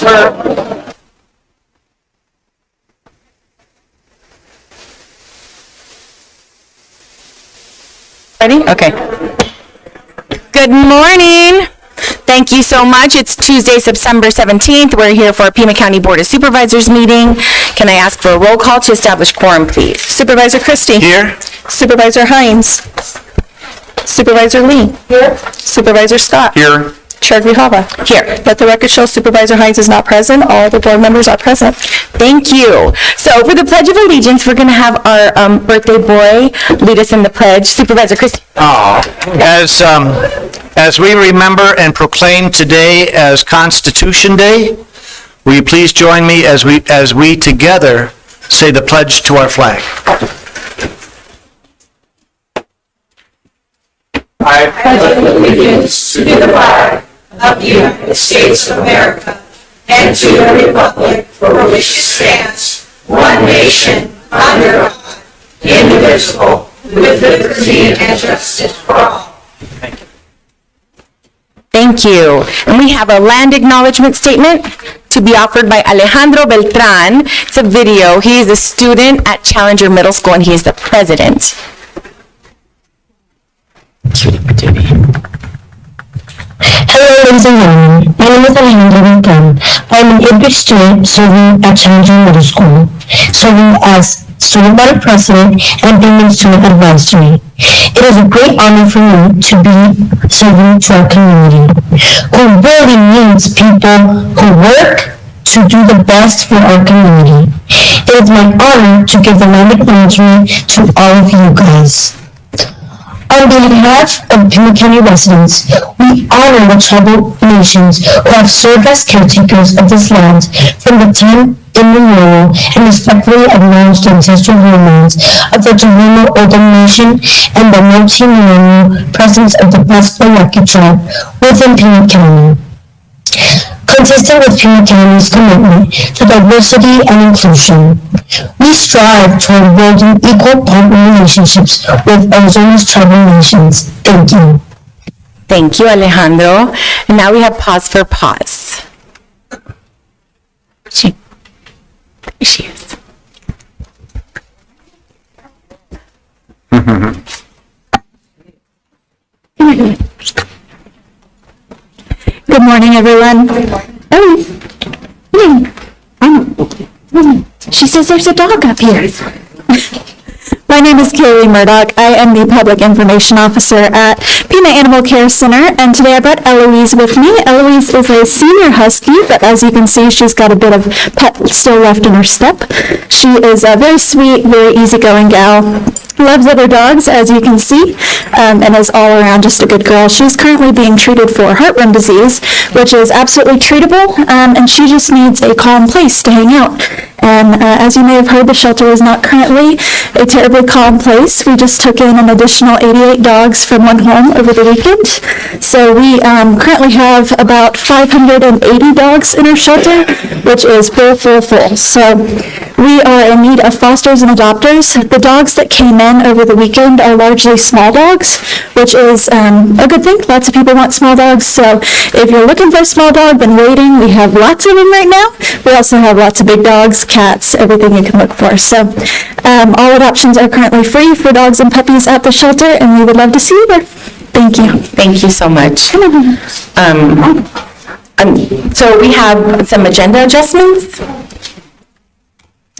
Ready? Okay. Good morning. Thank you so much. It's Tuesday, September 17th. We're here for a Pima County Board of Supervisors meeting. Can I ask for a roll call to establish quorum, please? Supervisor Christie. Here. Supervisor Hines. Supervisor Lee. Here. Supervisor Scott. Here. Chair Grijalva. Here. Let the record show Supervisor Hines is not present. All the board members are present. Thank you. So for the Pledge of Allegiance, we're going to have our birthday boy lead us in the pledge. Supervisor Christie. As we remember and proclaim today as Constitution Day, will you please join me as we together say the pledge to our flag? I pledge allegiance to the flag of the United States of America and to the republic for which it stands, one nation, under God, indivisible, with liberty and justice for all. Thank you. And we have a land acknowledgement statement to be offered by Alejandro Beltran. It's a video. He is a student at Challenger Middle School and he is the president. Hello, ladies and gentlemen. My name is Alejandro Beltran. I'm an 8th grade student serving at Challenger Middle School, serving as student body president and being a student advisory. It is a great honor for me to be serving to our community, who really needs people who work to do the best for our community. It is my honor to give the land acknowledgement to all of you guys. On behalf of Pima County residents, we honor the tribal nations who have served as caretakers of this land from the time immemorial and respectfully acknowledge the ancestral homelands of the Taino Oldham Nation and the multi-millennial presence of the Pascua-Yaqui tribe within Pima County. Consistent with Pima County's commitment to diversity and inclusion, we strive toward building equal partner relationships with Arizona's tribal nations. Thank you. Thank you, Alejandro. And now we have pause for pause. There she is. Good morning, everyone. She says there's a dog up here. My name is Carolyn Murdoch. I am the Public Information Officer at Pima Animal Care Center, and today I brought Eloise with me. Eloise is a senior husky, but as you can see, she's got a bit of pep still left in her step. She is a very sweet, very easygoing gal. Loves other dogs, as you can see, and is all around just a good girl. She's currently being treated for heartworm disease, which is absolutely treatable, and she just needs a calm place to hang out. And as you may have heard, the shelter is not currently a terribly calm place. We just took in an additional 88 dogs from one home over the weekend. So we currently have about 580 dogs in our shelter, which is full. So we are in need of fosters and adopters. The dogs that came in over the weekend are largely small dogs, which is a good thing. Lots of people want small dogs. So if you're looking for a small dog, then waiting. We have lots of them right now. We also have lots of big dogs, cats, everything you can look for. So all adoptions are currently free for dogs and puppies at the shelter, and we would love to see you there. Thank you. Thank you so much. So we have some agenda adjustments.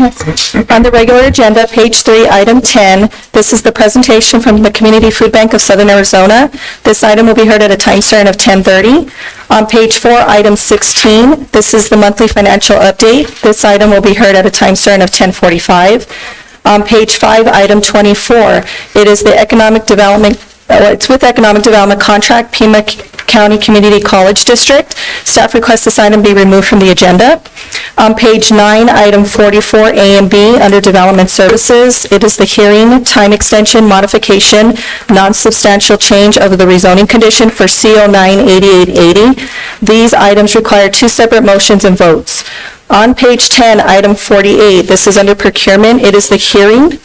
On the regular agenda, page 3, item 10, this is the presentation from the Community Food Bank of Southern Arizona. This item will be heard at a time certain of 10:30. On page 4, item 16, this is the monthly financial update. This item will be heard at a time certain of 10:45. On page 5, item 24, it is the economic development, it's with economic development contract, Pima County Community College District. Staff requests this item be removed from the agenda. On page 9, item 44, A and B, under Development Services, it is the hearing, time extension, modification, non-substantial change of the rezoning condition for CO 98880. These items require 2 separate motions and votes. On page 10, item 48, this is under Procurement, it is the hearing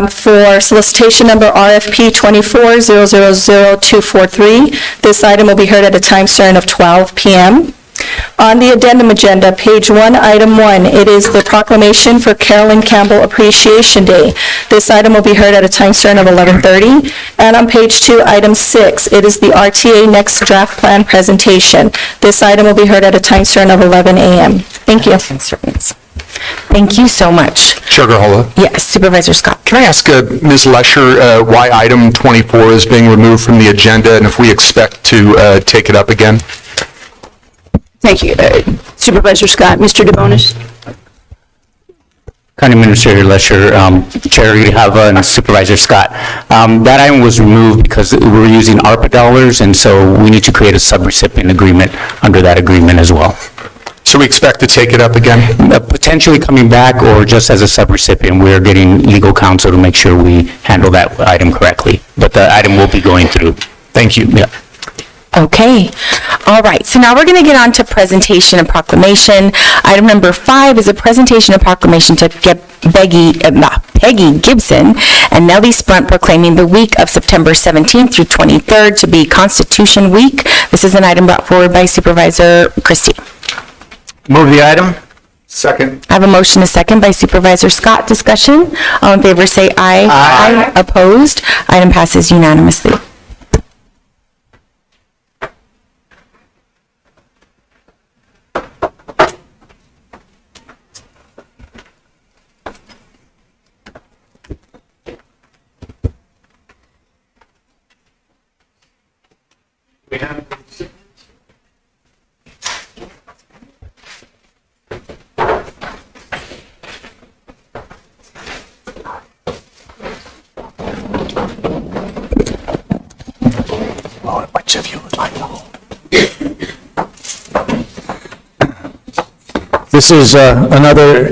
for solicitation number RFP 24000243. This item will be heard at a time certain of 12 p.m. On the addendum agenda, page 1, item 1, it is the proclamation for Carolyn Campbell Appreciation Day. This item will be heard at a time certain of 11:30. And on page 2, item 6, it is the RTA Next Draft Plan presentation. This item will be heard at a time certain of 11 a.m. Thank you. Thank you so much. Sugar Holla. Yes, Supervisor Scott. Can I ask Ms. Lesher why item 24 is being removed from the agenda and if we expect to take it up again? Thank you. Supervisor Scott, Mr. DeBonis. County Administrator Lesher, Chair Grijalva, and Supervisor Scott. That item was removed because we're using ARPA dollars, and so we need to create a subrecipient agreement under that agreement as well. So we expect to take it up again? Potentially coming back or just as a subrecipient, we're getting legal counsel to make sure we handle that item correctly. But the item will be going through. Thank you. Yeah. Okay. All right. So now we're going to get on to presentation and proclamation. Item number 5 is a presentation and proclamation to get Peggy Gibson and Nellie Sprunt proclaiming the week of September 17th through 23rd to be Constitution Week. This is an item brought forward by Supervisor Christie. Move the item. Second. I have a motion, a second by Supervisor Scott. Discussion. All in favor say aye. Aye. Opposed? Item passes unanimously. Which of you would like to hold? This is another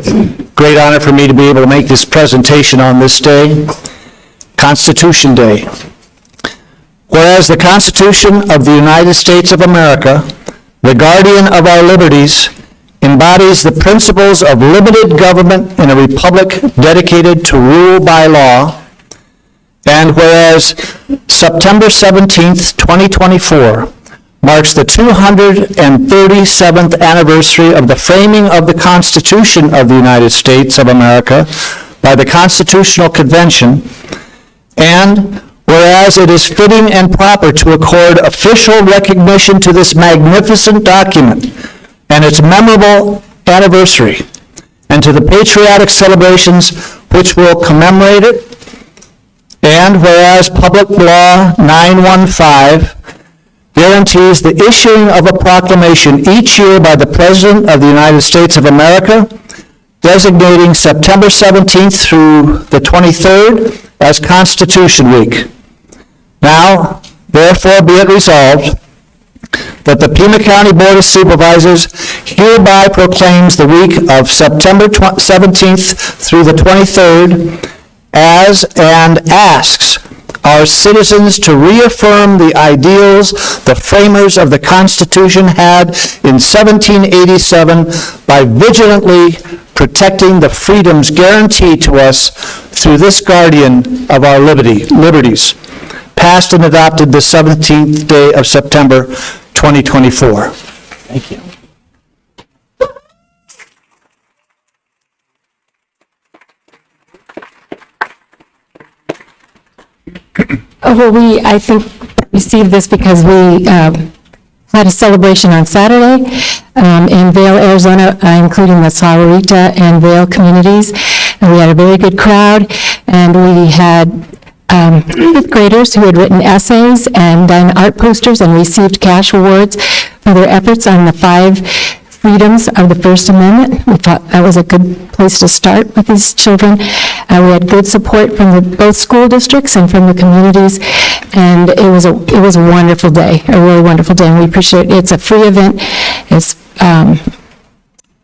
great honor for me to be able to make this presentation on this day, Constitution Day. Whereas the Constitution of the United States of America, the guardian of our liberties, embodies the principles of limited government in a republic dedicated to rule by law, and whereas September 17th, 2024 marks the 237th anniversary of the framing of the Constitution of the United States of America by the Constitutional Convention, and whereas it is fitting and proper to accord official recognition to this magnificent document and its memorable anniversary, and to the patriotic celebrations which will commemorate it, and whereas Public Law 915 guarantees the issuing of a proclamation each year by the President of the United States of America, designating September 17th through the 23rd as Constitution Week. Now, therefore, be it resolved that the Pima County Board of Supervisors hereby proclaims the week of September 17th through the 23rd as and asks our citizens to reaffirm the ideals the framers of the Constitution had in 1787 by vigilantly protecting the freedoms guaranteed to us through this guardian of our liberties, passed and adopted the 17th day of September 2024. Thank you. Well, I think, received this because we had a celebration on Saturday in Vail, Arizona, including the Sahuarita and Vail communities. And we had a very good crowd, and we had fifth graders who had written essays and done art posters and received cash awards for their efforts on the 5 freedoms of the First Amendment. We thought that was a good place to start with these children. We had good support from both school districts and from the communities, and it was a wonderful day, a really wonderful day, and we appreciate it. It's a free event. It's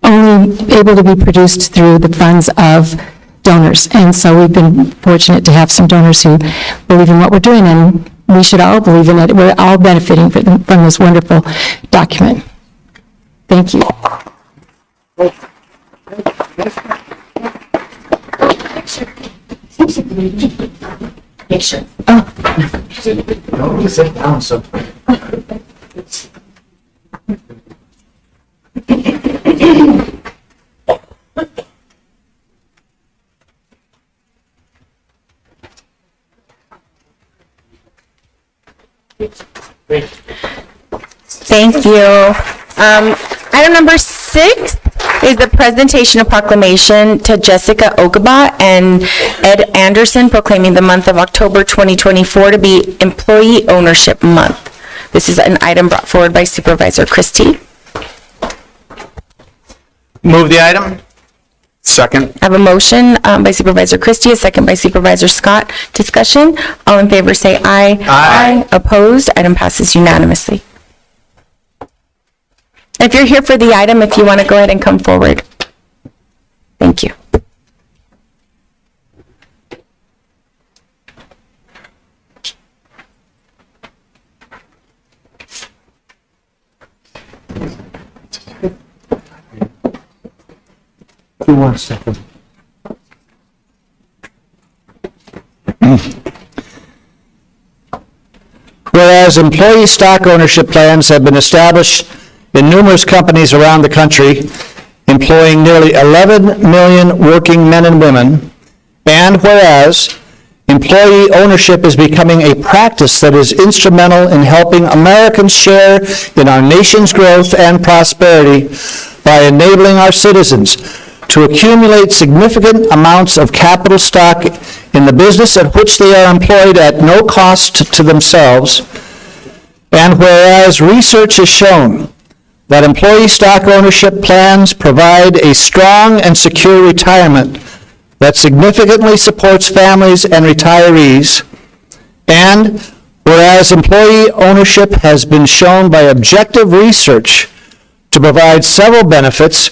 only able to be produced through the funds of donors, and so we've been fortunate to have some donors who believe in what we're doing, and we should all believe in it. We're all benefiting from this wonderful document. Thank you. Picture. Don't sit down so. Thank you. Item number 6 is the presentation of proclamation to Jessica Ogaba and Ed Anderson proclaiming the month of October 2024 to be Employee Ownership Month. This is an item brought forward by Supervisor Christie. Move the item. Second. I have a motion by Supervisor Christie, a second by Supervisor Scott. Discussion? All in favor say aye. Aye. Opposed? Item passes unanimously. If you're here for the item, if you want to go ahead and come forward. Thank you. Who wants to? Whereas employee stock ownership plans have been established in numerous companies around the country, employing nearly 11 million working men and women, and whereas employee ownership is becoming a practice that is instrumental in helping Americans share in our nation's growth and prosperity by enabling our citizens to accumulate significant amounts of capital stock in the business at which they are employed at no cost to themselves, and whereas research has shown that employee stock ownership plans provide a strong and secure retirement that significantly supports families and retirees, and whereas employee ownership has been shown by objective research to provide several benefits,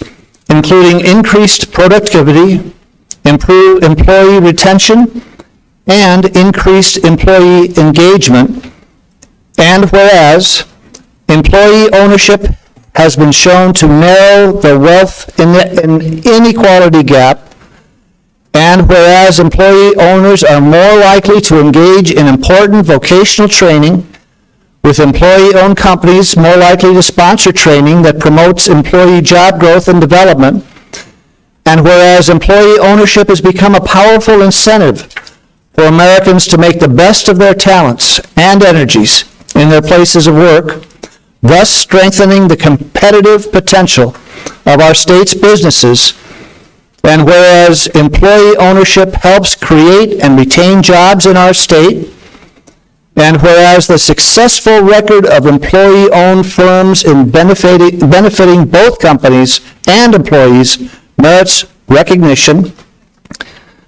including increased productivity, improved employee retention, and increased employee engagement, and whereas employee ownership has been shown to narrow the wealth inequality gap, and whereas employee owners are more likely to engage in important vocational training, with employee-owned companies more likely to sponsor training that promotes employee job growth and development, and whereas employee ownership has become a powerful incentive for Americans to make the best of their talents and energies in their places of work, thus strengthening the competitive potential of our state's businesses, and whereas employee ownership helps create and retain jobs in our state, and whereas the successful record of employee-owned firms in benefiting both companies and employees merits recognition,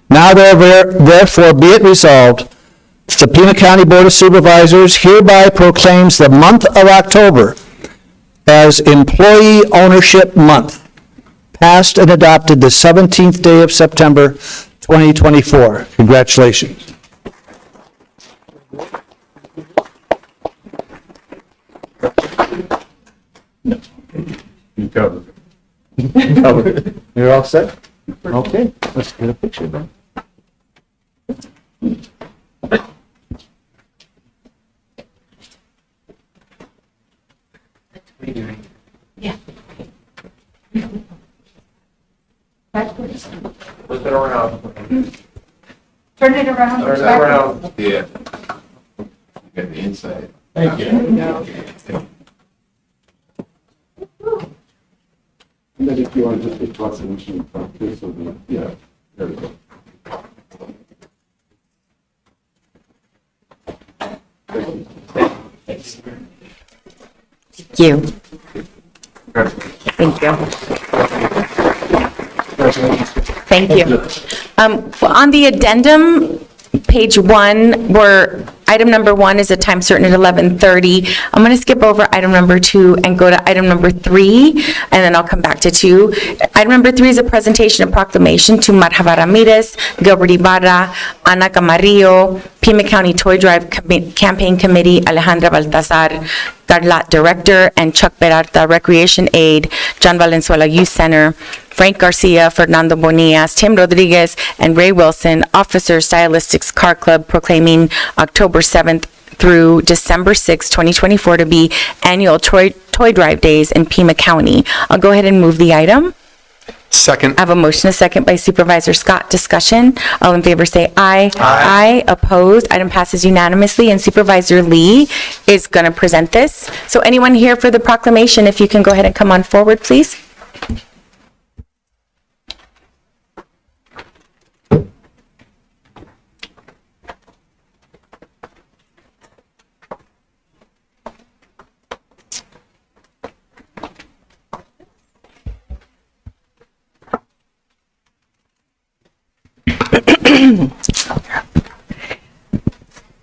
now therefore be it resolved, the Pima County Board of Supervisors hereby proclaims the month of October as Employee Ownership Month, passed and adopted the 17th day of September, 2024. Congratulations. You covered it. You're all set? Okay, let's get a picture then. Flip it around. Turn it around. Turn it around. Yeah. Got the inside. Thank you. And then if you want to just put plus and machine front, this will be, yeah, there we go. Thank you. Thank you. Thank you. On the addendum, page 1, where item number 1 is a time certain at 11:30. I'm going to skip over item number 2 and go to item number 3, and then I'll come back to 2. Item number 3 is a presentation of proclamation to Marjava Ramirez, Gilbert Ibarra, Ana Camarillo, Pima County Toy Drive Campaign Committee, Alejandra Baltazar, Carla Director, and Chuck Peralta, Recreation Aide, John Valenzuela Youth Center, Frank Garcia, Fernando Bonillas, Tim Rodriguez, and Ray Wilson, Officers Stylistics Car Club, proclaiming October 7th through December 6th, 2024 to be annual Toy Drive Days in Pima County. I'll go ahead and move the item. Second. I have a motion, a second by Supervisor Scott. Discussion. All in favor say aye. Aye. Opposed. Item passes unanimously, and Supervisor Lee is going to present this. So anyone here for the proclamation, if you can go ahead and come on forward, please.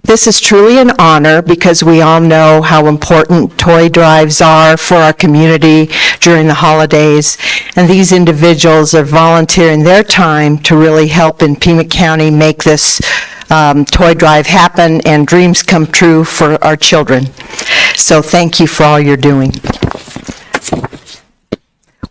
This is truly an honor because we all know how important toy drives are for our community during the holidays, and these individuals are volunteering their time to really help in Pima County make this toy drive happen and dreams come true for our children. So thank you for all you're doing.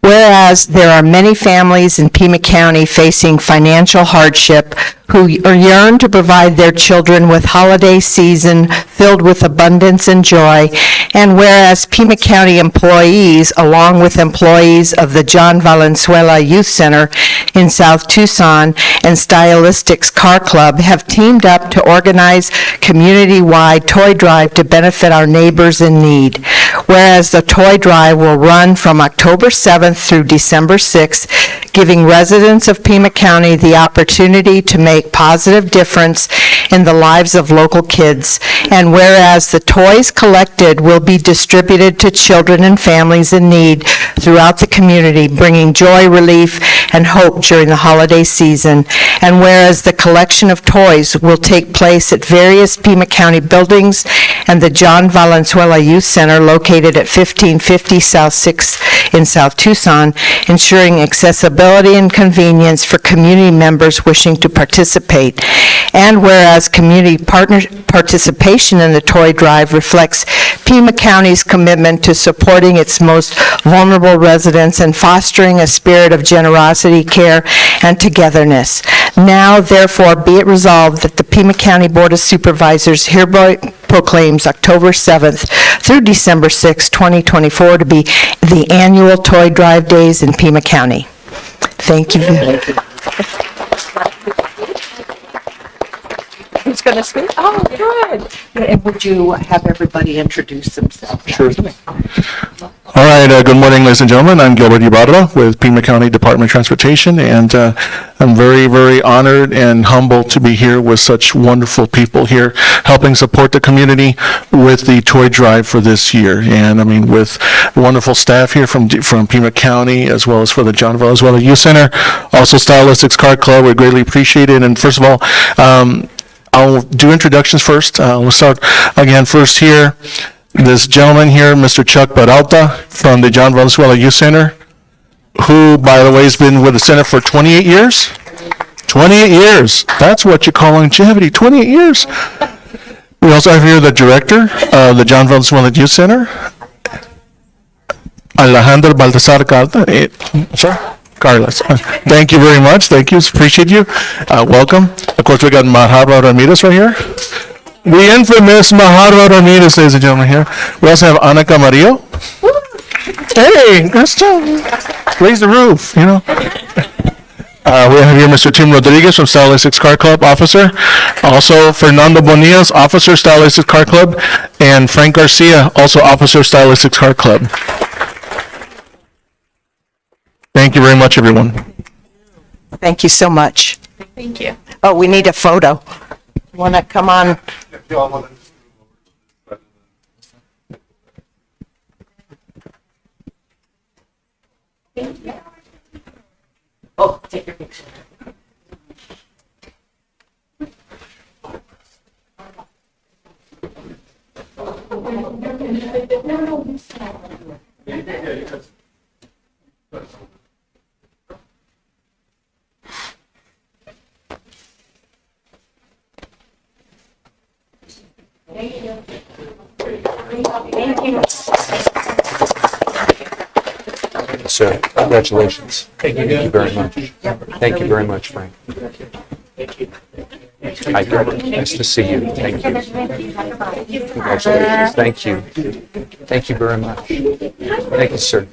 Whereas there are many families in Pima County facing financial hardship who yearn to provide their children with holiday season filled with abundance and joy, and whereas Pima County employees, along with employees of the John Valenzuela Youth Center in South Tucson and Stylistics Car Club, have teamed up to organize community-wide toy drive to benefit our neighbors in need. Whereas the toy drive will run from October 7th through December 6th, giving residents of Pima County the opportunity to make positive difference in the lives of local kids. And whereas the toys collected will be distributed to children and families in need throughout the community, bringing joy, relief, and hope during the holiday season. And whereas the collection of toys will take place at various Pima County buildings and the John Valenzuela Youth Center located at 1550 South 6th in South Tucson, ensuring accessibility and convenience for community members wishing to participate. And whereas community participation in the toy drive reflects Pima County's commitment to supporting its most vulnerable residents and fostering a spirit of generosity, care, and togetherness. Now, therefore, be it resolved that the Pima County Board of Supervisors hereby proclaims October 7th through December 6th, 2024 to be the annual Toy Drive Days in Pima County. Thank you. Who's going to speak? Oh, good. And would you have everybody introduce themselves? Sure. All right, good morning, ladies and gentlemen. I'm Gilbert Ibarra with Pima County Department of Transportation, and I'm very, very honored and humbled to be here with such wonderful people here helping support the community with the toy drive for this year. And I mean, with wonderful staff here from Pima County, as well as for the John Valenzuela Youth Center, also Stylistics Car Club, we greatly appreciate it. And first of all, I'll do introductions first. We'll start again first here. This gentleman here, Mr. Chuck Peralta from the John Valenzuela Youth Center, who, by the way, has been with the center for 28 years. 28 years. That's what you call longevity, 28 years. We also have here the director of the John Valenzuela Youth Center, Alejandro Baltasar Carlos. Thank you very much. Thank you. Appreciate you. Welcome. Of course, we got Maharba Ramirez right here. The infamous Maharba Ramirez, ladies and gentlemen, here. We also have Ana Camarillo. Hey, let's raise the roof, you know. We have here Mr. Tim Rodriguez from Stylistics Car Club, officer. Also, Fernando Bonillas, officer, Stylistics Car Club. And Frank Garcia, also officer, Stylistics Car Club. Thank you very much, everyone. Thank you so much. Thank you. Oh, we need a photo. You want to come on? Oh, take your picture. Sir, congratulations. Thank you very much. Thank you very much, Frank. Hi, Greg. Nice to see you. Thank you. Congratulations. Thank you. Thank you very much. Thank you, sir.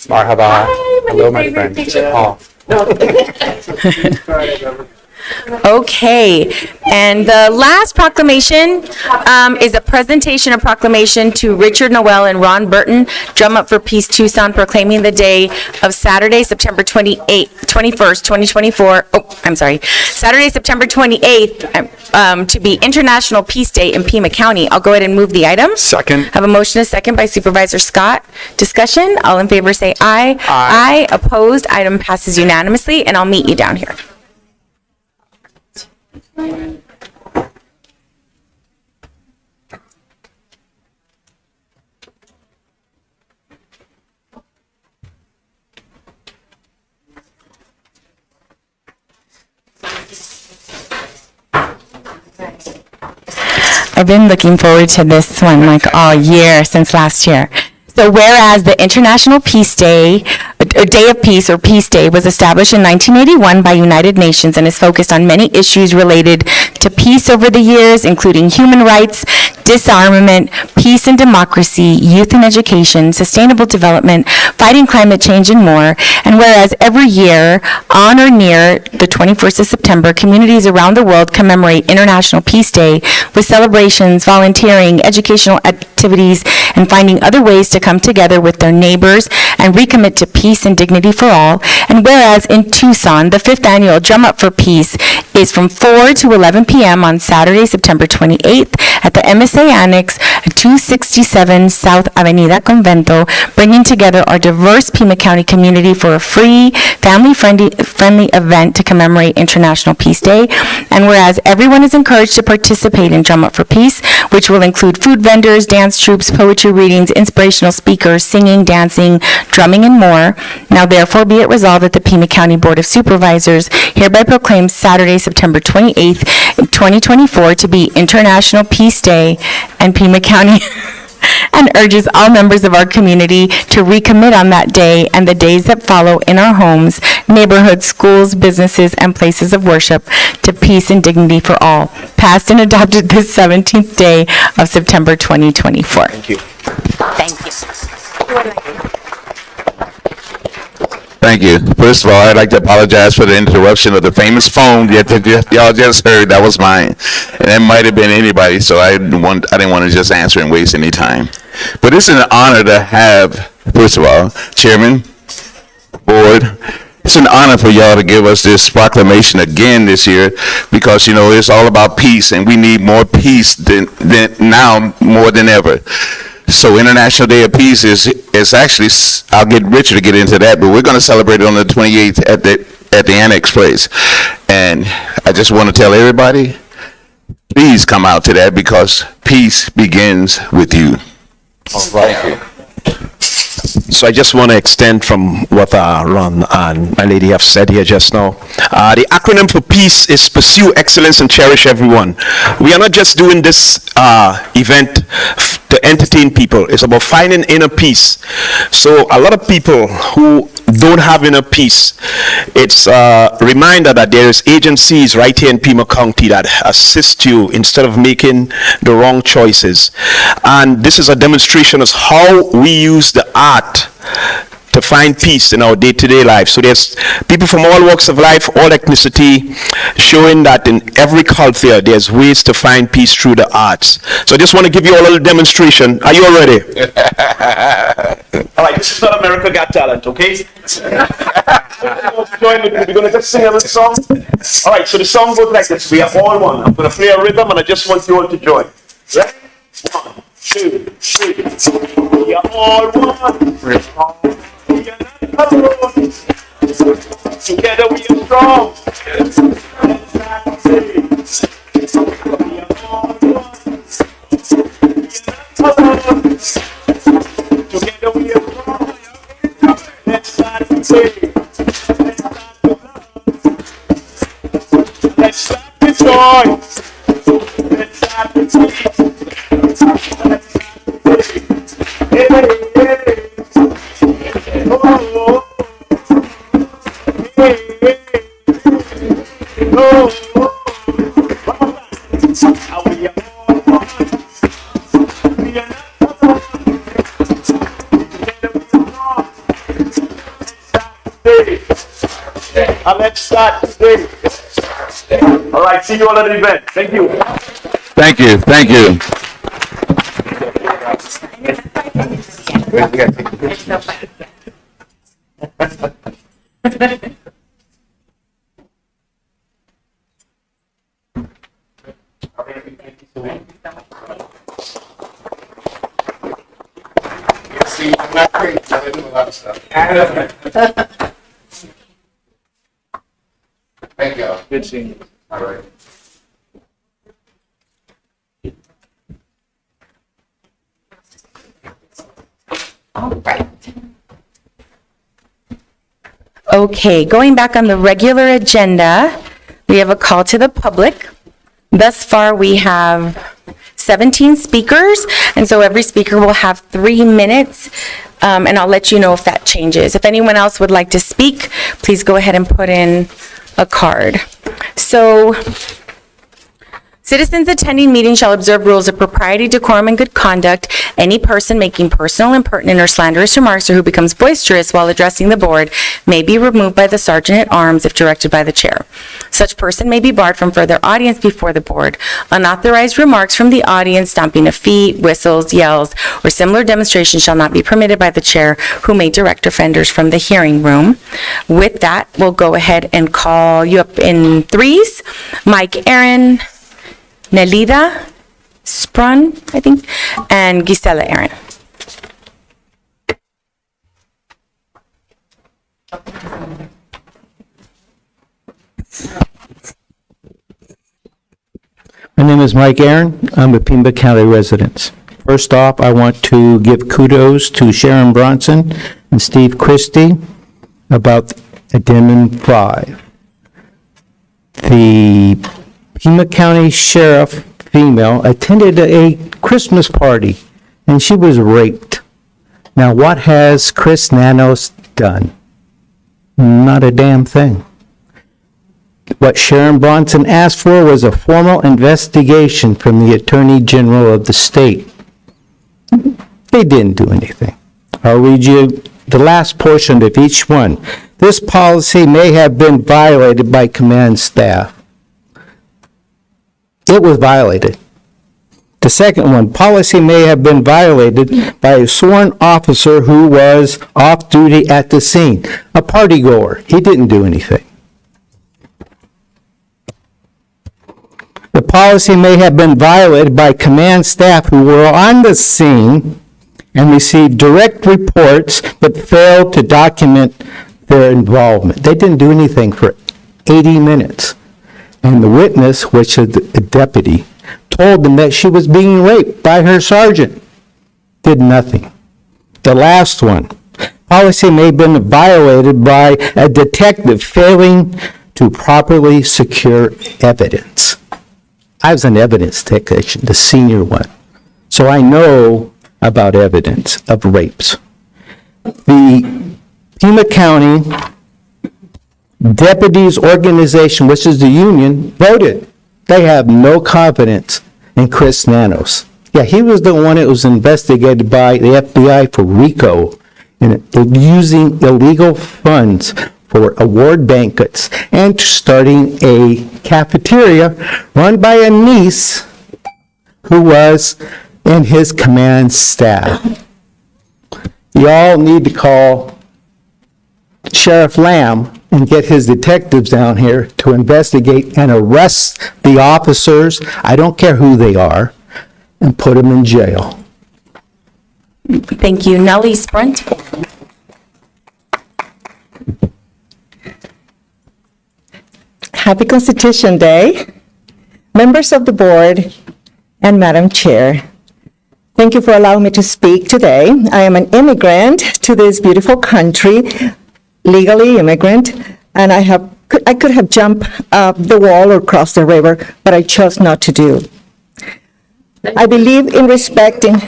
Marhaba. Hello, my friend. Oh. Okay, and the last proclamation is a presentation of proclamation to Richard Noel and Ron Burton, Drum Up for Peace Tucson, proclaiming the day of Saturday, September 21st, 2024, Saturday, September 28th, to be International Peace Day in Pima County. I'll go ahead and move the item. Second. Have a motion and a second by Supervisor Scott. Discussion, all in favor say aye. Aye. Opposed, item passes unanimously, and I'll meet you down here. I've been looking forward to this one like all year, since last year. So whereas the International Peace Day, or Day of Peace or Peace Day, was established in 1981 by United Nations and is focused on many issues related to peace over the years, including human rights, disarmament, peace and democracy, youth and education, sustainable development, fighting climate change, and more. And whereas every year, on or near the 21st of September, communities around the world commemorate International Peace Day with celebrations, volunteering, educational activities, and finding other ways to come together with their neighbors and recommit to peace and dignity for all. And whereas in Tucson, the 5th annual Drum Up for Peace is from 4 to 11 p.m. on Saturday, September 28th at the MSA Annex at 267 South Avenida Convento, bringing together our diverse Pima County community for a free, family-friendly event to commemorate International Peace Day. And whereas everyone is encouraged to participate in Drum Up for Peace, which will include food vendors, dance troupes, poetry readings, inspirational speakers, singing, dancing, drumming, and more. Now therefore be it resolved that the Pima County Board of Supervisors hereby proclaims Saturday, September 28th, 2024 to be International Peace Day and Pima County and urges all members of our community to recommit on that day and the days that follow in our homes, neighborhoods, schools, businesses, and places of worship to peace and dignity for all, passed and adopted this 17th day of September 2024. Thank you. Thank you. Thank you. First of all, I'd like to apologize for the interruption of the famous phone that y'all just heard. That was mine. And that might have been anybody, so I didn't want to just answer and waste any time. But it's an honor to have, first of all, Chairman, Board, it's an honor for y'all to give us this proclamation again this year because, you know, it's all about peace, and we need more peace than now more than ever. So International Day of Peace is actually, I'll get Richard to get into that, but we're going to celebrate it on the 28th at the Annex Place. And I just want to tell everybody, please come out to that because peace begins with you. All right. Thank you. So I just want to extend from what Ron and my lady have said here just now. The acronym for peace is Pursue Excellence and Cherish Everyone. We are not just doing this event to entertain people. It's about finding inner peace. So a lot of people who don't have inner peace, it's a reminder that there is agencies right here in Pima County that assist you instead of making the wrong choices. And this is a demonstration of how we use the art to find peace in our day-to-day life. So there's people from all walks of life, all ethnicity, showing that in every culture there's ways to find peace through the arts. So I just want to give you a little demonstration. Are you all ready? All right, this is not America Got Talent, okay? Join with me. We're going to just sing a little song. All right, so the song goes like this. We are all one. I'm going to play a rhythm and I just want you all to join. Ready? 1, 2, 3. We are all one. We are not alone. Together we are strong. Let's not say. We are all one. We are not alone. Together we are strong. Let's not say. Let's start with joy. Let's start with peace. Hey, hey. Oh, hey, hey. Oh, we are all one. We are not alone. today. And let's start today. All right, see you all at the event. Thank you. Thank you, thank you. See, I'm not crazy, I do a lot of stuff. Thank you. Good seeing you. All right. All right. Okay, going back on the regular agenda, we have a call to the public. Thus far, we have 17 speakers, and so every speaker will have 3 minutes, and I'll let you know if that changes. If anyone else would like to speak, please go ahead and put in a card. So, citizens attending meetings shall observe rules of propriety, decorum, and good conduct. Any person making personal, impertinent, or slanderous remarks or who becomes boisterous while addressing the board may be removed by the sergeant-at-arms if directed by the chair. Such person may be barred from further audience before the board. Unauthorized remarks from the audience, stomping of feet, whistles, yells, or similar demonstrations shall not be permitted by the chair, who may direct offenders from the hearing room. With that, we'll go ahead and call you up in threes. Mike Aaron, Nelida Sprun, I think, and Gisela Aaron. My name is Mike Aaron. I'm a Pima County resident. First off, I want to give kudos to Sharon Bronson and Steve Christie about Addendum 5. The Pima County Sheriff, female, attended a Christmas party, and she was raped. Now, what has Chris Nanos done? Not a damn thing. What Sharon Bronson asked for was a formal investigation from the Attorney General of the state. They didn't do anything. I'll read you the last portion of each one. This policy may have been violated by command staff. It was violated. The second one, policy may have been violated by a sworn officer who was off duty at the scene, a party goer. He didn't do anything. The policy may have been violated by command staff who were on the scene and received direct reports but failed to document their involvement. They didn't do anything for 80 minutes. And the witness, which is a deputy, told them that she was being raped by her sergeant. Did nothing. The last one, policy may have been violated by a detective failing to properly secure evidence. I was an evidence technician, the senior one, so I know about evidence of rapes. The Pima County Deputies Organization, which is the union, voted. They have no confidence in Chris Nanos. Yeah, he was the one that was investigated by the FBI for RICO and using illegal funds for award banquets and starting a cafeteria run by a niece who was in his command staff. Y'all need to call Sheriff Lamb and get his detectives down here to investigate and arrest the officers, I don't care who they are, and put them in jail. Thank you. Nellie Sprunt. Happy Constitution Day, members of the board, and Madam Chair. Thank you for allowing me to speak today. I am an immigrant to this beautiful country, legally immigrant, and I could have jumped the wall or crossed the river, but I chose not to do. I believe in respecting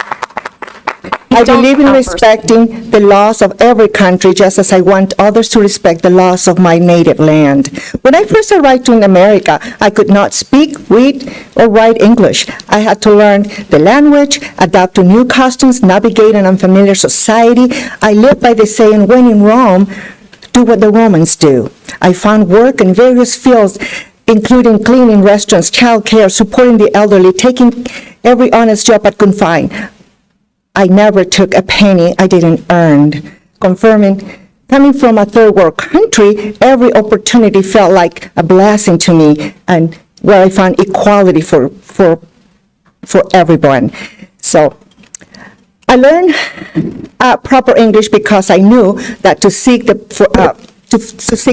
the laws of every country, just as I want others to respect the laws of my native land. When I first arrived in America, I could not speak, read, or write English. I had to learn the language, adapt to new customs, navigate an unfamiliar society. I lived by the saying, when in Rome, do what the Romans do. I found work in various fields, including cleaning restaurants, childcare, supporting the elderly, taking every honest job I could find. I never took a penny I didn't earn. Coming from a third world country, every opportunity felt like a blessing to me, and where I found equality for everyone. So I learned proper English because I knew that to seek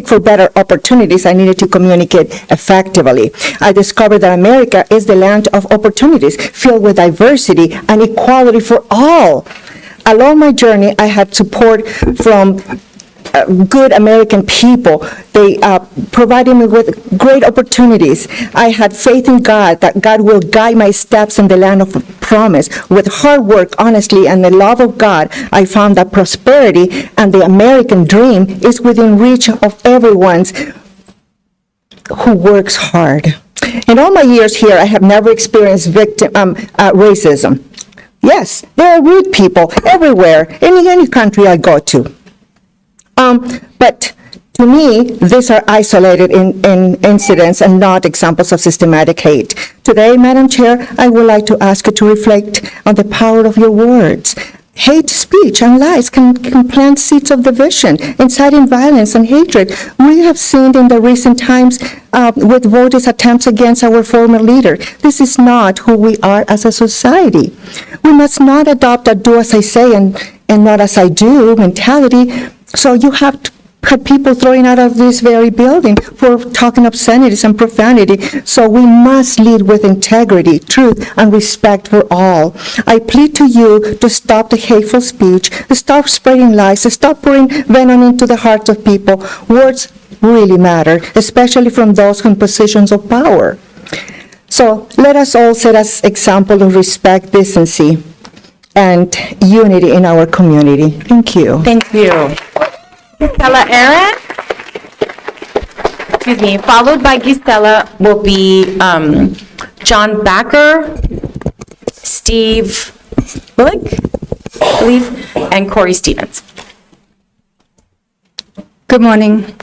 for better opportunities, I needed to communicate effectively. I discovered that America is the land of opportunities, filled with diversity and equality for all. Along my journey, I had support from good American people. They provided me with great opportunities. I had faith in God, that God will guide my steps in the land of promise. With hard work, honestly, and the love of God, I found that prosperity and the American dream is within reach of everyone who works hard. In all my years here, I have never experienced racism. Yes, there are rude people everywhere, in any country I go to. But to me, these are isolated incidents and not examples of systematic hate. Today, Madam Chair, I would like to ask you to reflect on the power of your words. Hate speech and lies can plant seeds of division, inciting violence and hatred. We have seen in the recent times with Voda's attempts against our former leader. This is not who we are as a society. We must not adopt a do as I say and not as I do mentality. So you have people throwing out of this very building for talking obscenities and profanity. So we must lead with integrity, truth, and respect for all. I plead to you to stop the hateful speech, to stop spreading lies, to stop pouring venom into the hearts of people. Words really matter, especially from those in positions of power. So let us all set as example of respect, decency, and unity in our community. Thank you. Thank you. Gisela Aaron. Excuse me. Followed by Gisela will be John Backer, Steve Bullock, I believe, and Corey Stevens. Good morning.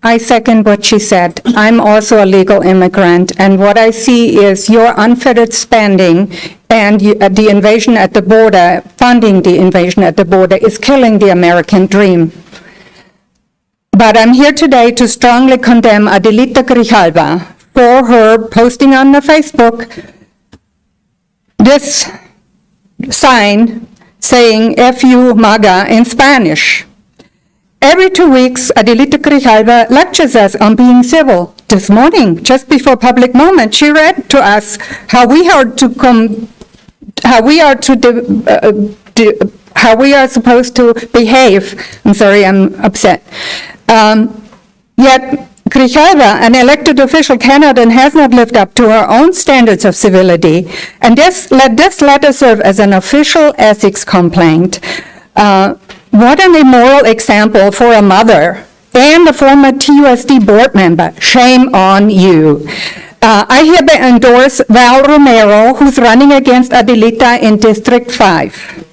I second what she said. I'm also a legal immigrant, and what I see is your unfettered spending and the invasion at the border, funding the invasion at the border, is killing the American dream. But I'm here today to strongly condemn Adelita Grijalva for her posting on the Facebook this sign saying F you MAGA in Spanish. Every 2 weeks, Adelita Grijalva lectures us on being civil. This morning, just before public moment, she read to us how we are supposed to behave. I'm sorry, I'm upset. Yet Grijalva, an elected official, cannot and has not lived up to her own standards of civility. And let this letter serve as an official ethics complaint. What an immoral example for a mother and a former TUSD board member. Shame on you. I hereby endorse Val Romero, who's running against Adelita in District 5.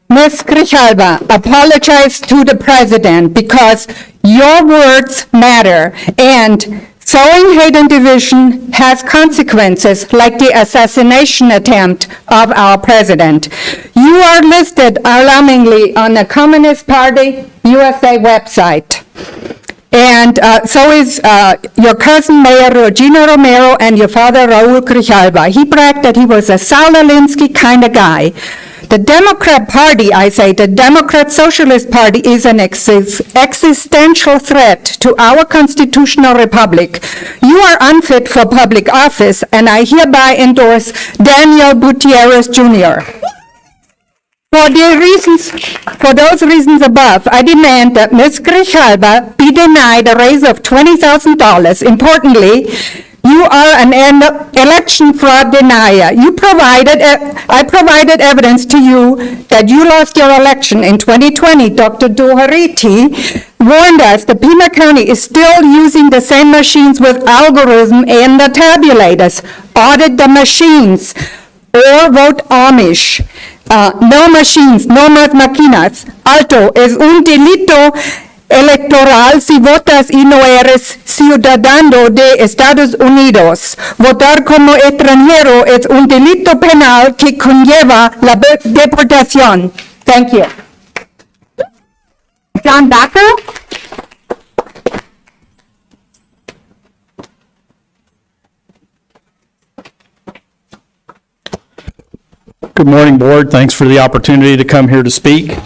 Ms. Grijalva, apologize to the president because your words matter, and sowing hate and division has consequences like the assassination attempt of our president. You are listed alarmingly on the Communist Party USA website. And so is your cousin, Mayor Regina Romero, and your father, Raul Grijalva. He bragged that he was a Saul Alinsky kind of guy. The Democrat Party, I say, the Democrat Socialist Party is an existential threat to our constitutional republic. You are unfit for public office, and I hereby endorse Daniel Gutierrez Jr. For those reasons above, I demand that Ms. Grijalva be denied a raise of $20,000. Importantly, you are an election fraud denier. I provided evidence to you that you lost your election in 2020. Dr. Doherty warned us that Pima County is still using the same machines with algorithm and the tabulators. Audit the machines or vote Amish. No machines, no más máquinas. Alto es un delito electoral si votas y no eres ciudadano de Estados Unidos. Votar como extranjero es un delito penal que conlleva la deportación. Thank you. John Backer? Good morning, Board. Thanks for the opportunity to come here to speak.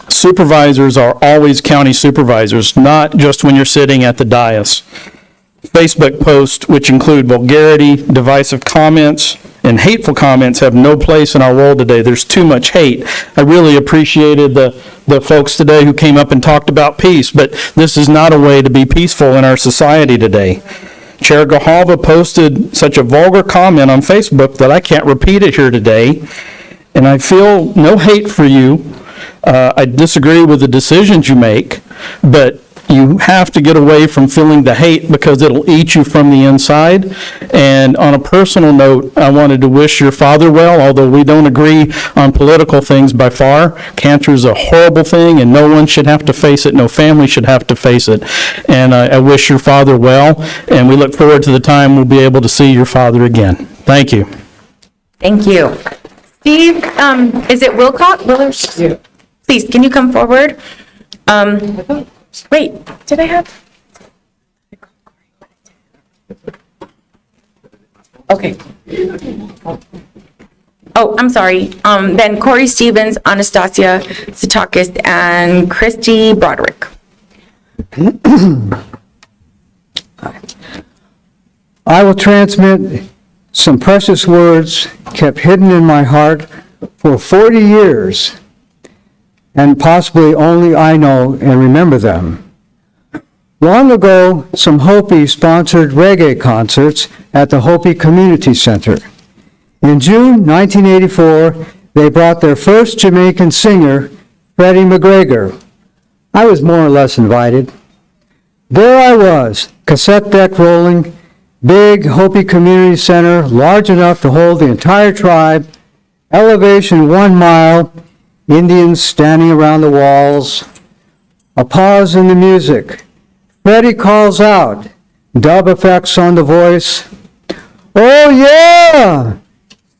Supervisors are always county supervisors, not just when you're sitting at the dais. Facebook posts, which include vulgarity, divisive comments, and hateful comments, have no place in our world today. There's too much hate. I really appreciated the folks today who came up and talked about peace, but this is not a way to be peaceful in our society today. Chair Grijalva posted such a vulgar comment on Facebook that I can't repeat it here today, and I feel no hate for you. I disagree with the decisions you make, but you have to get away from feeling the hate because it'll eat you from the inside. And on a personal note, I wanted to wish your father well, although we don't agree on political things by far. Cancer is a horrible thing and no one should have to face it. No family should have to face it. And I wish your father well, and we look forward to the time we'll be able to see your father again. Thank you. Thank you. Steve, is it Wilcox? Willers? Yeah. Please, can you come forward? Wait, did I have? Okay. Oh, I'm sorry. Then Corey Stevens, Anastasia Sitakis, and Christy Broderick. I will transmit some precious words kept hidden in my heart for 40 years, and possibly only I know and remember them. Long ago, some Hopi sponsored reggae concerts at the Hopi Community Center. In June 1984, they brought their first Jamaican singer, Freddie McGregor. I was more or less invited. There I was, cassette deck rolling, big Hopi Community Center, large enough to hold the entire tribe, elevation 1 mile, Indians standing around the walls. A pause in the music. Freddie calls out, dub effects on the voice. Oh yeah!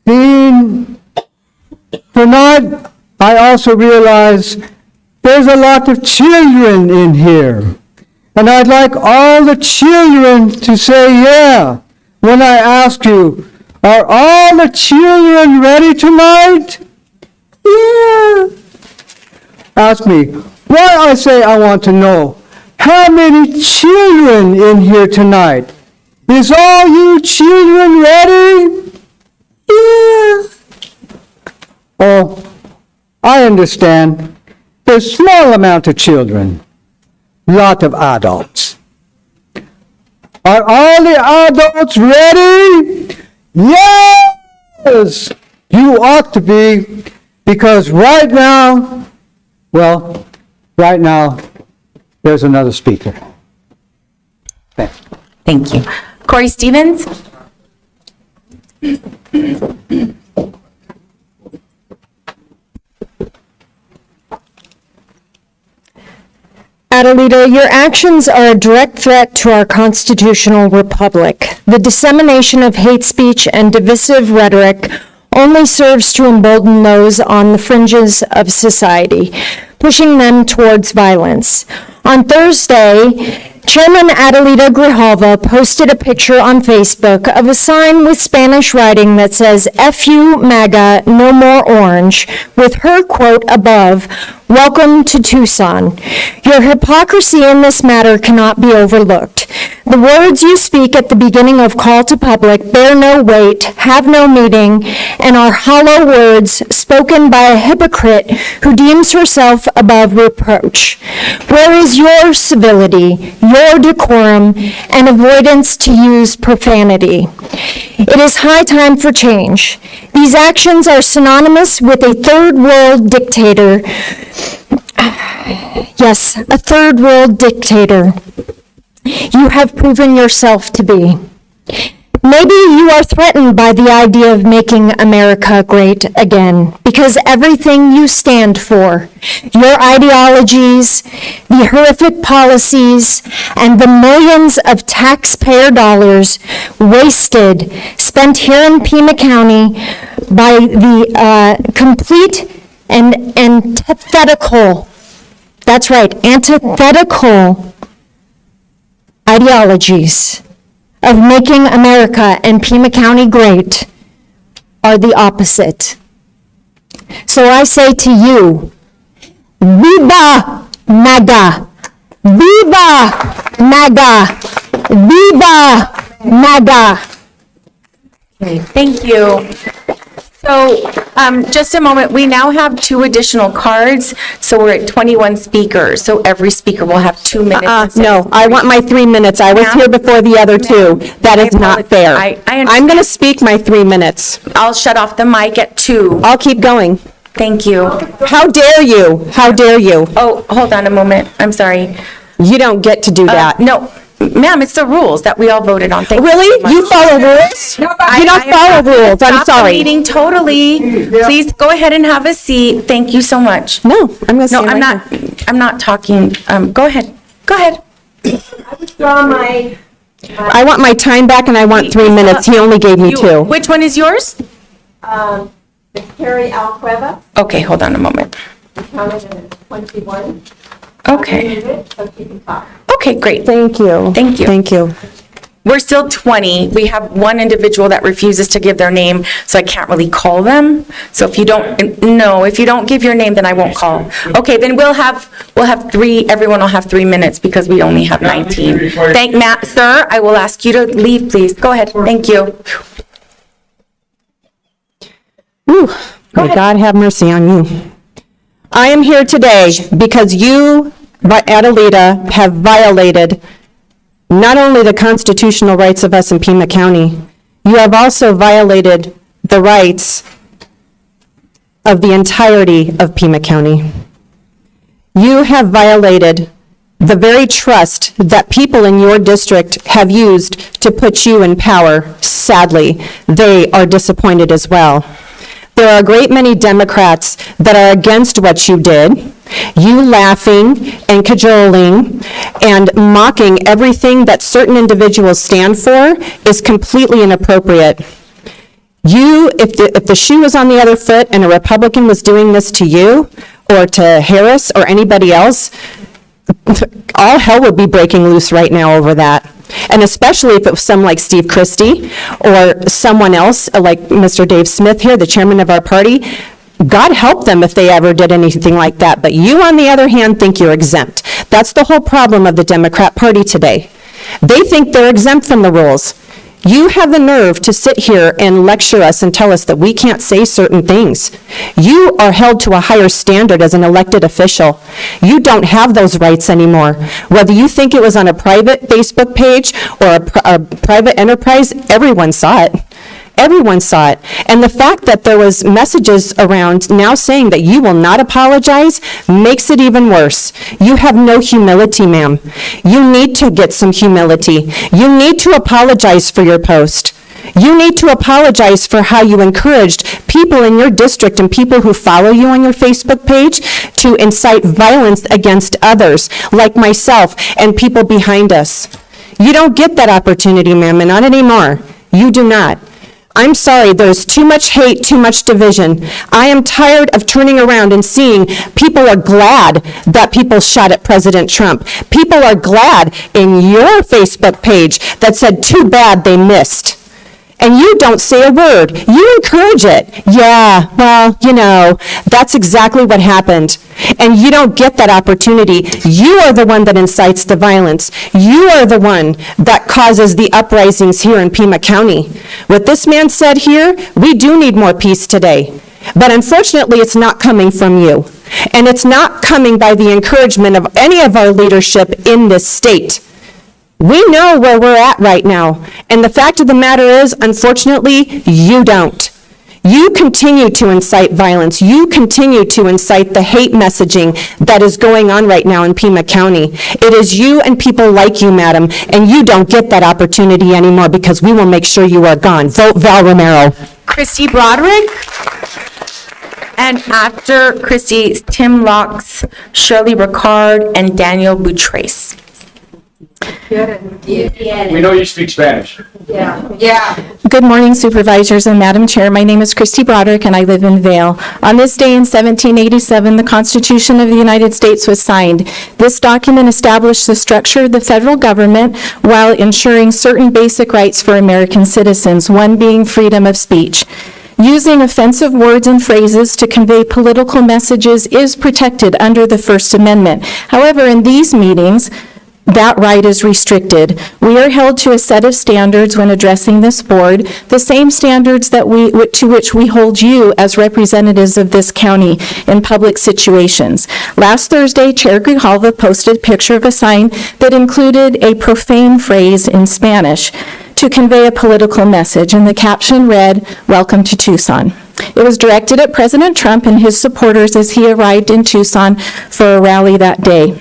Scene. Tonight, I also realize there's a lot of children in here. And I'd like all the children to say yeah when I ask you, are all the children ready tonight? Yeah. Ask me why I say I want to know how many children in here tonight. Is all you children ready? Yeah. Oh, I understand. There's small amount of children, lot of adults. Are all the adults ready? Yes! You ought to be. Because right now, there's another speaker. Thanks. Thank you. Corey Stevens? Adelita, your actions are a direct threat to our constitutional republic. The dissemination of hate speech and divisive rhetoric only serves to embolden those on the fringes of society, pushing them towards violence. On Thursday, Chairman Adelita Grijalva posted a picture on Facebook of a sign with Spanish writing that says, "F you, MAGA, no more orange," with her quote above, "Welcome to Tucson." Your hypocrisy in this matter cannot be overlooked. The words you speak at the beginning of Call to Public bear no weight, have no meaning, and are hollow words spoken by a hypocrite who deems herself above reproach. Where is your civility, your decorum, and avoidance to use profanity? It is high time for change. These actions are synonymous with a third world dictator. Yes, a third world dictator. You have proven yourself to be. Maybe you are threatened by the idea of making America great again, because everything you stand for, your ideologies, the horrific policies, and the millions of taxpayer dollars spent here in Pima County by the complete and antithetical, that's right, antithetical ideologies of making America and Pima County great are the opposite. So I say to you, Viva MAGA! Viva MAGA! Viva MAGA! Okay, thank you. So, just a moment, we now have 2 additional cards, so we're at 21 speakers, so every speaker will have 2 minutes. No, I want my 3 minutes. I was here before the other 2. That is not fair. I'm going to speak my 3 minutes. I'll shut off the mic at 2. I'll keep going. Thank you. How dare you? How dare you? Oh, hold on a moment, I'm sorry. You don't get to do that. No, ma'am, it's the rules that we all voted on. Thank you so Really? much. You follow rules? You don't follow rules. I'm Stop the sorry. meeting totally. Please go ahead and have a seat. Thank you so much. No, I'm going to No, stand I'm right here. not, I'm not talking. Go ahead. Go ahead. I want my time back and I want 3 minutes. He only gave me 2. Which one is yours? Carrie Alcueva, Okay, hold on a moment. counted in 21. Okay. So she can talk. Okay, great. Thank you. Thank you. Thank you. We're still 20. We have one individual that refuses to give their name, so I can't really call them. So if you don't give your name, then I won't call. Okay, then we'll have 3, everyone will have 3 minutes because we only have 19. Thank Matt, sir, I will ask you to leave, please. Go ahead. Thank you. Whew. May God have mercy on you. I am here today because you, Adelita, have violated not only the constitutional rights of us in Pima County, you have also violated the rights of the entirety of Pima County. You have violated the very trust that people in your district have used to put you in power. Sadly, they are disappointed as well. There are a great many Democrats that are against what you did. You laughing and cajoling and mocking everything that certain individuals stand for is completely inappropriate. If the shoe was on the other foot and a Republican was doing this to you or to Harris or anybody else, all hell would be breaking loose right now over that. And especially if it was someone like Steve Christie or someone else like Mr. Dave Smith here, the chairman of our party. God help them if they ever did anything like that. But you, on the other hand, think you're exempt. That's the whole problem of the Democrat Party today. They think they're exempt from the rules. You have the nerve to sit here and lecture us and tell us that we can't say certain things. You are held to a higher standard as an elected official. You don't have those rights anymore. Whether you think it was on a private Facebook page or a private enterprise, everyone saw it. Everyone saw it. And the fact that there was messages around now saying that you will not apologize makes it even worse. You have no humility, ma'am. You need to get some humility. You need to apologize for your post. You need to apologize for how you encouraged people in your district and people who follow you on your Facebook page to incite violence against others, like myself and people behind us. You don't get that opportunity, ma'am, and not anymore. You do not. I'm sorry, there's too much hate, too much division. I am tired of turning around and seeing people are glad that people shot at President Trump. People are glad in your Facebook page that said, too bad they missed. And you don't say a word. You encourage it. Yeah, well, that's exactly what happened. And you don't get that opportunity. You are the one that incites the violence. You are the one that causes the uprisings here in Pima County. What this man said here, we do need more peace today. But unfortunately, it's not coming from you. And it's not coming by the encouragement of any of our leadership in this state. We know where we're at right now. And the fact of the matter is, unfortunately, you don't. You continue to incite violence. You continue to incite the hate messaging that is going on right now in Pima County. It is you and people like you, madam, and you don't get that opportunity anymore because we will make sure you are gone. Vote Val Romero. Christy Broderick. And after Christy, Tim Locks, Shirley Ricard, and Daniel Butrace. We know you speak Spanish. Yeah. Good morning, Supervisors and Madam Chair. My name is Christy Broderick, and I live in Vail. On this day in 1787, the Constitution of the United States was signed. This document established the structure of the federal government while ensuring certain basic rights for American citizens, one being freedom of speech. Using offensive words and phrases to convey political messages is protected under the First Amendment. However, in these meetings, that right is restricted. We are held to a set of standards when addressing this board, the same standards that to which we hold you as representatives of this county in public situations. Last Thursday, Chair Grijalva posted a picture of a sign that included a profane phrase in Spanish to convey a political message, and the caption read, "Welcome to Tucson." It was directed at President Trump and his supporters as he arrived in Tucson for a rally that day.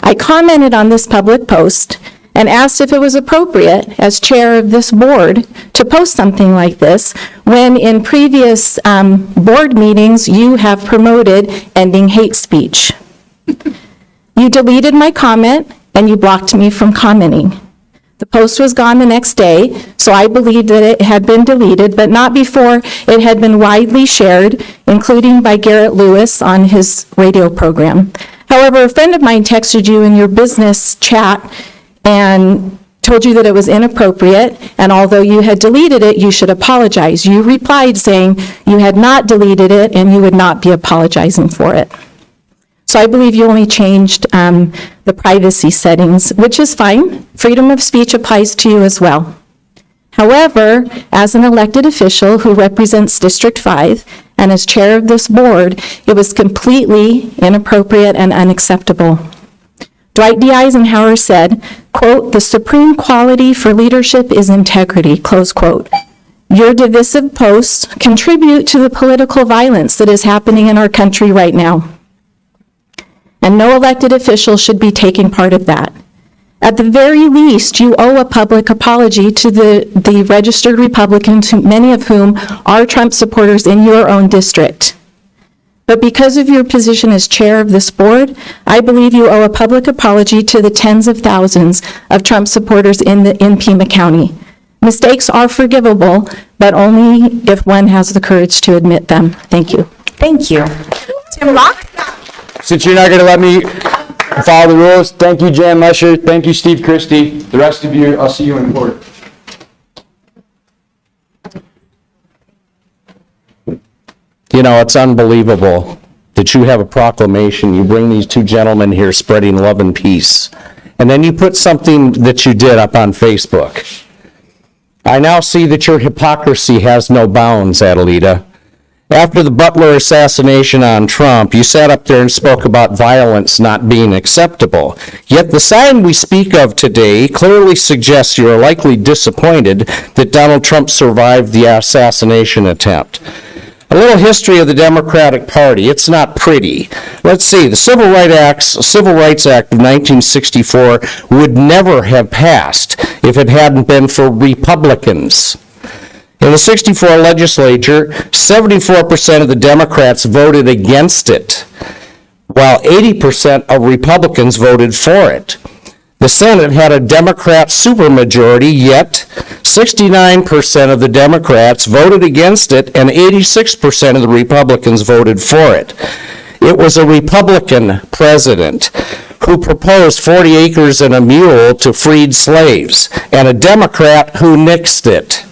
I commented on this public post and asked if it was appropriate as chair of this board to post something like this when in previous board meetings you have promoted ending hate speech. You deleted my comment and you blocked me from commenting. The post was gone the next day, so I believed that it had been deleted, but not before it had been widely shared, including by Garrett Lewis on his radio program. However, a friend of mine texted you in your business chat and told you that it was inappropriate, and although you had deleted it, you should apologize. You replied saying you had not deleted it and you would not be apologizing for it. So I believe you only changed the privacy settings, which is fine. Freedom of speech applies to you as well. However, as an elected official who represents District 5 and as chair of this board, it was completely inappropriate and unacceptable. Dwight D. Eisenhower said, quote, "The supreme quality for leadership is integrity," close quote. Your divisive posts contribute to the political violence that is happening in our country right now. And no elected official should be taking part of that. At the very least, you owe a public apology to the registered Republicans, many of whom are Trump supporters in your own district. But because of your position as chair of this board, I believe you owe a public apology to the tens of thousands of Trump supporters in Pima County. Mistakes are forgivable, but only if one has the courage to admit them. Thank you. Thank you. Tim Locke? Since you're not going to let me follow the rules, thank you, Jan Lesher. Thank you, Steve Christie. The rest of you, I'll see you in court. You know, it's unbelievable that you have a proclamation. You bring these two gentlemen here spreading love and peace. And then you put something that you did up on Facebook. I now see that your hypocrisy has no bounds, Adelita. After the Butler assassination on Trump, you sat up there and spoke about violence not being acceptable. Yet the sign we speak of today clearly suggests you are likely disappointed that Donald Trump survived the assassination attempt. A little history of the Democratic Party. It's not pretty. Let's see. The Civil Rights Act of 1964 would never have passed if it hadn't been for Republicans. In the 64 legislature, 74% of the Democrats voted against it, while 80% of Republicans voted for it. The Senate had a Democrat supermajority, yet 69% of the Democrats voted against it and 86% of the Republicans voted for it. It was a Republican president who proposed 40 acres and a mule to freed slaves, and a Democrat who nixed it.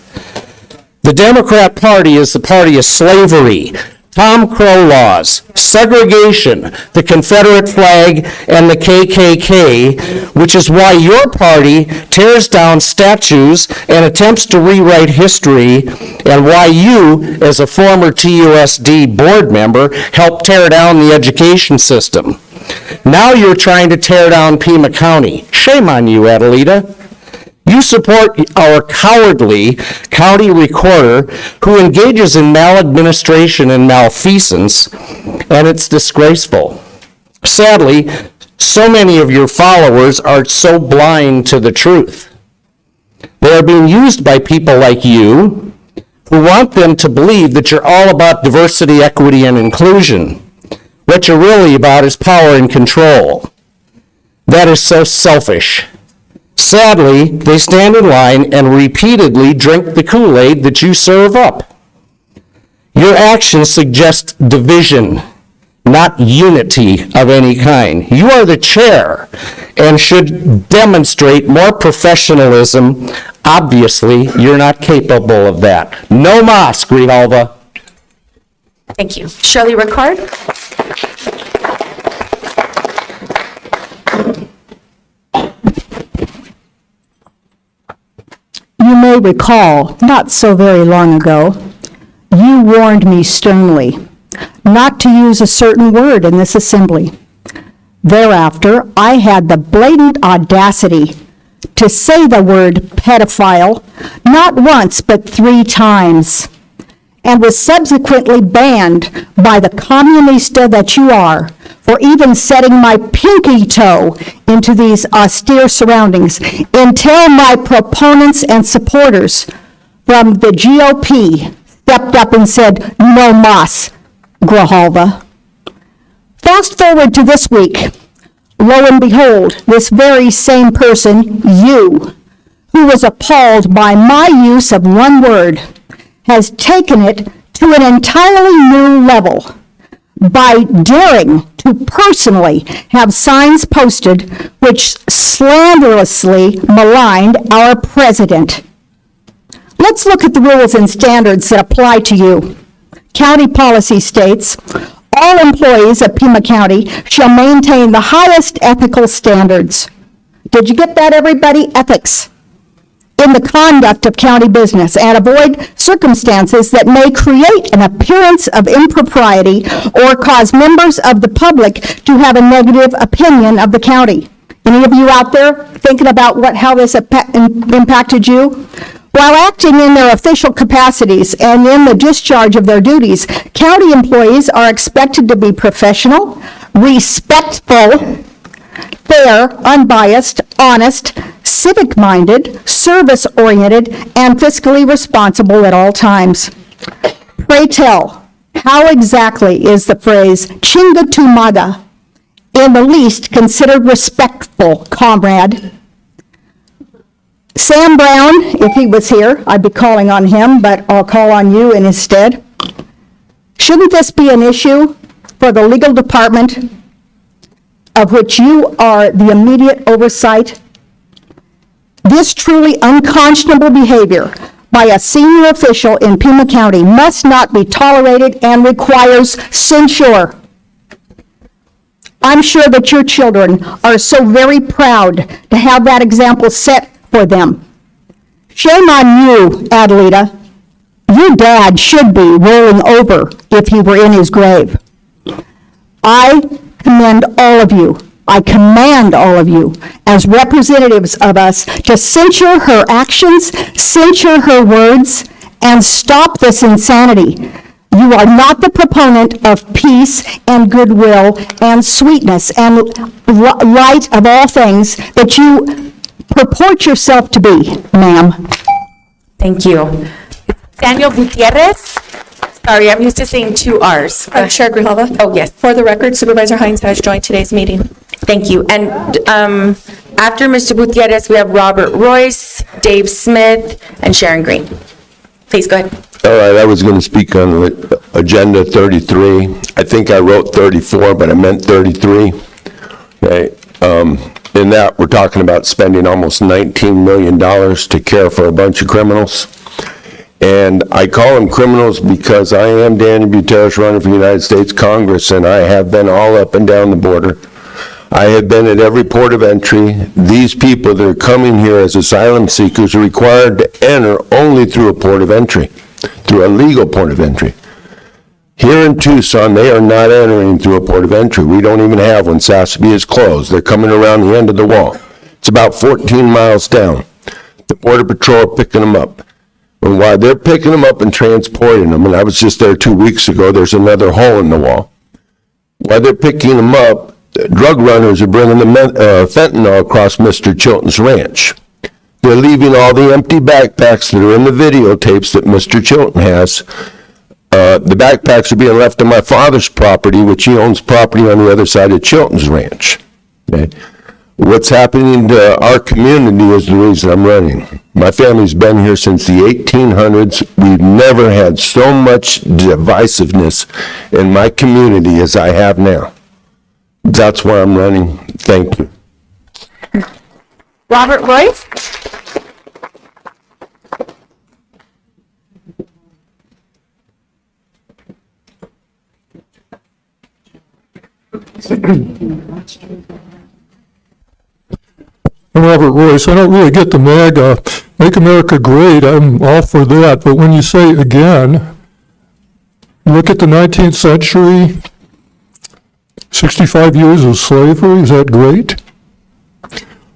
The Democrat Party is the party of slavery, Tom Crow laws, segregation, the Confederate flag, and the KKK, which is why your party tears down statues and attempts to rewrite history, and why you, as a former TUSD board member, helped tear down the education system. Now you're trying to tear down Pima County. Shame on you, Adelita. You support our cowardly county recorder who engages in maladministration and malfeasance, and it's disgraceful. Sadly, so many of your followers are so blind to the truth. They are being used by people like you who want them to believe that you're all about diversity, equity, and inclusion. What you're really about is power and control. That is so selfish. Sadly, they stand in line and repeatedly drink the Kool-Aid that you serve up. Your actions suggest division, not unity of any kind. You are the chair and should demonstrate more professionalism. Obviously, you're not capable of that. No mas, Grijalva. Thank you. Shirley Ricard? You may recall, not so very long ago, you warned me sternly not to use a certain word in this assembly. Thereafter, I had the blatant audacity to say the word pedophile not once but 3 times, and was subsequently banned by the communista that you are for even setting my pinky toe into these austere surroundings, until my proponents and supporters from the GOP stepped up and said, no mas, Grijalva. Fast forward to this week. Lo and behold, this very same person, you, who was appalled by my use of one word, has taken it to an entirely new level by daring to personally have signs posted which slanderously maligned our president. Let's look at the rules and standards that apply to you. County policy states, all employees of Pima County shall maintain the highest ethical standards. Did you get that, everybody? Ethics in the conduct of county business, and avoid circumstances that may create an appearance of impropriety or cause members of the public to have a negative opinion of the county. Any of you out there thinking about how this impacted you? While acting in their official capacities and in the discharge of their duties, county employees are expected to be professional, respectful, fair, unbiased, honest, civic-minded, service-oriented, and fiscally responsible at all times. Pray tell, how exactly is the phrase chinga tu madre in the least considered respectful, comrade? Sam Brown, if he was here, I'd be calling on him, but I'll call on you in his stead. Shouldn't this be an issue for the legal department, of which you are the immediate oversight? This truly unconscionable behavior by a senior official in Pima County must not be tolerated and requires censure. I'm sure that your children are so very proud to have that example set for them. Shame on you, Adelita. Your dad should be rolling over if he were in his grave. I commend all of you. I command all of you, as representatives of us, to censure her actions, censure her words, and stop this insanity. You are not the proponent of peace and goodwill and sweetness and light of all things that you purport yourself to be, ma'am. Thank you. Daniel Gutierrez? Sorry, I'm used to saying 2 R's. Chair Grijalva? Oh, yes. For the record, Supervisor Hines has joined today's meeting. Thank you. And after Mr. Gutierrez, we have Robert Royce, Dave Smith, and Sharon Green. Please go ahead. All right, I was going to speak on Agenda 33. I think I wrote 34, but I meant 33. Okay. In that, we're talking about spending almost $19 million to care for a bunch of criminals. And I call them criminals because I am Daniel Buteris running for United States Congress, and I have been all up and down the border. I have been at every port of entry. These people that are coming here as asylum seekers are required to enter only through a port of entry, through a legal port of entry. Here in Tucson, they are not entering through a port of entry. We don't even have one. Sasabee is closed. They're coming around the end of the wall. It's about 14 miles down. Border Patrol are picking them up. And while they're picking them up and transporting them, and I was just there 2 weeks ago, there's another hole in the wall. While they're picking them up, drug runners are bringing the fentanyl across Mr. Chilton's ranch. They're leaving all the empty backpacks that are in the videotapes that Mr. Chilton has. The backpacks are being left on my father's property, which he owns property on the other side of Chilton's ranch. Okay? What's happening to our community is the reason I'm running. My family's been here since the 1800s. We've never had so much divisiveness in my community as I have now. That's why I'm running. Thank you. Robert Royce? Robert Royce, I don't really get the MAGA, Make America Great, I'm all for that, but when you say again, look at the 19th century, 65 years of slavery, is that great?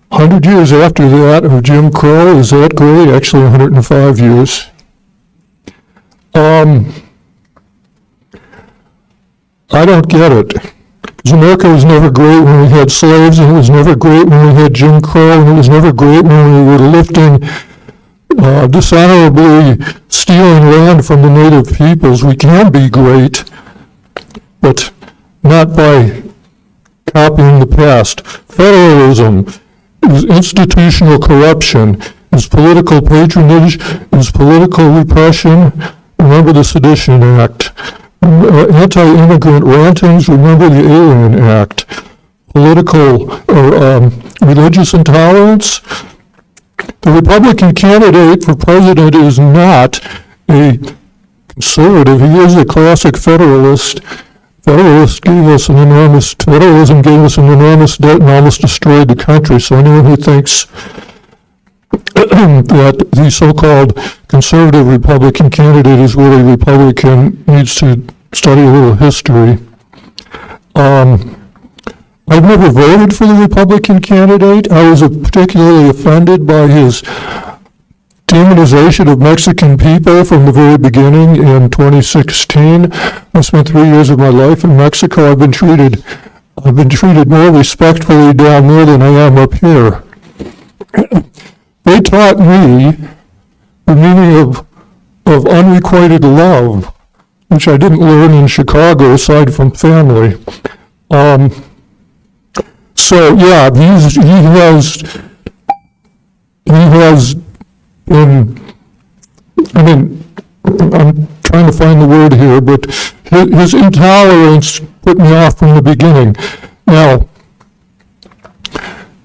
100 years after that of Jim Crow, is that great? Actually 105 years. I don't get it. Because America was never great when we had slaves, and it was never great when we had Jim Crow, and it was never great when we were lifting, dishonorably stealing land from the native peoples. We can be great, but not by copying the past. Federalism is institutional corruption, is political patronage, is political repression. Remember the Sedition Act. Anti-immigrant rantings, remember the Alien Act. Political or religious intolerance. The Republican candidate for president is not a conservative. He is a classic federalist. Federalism gave us an enormous debt and almost destroyed the country. So anyone who thinks that the so-called conservative Republican candidate is really Republican needs to study a little history. I've never voted for the Republican candidate. I was particularly offended by his demonization of Mexican people from the very beginning in 2016. I spent 3 years of my life in Mexico. I've been treated more respectfully down there than I am up here. They taught me the meaning of unrequited love, which I didn't learn in Chicago aside from family. So yeah, he has been, I mean, I'm trying to find the word here, but his intolerance put me off from the beginning. Now,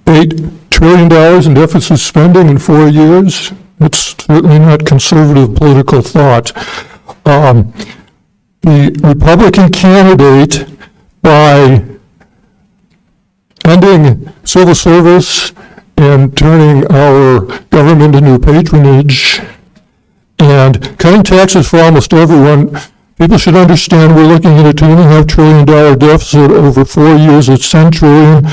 $8 trillion in deficit spending in 4 years, it's certainly not conservative political thought. The Republican candidate, by ending civil service and turning our government into patronage and cutting taxes for almost everyone, people should understand we're looking at a $2.5 trillion deficit over 4 years. It's $10 trillion.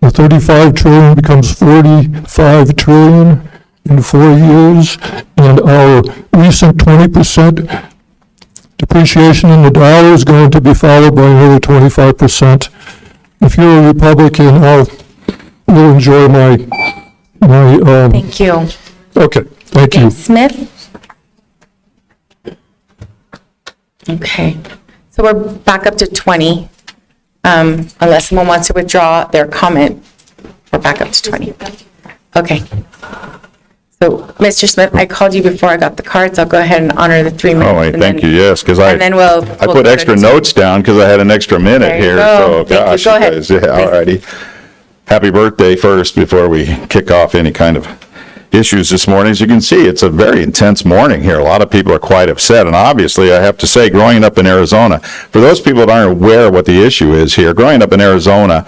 The $35 trillion becomes $45 trillion in 4 years, and our recent 20% depreciation in the dollar is going to be followed by another 25%. If you're a Republican, you'll enjoy my Thank you. Okay, thank you. Smith? Okay, so we're back up to 20. Unless someone wants to withdraw their comment, we're back up to 20. Okay. So, Mr. Smith, I called you before I got the cards. I'll go ahead and honor the 3 minutes. Oh, wait, thank you, yes, because I And then we'll put go to extra the- notes down because I had an extra minute There you here, go. so Thank you. gosh, Go ahead, guys, yeah, all righty. Happy birthday first before we kick off any kind of issues this morning. As you can see, it's a very intense morning here. A lot of people are quite upset, and obviously, I have to say, growing up in Arizona, for those people that aren't aware what the issue is here, growing up in Arizona,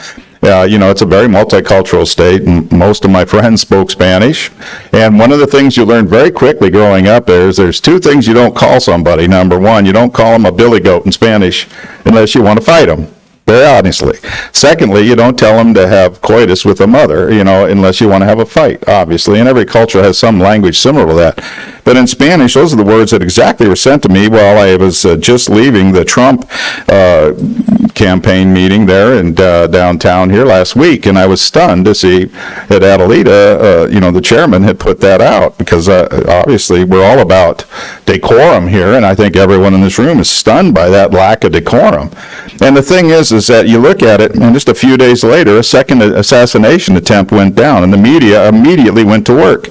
it's a very multicultural state, and most of my friends spoke Spanish. And one of the things you learn very quickly growing up there is there's 2 things you don't call somebody. Number one, you don't call them a billy goat in Spanish unless you want to fight them. very honestly. Secondly, you don't tell them to have coitus with a mother, unless you want to have a fight, obviously. And every culture has some language similar to that. But in Spanish, those are the words that exactly were sent to me while I was just leaving the Trump campaign meeting there in downtown here last week. And I was stunned to see that Adelita, the chairman, had put that out, because obviously we're all about decorum here, and I think everyone in this room is stunned by that lack of decorum. And the thing is that you look at it, and just a few days later, a second assassination attempt went down, and the media immediately went to work.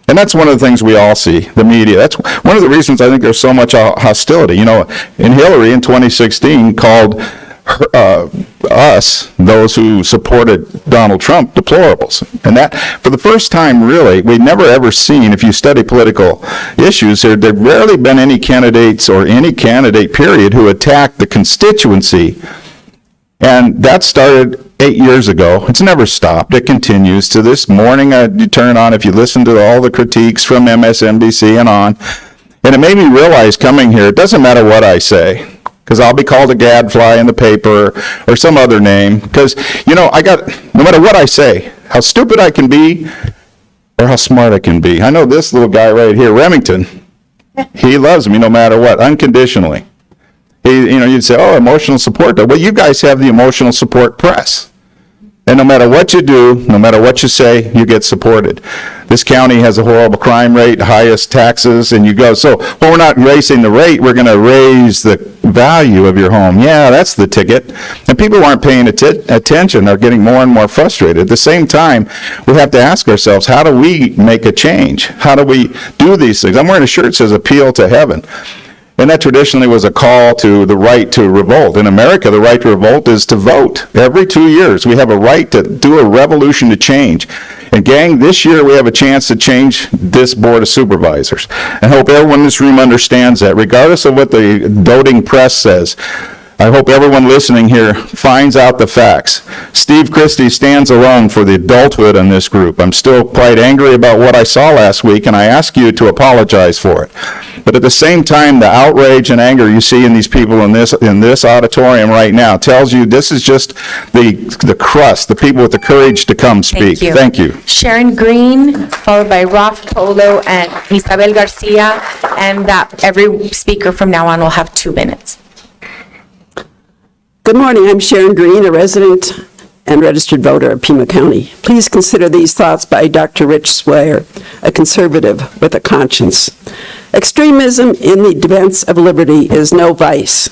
And that's one of the things we all see, the media. That's one of the reasons I think there's so much hostility. And Hillary in 2016 called us, those who supported Donald Trump, deplorables. And that, for the first time, really, we've never ever seen, if you study political issues, there've rarely been any candidates or any candidate, period, who attacked the constituency. And that started 8 years ago. It's never stopped. It continues to this morning. You turn on, if you listen to all the critiques from MSNBC and on, and it made me realize coming here, it doesn't matter what I say, because I'll be called a gadfly in the paper or some other name, because, no matter what I say, how stupid I can be or how smart I can be. I know this little guy right here, Remington, he loves me no matter what, unconditionally. You'd say, oh, emotional support. Well, you guys have the emotional support press. And no matter what you do, no matter what you say, you get supported. This county has a horrible crime rate, highest taxes, and you go, we're not raising the rate, we're going to raise the value of your home. Yeah, that's the ticket. And people aren't paying attention. They're getting more and more frustrated. At the same time, we have to ask ourselves, how do we make a change? How do we do these things? I'm wearing a shirt that says appeal to heaven. And that traditionally was a call to the right to revolt. In America, the right to revolt is to vote. Every 2 years, we have a right to do a revolution to change. And gang, this year we have a chance to change this Board of Supervisors. I hope everyone in this room understands that, regardless of what the doting press says. I hope everyone listening here finds out the facts. Steve Christie stands alone for the adulthood in this group. I'm still quite angry about what I saw last week, and I ask you to apologize for it. But at the same time, the outrage and anger you see in these people in this auditorium right now tells you this is just the crust, the people with the courage to come speak. Thank you. Sharon Green, followed by Ralph Polo and Isabel Garcia, and that every speaker from now on will have 2 minutes. Good morning. I'm Sharon Green, a resident and registered voter of Pima County. Please consider these thoughts by Dr. Rich Swire, a conservative with a conscience. Extremism in the defense of liberty is no vice,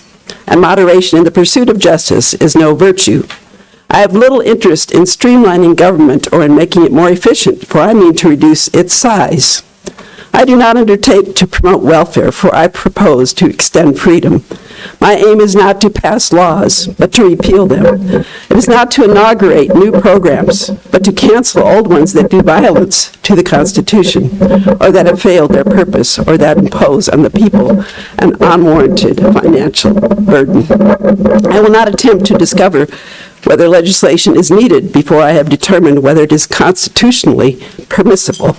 and moderation in the pursuit of justice is no virtue. I have little interest in streamlining government or in making it more efficient, for I mean to reduce its size. I do not undertake to promote welfare, for I propose to extend freedom. My aim is not to pass laws, but to repeal them. It is not to inaugurate new programs, but to cancel old ones that do violence to the Constitution, or that have failed their purpose, or that impose on the people an unwarranted financial burden. I will not attempt to discover whether legislation is needed before I have determined whether it is constitutionally permissible.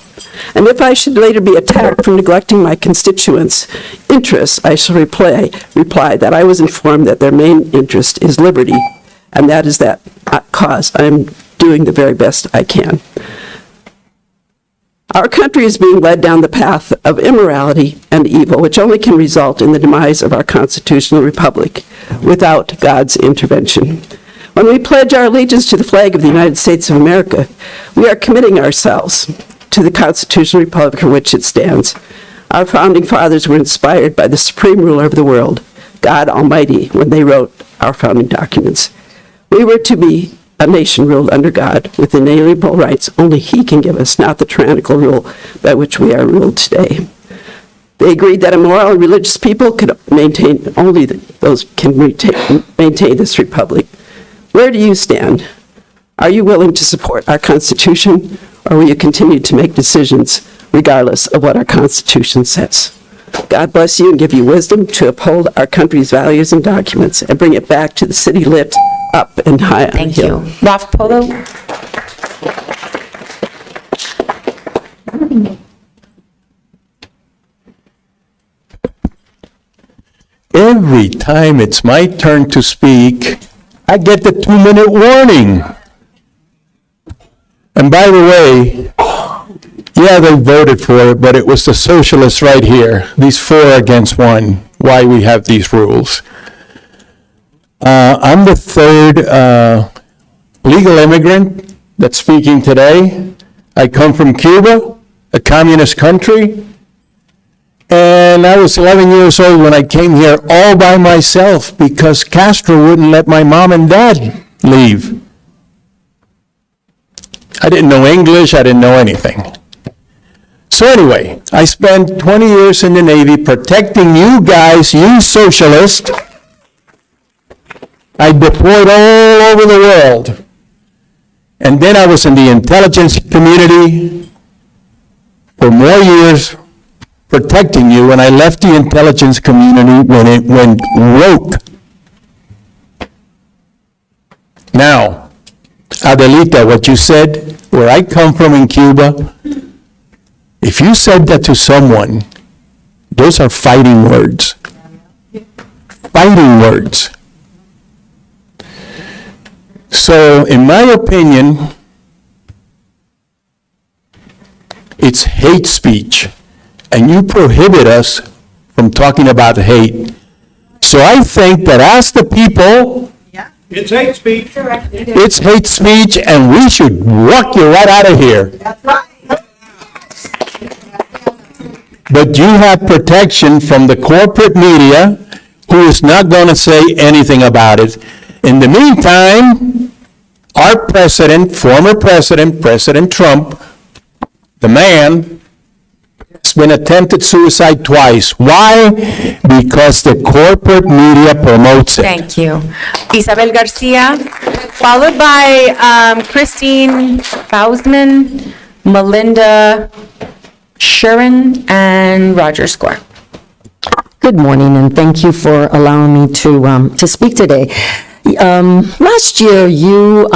And if I should later be attacked for neglecting my constituents' interests, I shall reply that I was informed that their main interest is liberty, and that is that cause I'm doing the very best I can. Our country is being led down the path of immorality and evil, which only can result in the demise of our constitutional republic without God's intervention. When we pledge our allegiance to the flag of the United States of America, we are committing ourselves to the constitutional republic for which it stands. Our founding fathers were inspired by the supreme ruler of the world, God Almighty, when they wrote our founding documents. We were to be a nation ruled under God with inalienable rights only He can give us, not the tyrannical rule by which we are ruled today. They agreed that immoral and religious people could maintain, only those can maintain this republic. Where do you stand? Are you willing to support our Constitution, or will you continue to make decisions regardless of what our Constitution says? God bless you and give you wisdom to uphold our country's values and documents and bring it back to the city lit up and high on the hill. Thank you. Ralph Polo. Every time it's my turn to speak, I get the 2-minute warning. And by the way, yeah, they voted for it, but it was the socialists right here, these 4 against 1, why we have these rules. I'm the 3rd legal immigrant that's speaking today. I come from Cuba, a communist country, and I was 11 years old when I came here all by myself because Castro wouldn't let my mom and dad leave. I didn't know English, I didn't know anything. So anyway, I spent 20 years in the Navy protecting you guys, you socialists. I deployed all over the world. And then I was in the intelligence community for more years protecting you, and I left the intelligence community when it went woke. Now, Adelita, what you said, where I come from in Cuba, if you said that to someone, those are fighting words. Fighting words. So, in my opinion, it's hate speech, and you prohibit us from talking about hate. So I think that as the people, It's hate speech. it's hate speech, and we should walk you right out of here. But you have protection from the corporate media, who is not going to say anything about it. In the meantime, our president, former president, President Trump, the man, has been attempted suicide twice. Why? Because the corporate media promotes it. Thank you. Isabel Garcia, followed by Christine Bausman, Melinda Shuren, and Roger Square. Good morning, and thank you for allowing me to speak today. Last year, you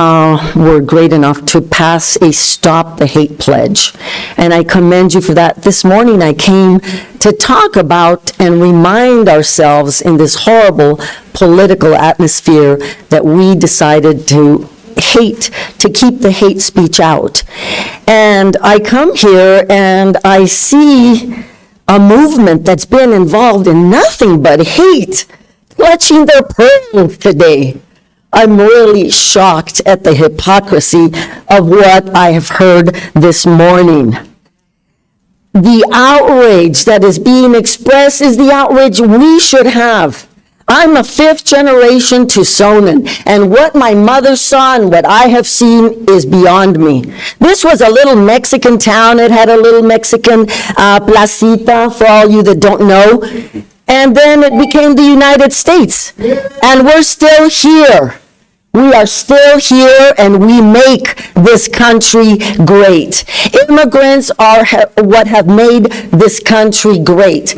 were great enough to pass a Stop the Hate pledge, and I commend you for that. This morning, I came to talk about and remind ourselves in this horrible political atmosphere that we decided to keep the hate speech out. And I come here and I see a movement that's been involved in nothing but hate, clutching their pearls today. I'm really shocked at the hypocrisy of what I have heard this morning. The outrage that is being expressed is the outrage we should have. I'm a 5th generation Tucsonan, and what my mother saw and what I have seen is beyond me. This was a little Mexican town. It had a little Mexican placita, for all you that don't know. And then it became the United States. And we're still here. We are still here, and we make this country great. Immigrants are what have made this country great.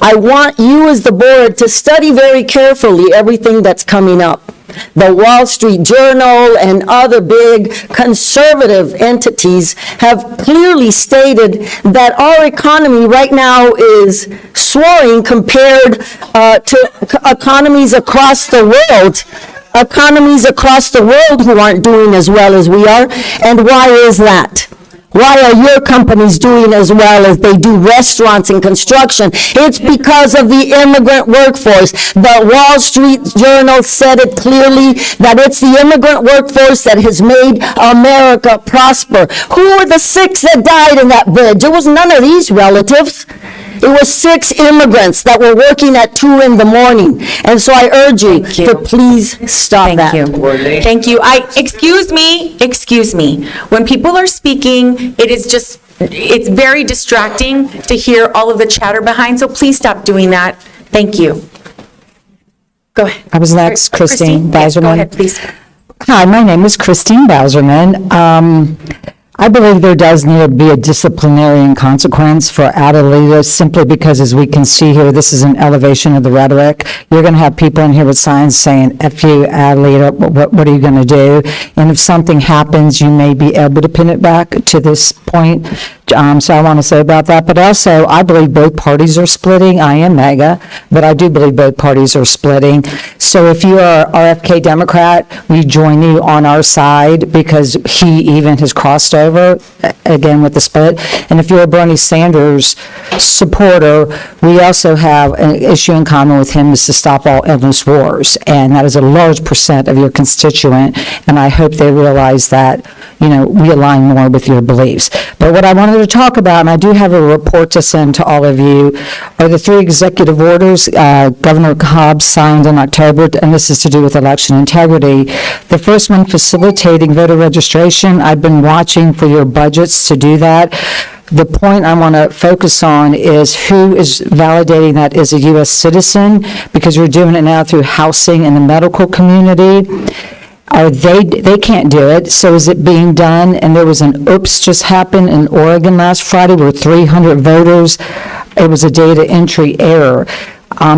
I want you as the board to study very carefully everything that's coming up. The Wall Street Journal and other big conservative entities have clearly stated that our economy right now is soaring compared to economies across the world. Economies across the world who aren't doing as well as we are. And why is that? Why are your companies doing as well as they do restaurants and construction? It's because of the immigrant workforce. The Wall Street Journal said it clearly that it's the immigrant workforce that has made America prosper. Who were the 6 that died in that bridge? It was none of these relatives. It was 6 immigrants that were working at 2 in the morning. And so I urge you to please stop that. Thank you. Excuse me. When people are speaking, it's very distracting to hear all of the chatter behind, so please stop doing that. Thank you. Go ahead. I was next, Christine Bauserman. Yes, go ahead, please. Hi, my name is Christine Bauserman. I believe there does need to be a disciplinary consequence for ad leaders, simply because, as we can see here, this is an elevation of the rhetoric. You're going to have people in here with signs saying, F you, ad leader, what are you going to do? And if something happens, you may be able to pin it back to this point. So I want to say about that. But also, I believe both parties are splitting. I am MAGA, but I do believe both parties are splitting. So if you are RFK Democrat, we join you on our side, because he even has crossed over, again, with the split. And if you're a Bernie Sanders supporter, we also have an issue in common with him, is to stop all endless wars. And that is a large percent of your constituent. And I hope they realize that, we align more with your beliefs. But what I wanted to talk about, and I do have a report to send to all of you, are the 3 executive orders Governor Hobbs signed in October, and this is to do with election integrity. The first one, facilitating voter registration. I've been watching for your budgets to do that. The point I want to focus on is who is validating that as a U.S. citizen, because we're doing it now through housing in the medical community. They can't do it, so is it being done? And there was an oops just happened in Oregon last Friday where 300 voters, it was a data entry error.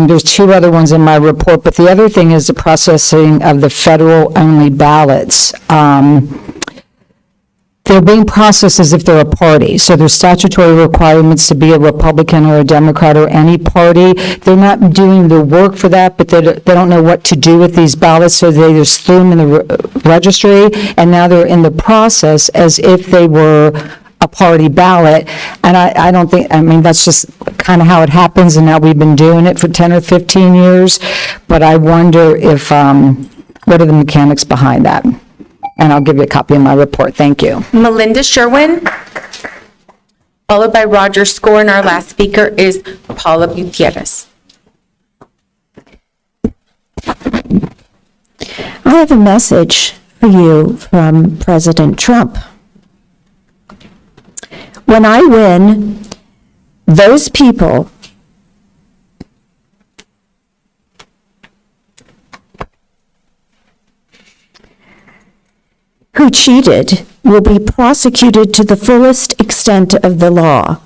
There's 2 other ones in my report, but the other thing is the processing of the federal-only ballots. They're being processed as if they're a party. So there's statutory requirements to be a Republican or a Democrat or any party. They're not doing the work for that, but they don't know what to do with these ballots, so they just threw them in the registry, and now they're in the process as if they were a party ballot. And I don't think, that's just kind of how it happens, and now we've been doing it for 10 or 15 years. But I wonder if, what are the mechanics behind that? And I'll give you a copy of my report. Thank you. Melinda Sherwin, followed by Roger Score, and our last speaker is Paula Gutierrez. I have a message for you from President Trump. When I win, those people who cheated will be prosecuted to the fullest extent of the law,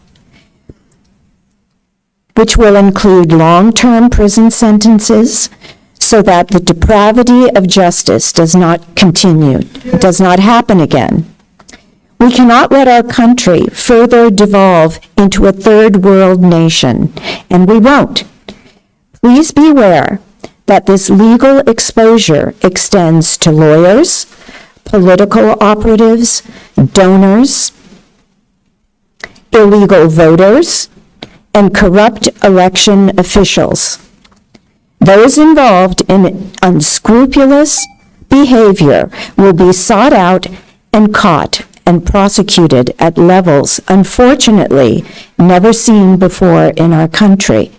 which will include long-term prison sentences, so that the depravity of justice does not continue, does not happen again. We cannot let our country further devolve into a third world nation, and we won't. Please beware that this legal exposure extends to lawyers, political operatives, donors, illegal voters, and corrupt election officials. Those involved in unscrupulous behavior will be sought out and caught and prosecuted at levels, unfortunately, never seen before in our country.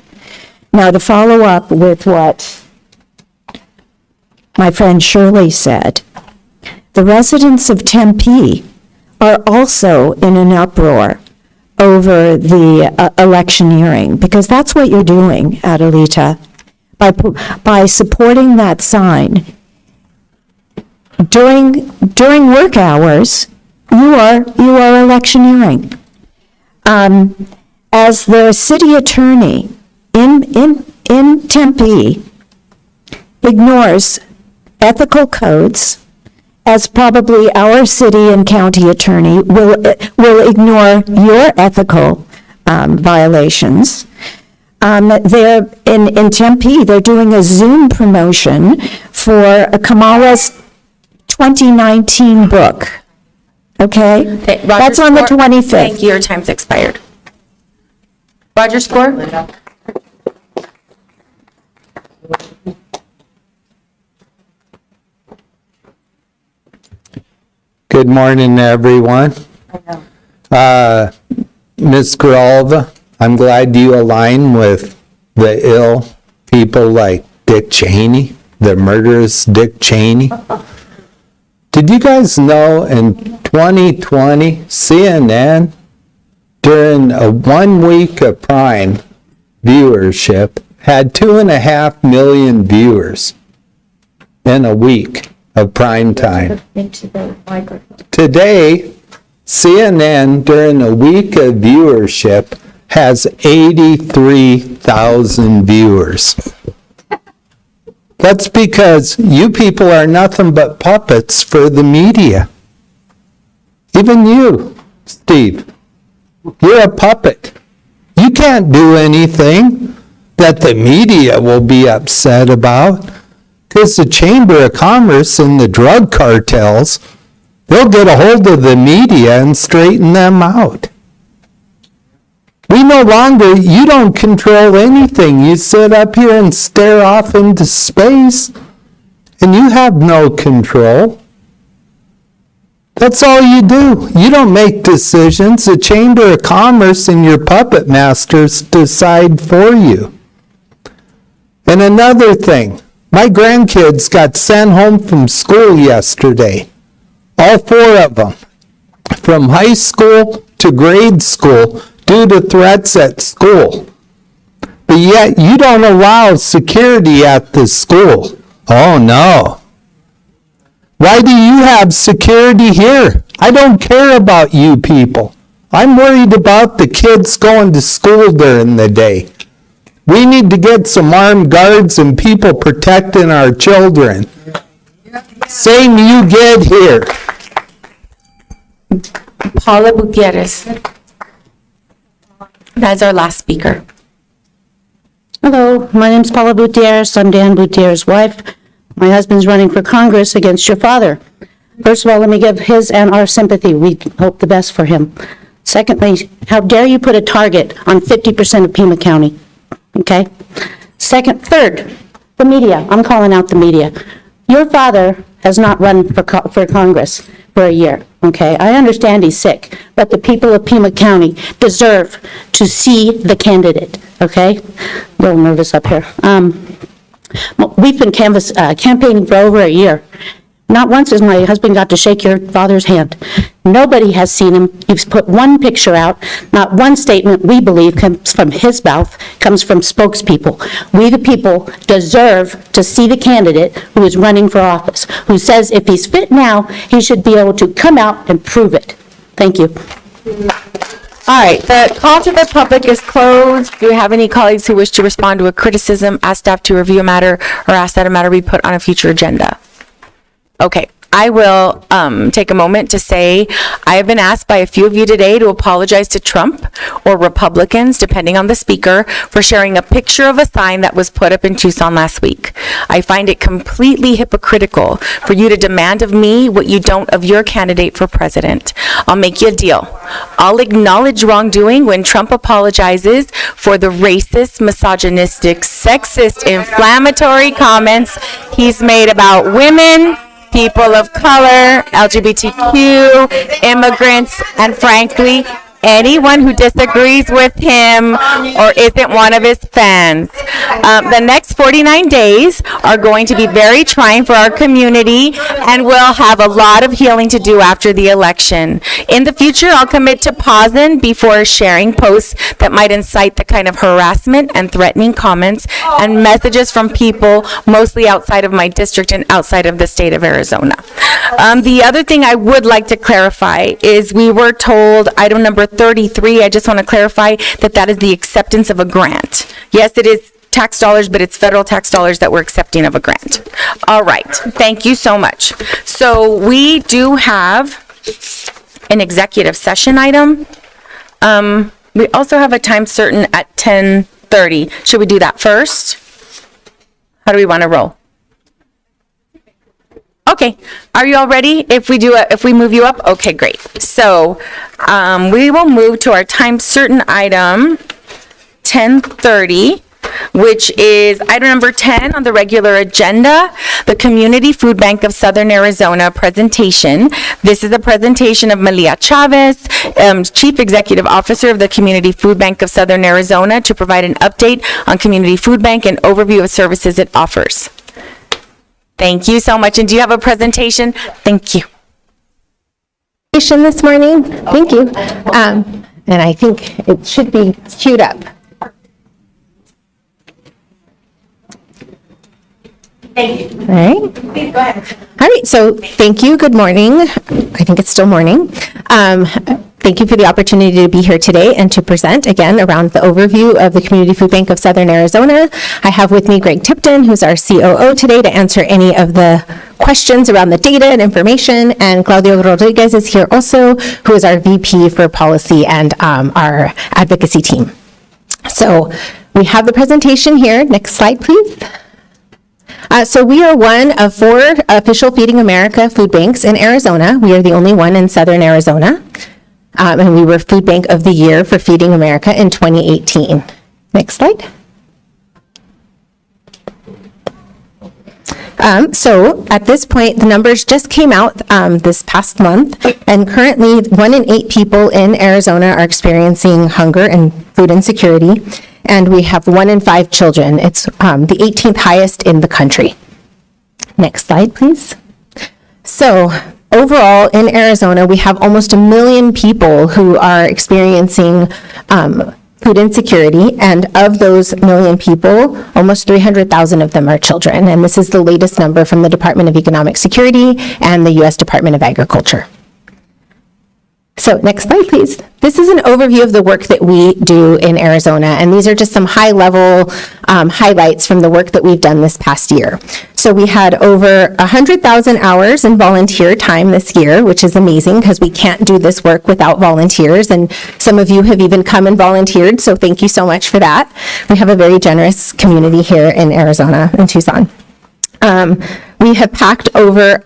Now, to follow up with what my friend Shirley said, the residents of Tempe are also in an uproar over the electioneering, because that's what you're doing, Adelita. By supporting that sign, during work hours, you are electioneering. As the city attorney in Tempe ignores ethical codes, as probably our city and county attorney will ignore your ethical violations. They're in Tempe, they're doing a Zoom promotion for Kamala's 2019 book. Okay? That's on the 25th. Thank you, your time's expired. Roger Score? Good morning, everyone. Ms. Gralva, I'm glad you align with the ill people like Dick Cheney, the murderous Dick Cheney. Did you guys know in 2020, CNN, during a 1 week of Prime viewership, had 2.5 million viewers in a week of prime time? Today, CNN during a week of viewership has 83,000 viewers. That's because you people are nothing but puppets for the media. Even you, Steve, you're a puppet. You can't do anything that the media will be upset about, because the Chamber of Commerce and the drug cartels, they'll get a hold of the media and straighten them out. We no longer, you don't control anything. You sit up here and stare off into space, and you have no control. That's all you do. You don't make decisions. The Chamber of Commerce and your puppet masters decide for you. And another thing, my grandkids got sent home from school yesterday. All 4 of them, from high school to grade school, due to threats at school. But yet you don't allow security at the school. Oh no. Why do you have security here? I don't care about you people. I'm worried about the kids going to school during the day. We need to get some armed guards and people protecting our children. Same you get here. Paula Gutierrez. That's our last speaker. Hello, my name's Paula Gutierrez. I'm Dan Gutierrez's wife. My husband's running for Congress against your father. First of all, let me give his and our sympathy. We hope the best for him. Secondly, how dare you put a target on 50% of Pima County? Okay? Third, the media. I'm calling out the media. Your father has not run for Congress for a year, okay? I understand he's sick, but the people of Pima County deserve to see the candidate, okay? A little nervous up here. We've been campaigning for over a year. Not once has my husband got to shake your father's hand. Nobody has seen him. You've put one picture out. Not one statement, we believe, comes from his mouth, comes from spokespeople. We, the people, deserve to see the candidate who is running for office, who says if he's fit now, he should be able to come out and prove it. Thank you. All right, the call to the public is closed. Do we have any colleagues who wish to respond to a criticism, ask staff to review a matter, or ask that a matter be put on a future agenda? Okay, I will take a moment to say I have been asked by a few of you today to apologize to Trump or Republicans, depending on the speaker, for sharing a picture of a sign that was put up in Tucson last week. I find it completely hypocritical for you to demand of me what you don't of your candidate for president. I'll make you a deal. I'll acknowledge wrongdoing when Trump apologizes for the racist, misogynistic, sexist, inflammatory comments he's made about women, people of color, LGBTQ, immigrants, and frankly, anyone who disagrees with him or isn't one of his fans. The next 49 days are going to be very trying for our community, and we'll have a lot of healing to do after the election. In the future, I'll commit to pausing before sharing posts that might incite the kind of harassment and threatening comments and messages from people mostly outside of my district and outside of the state of Arizona. The other thing I would like to clarify is we were told, item number 33, I just want to clarify that that is the acceptance of a grant. Yes, it is tax dollars, but it's federal tax dollars that we're accepting of a grant. All right, thank you so much. So we do have an executive session item. We also have a time certain at 10:30. Should we do that first? How do we want to roll? Okay, are you all ready? If we move you up? Okay, great. So we will move to our time certain item 10:30, which is item number 10 on the regular agenda, the Community Food Bank of Southern Arizona presentation. This is a presentation of Malia Chavez, Chief Executive Officer of the Community Food Bank of Southern Arizona, to provide an update on Community Food Bank and overview of services it offers. Thank you so much. And do you have a presentation? Thank you. This morning, thank you. And I think it should be queued up. Thank you. All right. Please go ahead. All right, so thank you. Good morning. I think it's still morning. Thank you for the opportunity to be here today and to present again around the overview of the Community Food Bank of Southern Arizona. I have with me Greg Tipton, who's our COO today, to answer any of the questions around the data and information, and Claudio Rodriguez is here also, who is our VP for policy and our advocacy team. So we have the presentation here. Next slide, please. So we are one of 4 official Feeding America food banks in Arizona. We are the only one in Southern Arizona. And we were Food Bank of the Year for Feeding America in 2018. Next slide. So at this point, the numbers just came out this past month, and currently 1 in 8 people in Arizona are experiencing hunger and food insecurity, and we have 1 in 5 children. It's the 18th highest in the country. Next slide, please. So overall, in Arizona, we have almost 1 million people who are experiencing food insecurity, and of those 1 million people, almost 300,000 of them are children, and this is the latest number from the Department of Economic Security and the U.S. Department of Agriculture. So next slide, please. This is an overview of the work that we do in Arizona, and these are just some high-level highlights from the work that we've done this past year. So we had over 100,000 hours in volunteer time this year, which is amazing because we can't do this work without volunteers, and some of you have even come and volunteered, so thank you so much for that. We have a very generous community here in Arizona, in Tucson. We have packed over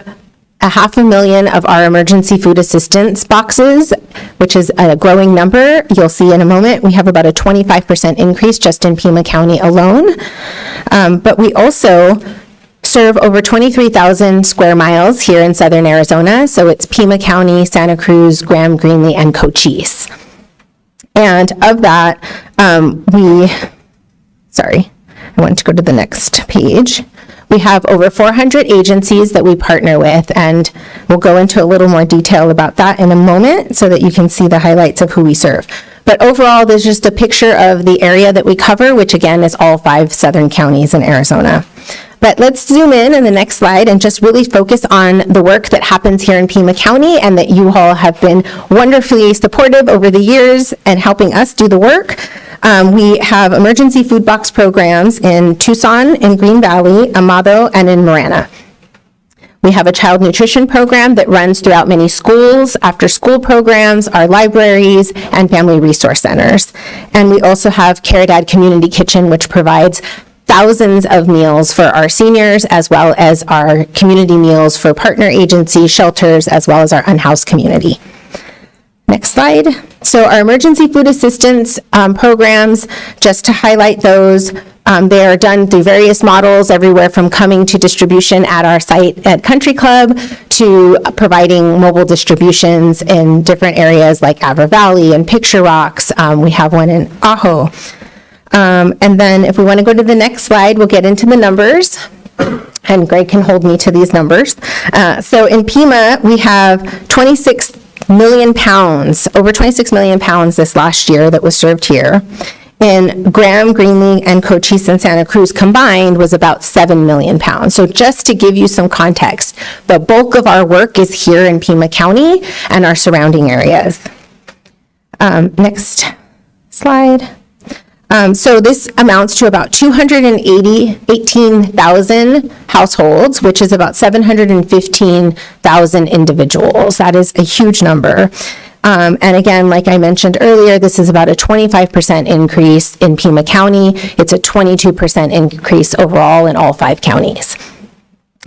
500,000 of our emergency food assistance boxes, which is a growing number. You'll see in a moment, we have about a 25% increase just in Pima County alone. But we also serve over 23,000 square miles here in Southern Arizona. So it's Pima County, Santa Cruz, Graham, Greenlee, and Cochise. And of that, I want to go to the next page. We have over 400 agencies that we partner with, and we'll go into a little more detail about that in a moment so that you can see the highlights of who we serve. But overall, there's just a picture of the area that we cover, which again is all 5 southern counties in Arizona. But let's zoom in the next slide and just really focus on the work that happens here in Pima County and that you all have been wonderfully supportive over the years and helping us do the work. We have emergency food box programs in Tucson, in Green Valley, Amado, and in Marana. We have a child nutrition program that runs throughout many schools, after-school programs, our libraries, and family resource centers. And we also have Caridad Community Kitchen, which provides thousands of meals for our seniors, as well as our community meals for partner agencies, shelters, as well as our unhoused community. Next slide. So our emergency food assistance programs, just to highlight those, they are done through various models, everywhere from coming to distribution at our site at Country Club to providing mobile distributions in different areas like Avra Valley and Picture Rocks. We have one in Ajo. And then if we want to go to the next slide, we'll get into the numbers. And Greg can hold me to these numbers. So in Pima, we have 26 million pounds, over 26 million pounds this last year that was served here. In Graham, Greenlee, and Cochise and Santa Cruz combined was about 7 million pounds. So just to give you some context, the bulk of our work is here in Pima County and our surrounding areas. Next slide. So this amounts to about 218,000 households, which is about 715,000 individuals. That is a huge number. And again, like I mentioned earlier, this is about a 25% increase in Pima County. It's a 22% increase overall in all 5 counties.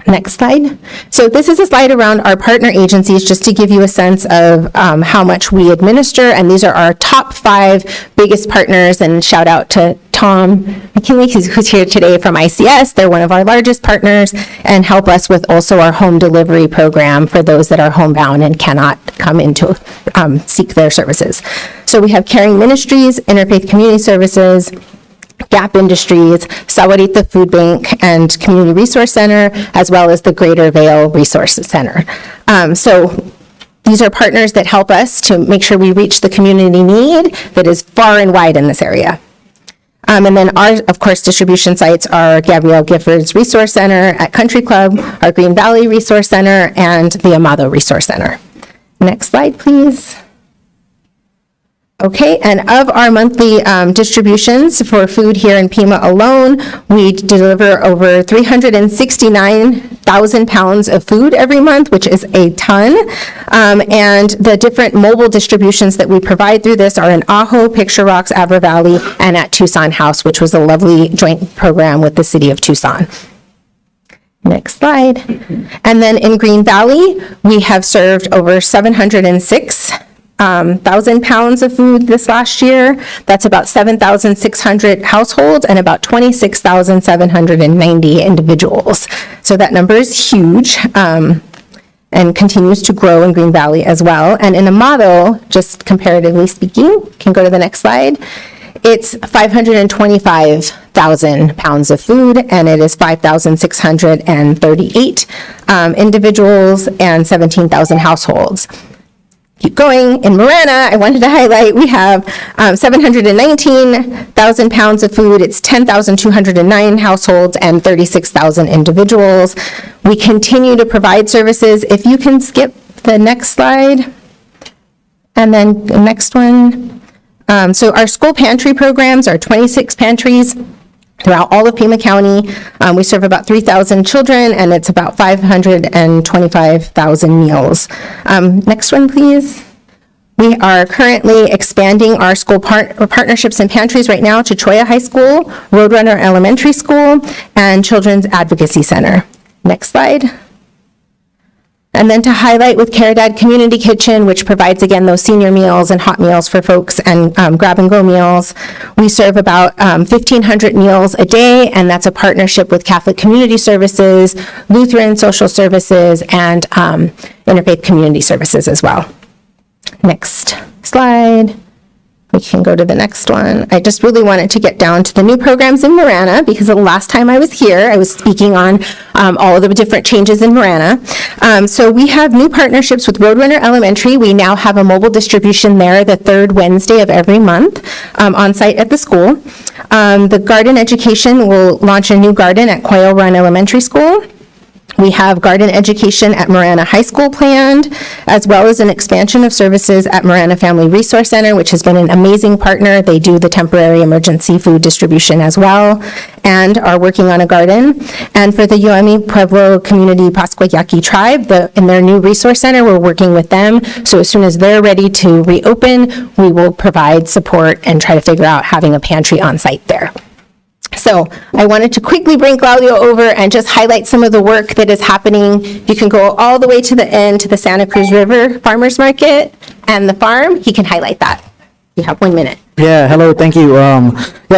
Next slide. So this is a slide around our partner agencies, just to give you a sense of how much we administer, and these are our top 5 biggest partners, and shout out to Tom McKinley, who's here today from ICS. They're one of our largest partners and help us with also our home delivery program for those that are homebound and cannot come in to seek their services. So we have Caring Ministries, Interfaith Community Services, Gap Industries, Sawarita Food Bank, and Community Resource Center, as well as the Greater Vale Resource Center. So these are partners that help us to make sure we reach the community need that is far and wide in this area. And then our, of course, distribution sites are Gabrielle Giffords Resource Center at Country Club, our Green Valley Resource Center, and the Amado Resource Center. Next slide, please. Okay, and of our monthly distributions for food here in Pima alone, we deliver over 369,000 pounds of food every month, which is a ton. And the different mobile distributions that we provide through this are in Ajo, Picture Rocks, Avra Valley, and at Tucson House, which was a lovely joint program with the city of Tucson. Next slide. And then in Green Valley, we have served over 706,000 pounds of food this last year. That's about 7,600 households and about 26,790 individuals. So that number is huge and continues to grow in Green Valley as well. And in Amado, just comparatively speaking, can go to the next slide, it's 525,000 pounds of food, and it is 5,638 individuals and 17,000 households. Keep going. In Marana, I wanted to highlight, we have 719,000 pounds of food. It's 10,209 households and 36,000 individuals. We continue to provide services. If you can skip the next slide, and then the next one. So our school pantry programs are 26 pantries throughout all of Pima County. We serve about 3,000 children, and it's about 525,000 meals. Next one, please. We are currently expanding our school partnerships and pantries right now to Choya High School, Roadrunner Elementary School, and Children's Advocacy Center. Next slide. And then to highlight with Caridad Community Kitchen, which provides, again, those senior meals and hot meals for folks and grab-and-go meals. We serve about 1,500 meals a day, and that's a partnership with Catholic Community Services, Lutheran Social Services, and Interfaith Community Services as well. Next slide. We can go to the next one. I just really wanted to get down to the new programs in Marana, because the last time I was here, I was speaking on all of the different changes in Marana. So we have new partnerships with Roadrunner Elementary. We now have a mobile distribution there the third Wednesday of every month on site at the school. The garden education will launch a new garden at Quail Run Elementary School. We have garden education at Marana High School planned, as well as an expansion of services at Marana Family Resource Center, which has been an amazing partner. They do the temporary emergency food distribution as well, and are working on a garden. And for the Yoemi Pueblo Community Pascua Yaqui Tribe, in their new resource center, we're working with them. So as soon as they're ready to reopen, we will provide support and try to figure out having a pantry on site there. So I wanted to quickly bring Claudio over and just highlight some of the work that is happening. You can go all the way to the end to the Santa Cruz River Farmers Market and the farm. He can highlight that. You have 1 minute. Yeah, hello, thank you.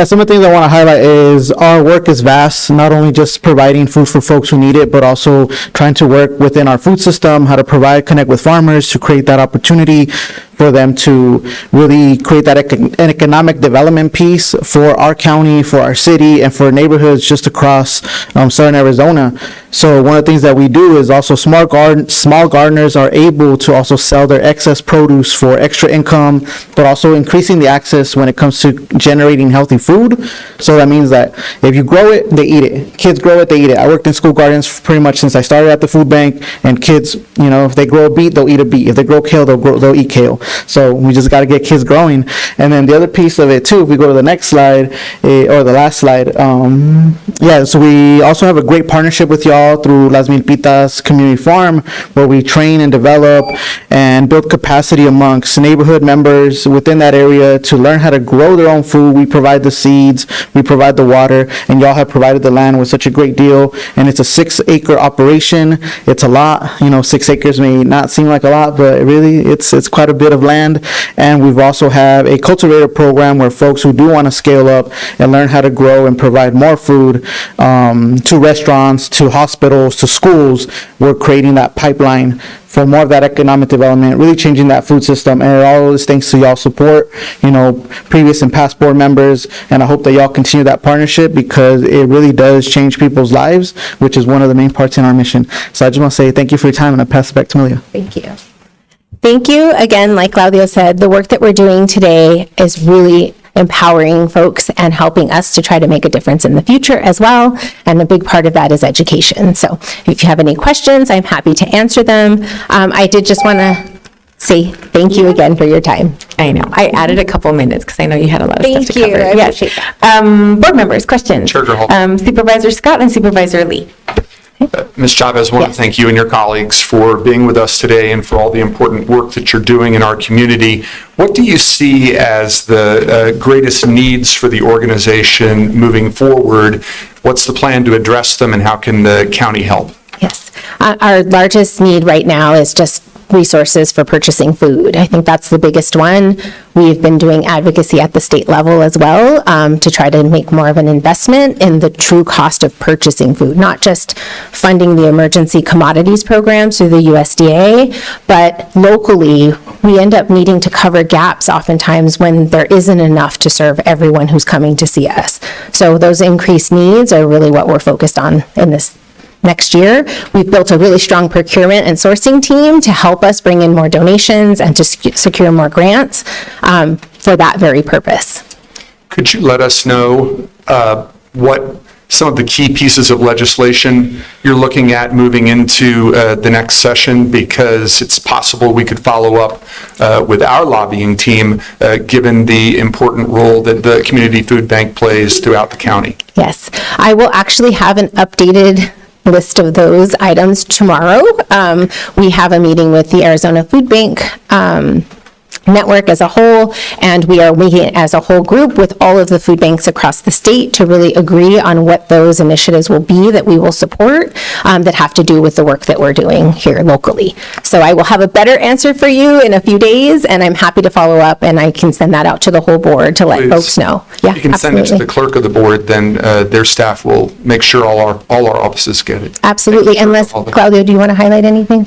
Some of the things I want to highlight is our work is vast, not only just providing food for folks who need it, but also trying to work within our food system, how to connect with farmers to create that opportunity for them to really create that economic development piece for our county, for our city, and for neighborhoods just across southern Arizona. So one of the things that we do is also small gardeners are able to also sell their excess produce for extra income, but also increasing the access when it comes to generating healthy food. So that means that if you grow it, they eat it. Kids grow it, they eat it. I worked in school gardens pretty much since I started at the food bank, and kids, if they grow a beet, they'll eat a beet. If they grow kale, they'll eat kale. So we just got to get kids growing. And then the other piece of it too, if we go to the next slide, or the last slide, so we also have a great partnership with y'all through Las Milpitas Community Farm, where we train and develop and build capacity amongst neighborhood members within that area to learn how to grow their own food. We provide the seeds, we provide the water, and y'all have provided the land with such a great deal. And it's a 6-acre operation. It's a lot. 6 acres may not seem like a lot, but really it's quite a bit of land. And we've also have a cultivator program where folks who do want to scale up and learn how to grow and provide more food to restaurants, to hospitals, to schools, we're creating that pipeline for more of that economic development, really changing that food system. And all this thanks to y'all support, previous and past board members. And I hope that y'all continue that partnership, because it really does change people's lives, which is one of the main parts in our mission. So I just want to say thank you for your time, and I pass it back to Malia. Thank you. Thank you. Again, like Claudio said, the work that we're doing today is really empowering folks and helping us to try to make a difference in the future as well. And a big part of that is education. So if you have any questions, I'm happy to answer them. I did just want to say thank you again for your time. I know. I added a couple minutes because I know you had a lot of stuff to cover. Thank you. I Yes. appreciate that. Board members, questions? Chair Gerhol. Supervisor Scott and Supervisor Lee. Ms. Chavez, I want to thank you and your colleagues for being with us today and for all the important work that you're doing in our community. What do you see as the greatest needs for the organization moving forward? What's the plan to address them, and how can the county help? Yes. Our largest need right now is just resources for purchasing food. I think that's the biggest one. We've been doing advocacy at the state level as well to try to make more of an investment in the true cost of purchasing food, not just funding the emergency commodities programs through the USDA, but locally, we end up needing to cover gaps oftentimes when there isn't enough to serve everyone who's coming to see us. So those increased needs are really what we're focused on in this next year. We've built a really strong procurement and sourcing team to help us bring in more donations and to secure more grants for that very purpose. Could you let us know what some of the key pieces of legislation you're looking at moving into the next session? Because it's possible we could follow up with our lobbying team, given the important role that the Community Food Bank plays throughout the county. Yes, I will actually have an updated list of those items tomorrow. We have a meeting with the Arizona Food Bank network as a whole, and we are meeting as a whole group with all of the food banks across the state to really agree on what those initiatives will be that we will support that have to do with the work that we're doing here locally. So I will have a better answer for you in a few days, and I'm happy to follow up, and I can send that out to the whole board to let Please. folks know. Yeah, You can send it to the clerk of the board, then their staff will make sure all our offices get it. Absolutely. Unless, Claudio, do you want to highlight anything?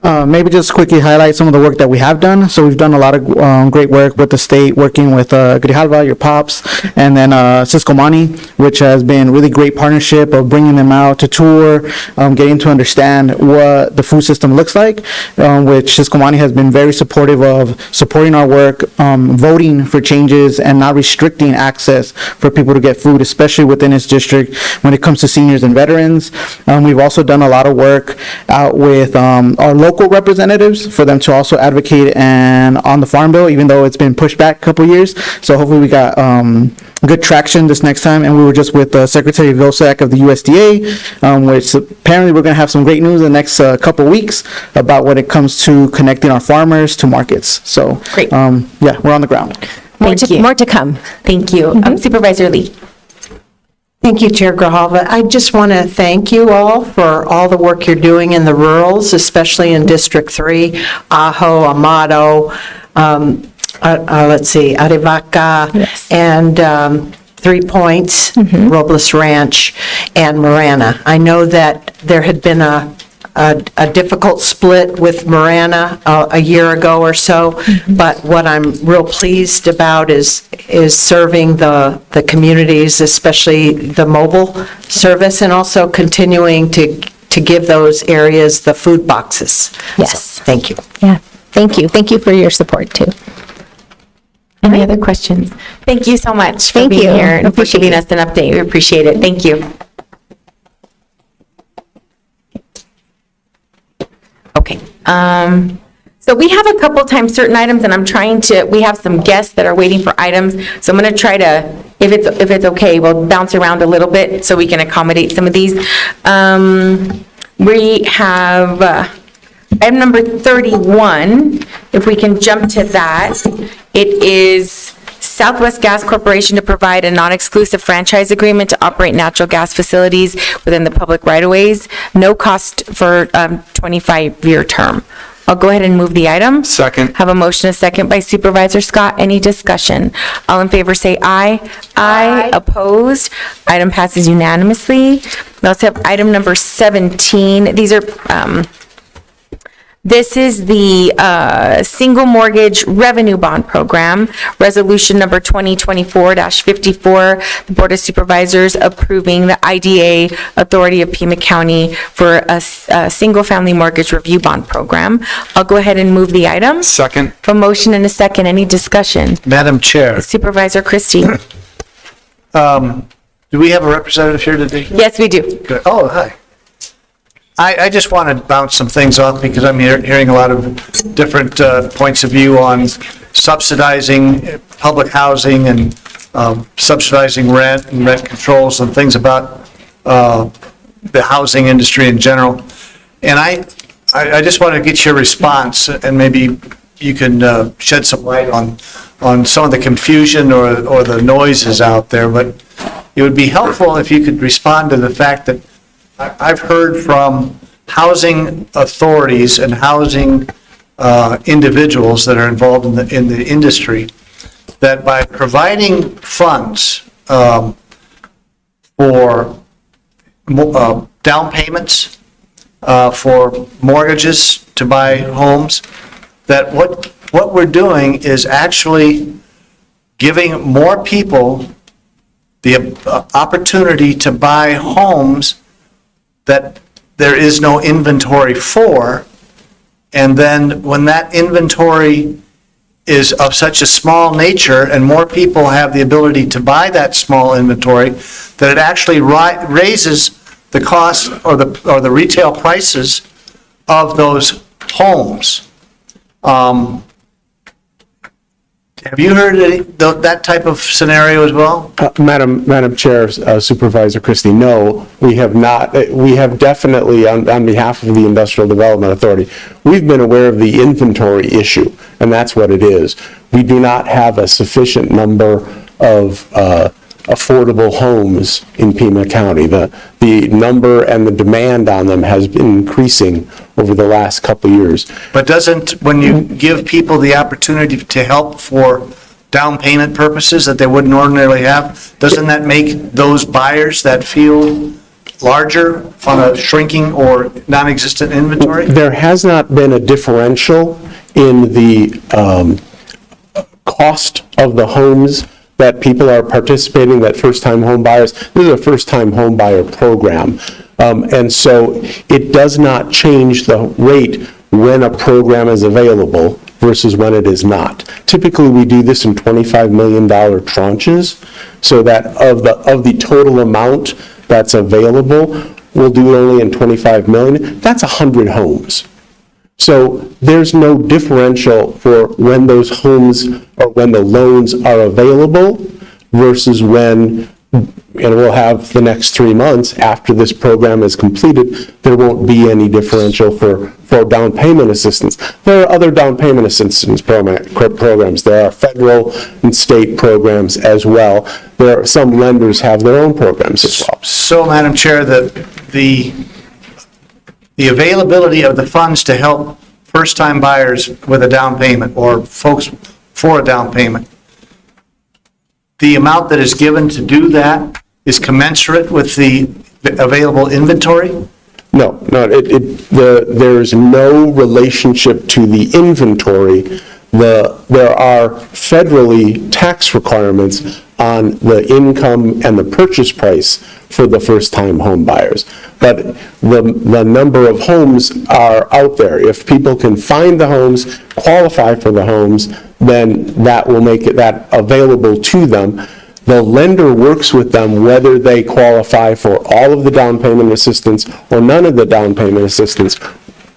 Maybe just quickly highlight some of the work that we have done. So we've done a lot of great work with the state, working with Grijalva, your pops, and then Cisco Money, which has been really great partnership of bringing them out to tour, getting to understand what the food system looks like, which Cisco Money has been very supportive of, supporting our work, voting for changes and not restricting access for people to get food, especially within its district when it comes to seniors and veterans. We've also done a lot of work out with our local representatives for them to also advocate and on the farm bill, even though it's been pushed back a couple years. So hopefully we got good traction this next time. And we were just with Secretary Vilsack of the USDA, which apparently we're going to have some great news in the next couple weeks about when it comes to connecting our farmers to markets. So Great. Yeah, we're on the ground. More to come. Thank you. Supervisor Lee. Thank you, Chair Grijalva. I just want to thank you all for all the work you're doing in the rurals, especially in District 3, Ajo, Amado, let's see, Arivaca, and 3 Points, Robles Ranch, and Marana. I know that there had been a difficult split with Marana a year ago or so, but what I'm real pleased about is serving the communities, especially the mobile service, and also continuing to give those areas the food boxes. Yes. So, thank you. Yeah, thank you. Thank you for your support too. Any other questions? Thank you so much for Thank being you. here and for Appreciate giving it. us an update. We appreciate it. Thank you. Okay. So we have a couple times certain items, and I'm trying to, we have some guests that are waiting for items. So I'm going to try to, if it's okay, we'll bounce around a little bit so we can accommodate some of these. We have item number 31. If we can jump to that, it is Southwest Gas Corporation to provide a non-exclusive franchise agreement to operate natural gas facilities within the public right-of-ways. No cost for 25-year term. I'll go ahead and move the item. Second. Have a motion, a second by Supervisor Scott. Any discussion? All in favor say aye. Aye. Opposed? Item passes unanimously. We also have item number 17. These are, this is the Single Mortgage Revenue Bond Program, Resolution Number 2024-54, the Board of Supervisors approving the IDA Authority of Pima County for a single-family mortgage review bond program. I'll go ahead and move the item. Second. A motion and a second. Any discussion? Madam Chair, Supervisor Christie. do we have a representative here today? Yes, we do. Good. Oh, hi. I just want to bounce some things off because I'm hearing a lot of different points of view on subsidizing public housing and subsidizing rent and rent controls and things about the housing industry in general. And I just want to get your response, and maybe you can shed some light on some of the confusion or the noises out there. But it would be helpful if you could respond to the fact that I've heard from housing authorities and housing individuals that are involved in the industry that by providing funds for down payments for mortgages to buy homes, that what we're doing is actually giving more people the opportunity to buy homes that there is no inventory for, and then when that inventory is of such a small nature and more people have the ability to buy that small inventory, that it actually raises the cost or the retail prices of those homes. Have you heard that type of scenario as well? Madam Chair, Supervisor Christie, no, we have not. We have definitely, on behalf of the Industrial Development Authority, we've been aware of the inventory issue, and that's what it is. We do not have a sufficient number of affordable homes in Pima County. The number and the demand on them has been increasing over the last couple of years. But when you give people the opportunity to help for down payment purposes that they wouldn't ordinarily have, doesn't that make those buyers that field larger on a shrinking or non-existent inventory? There has not been a differential in the cost of the homes that people are participating, that first-time home buyers. This is a first-time home buyer program. And so it does not change the rate when a program is available versus when it is not. Typically, we do this in $25 million tranches, so that of the total amount that's available, we'll do it only in $25 million. That's 100 homes. So there's no differential for when those homes or when the loans are available versus when, and we'll have the next 3 months after this program is completed, there won't be any differential for down payment assistance. There are other down payment assistance programs. There are federal and state programs as well. There are some lenders have their own programs as well. So, Madam Chair, the availability of the funds to help first-time buyers with a down payment or folks for a down payment, the amount that is given to do that is commensurate with the available inventory? No, there's no relationship to the inventory. There are federally tax requirements on the income and the purchase price for the first-time home buyers. But the number of homes are out there. If people can find the homes, qualify for the homes, then that will make that available to them. The lender works with them whether they qualify for all of the down payment assistance or none of the down payment assistance.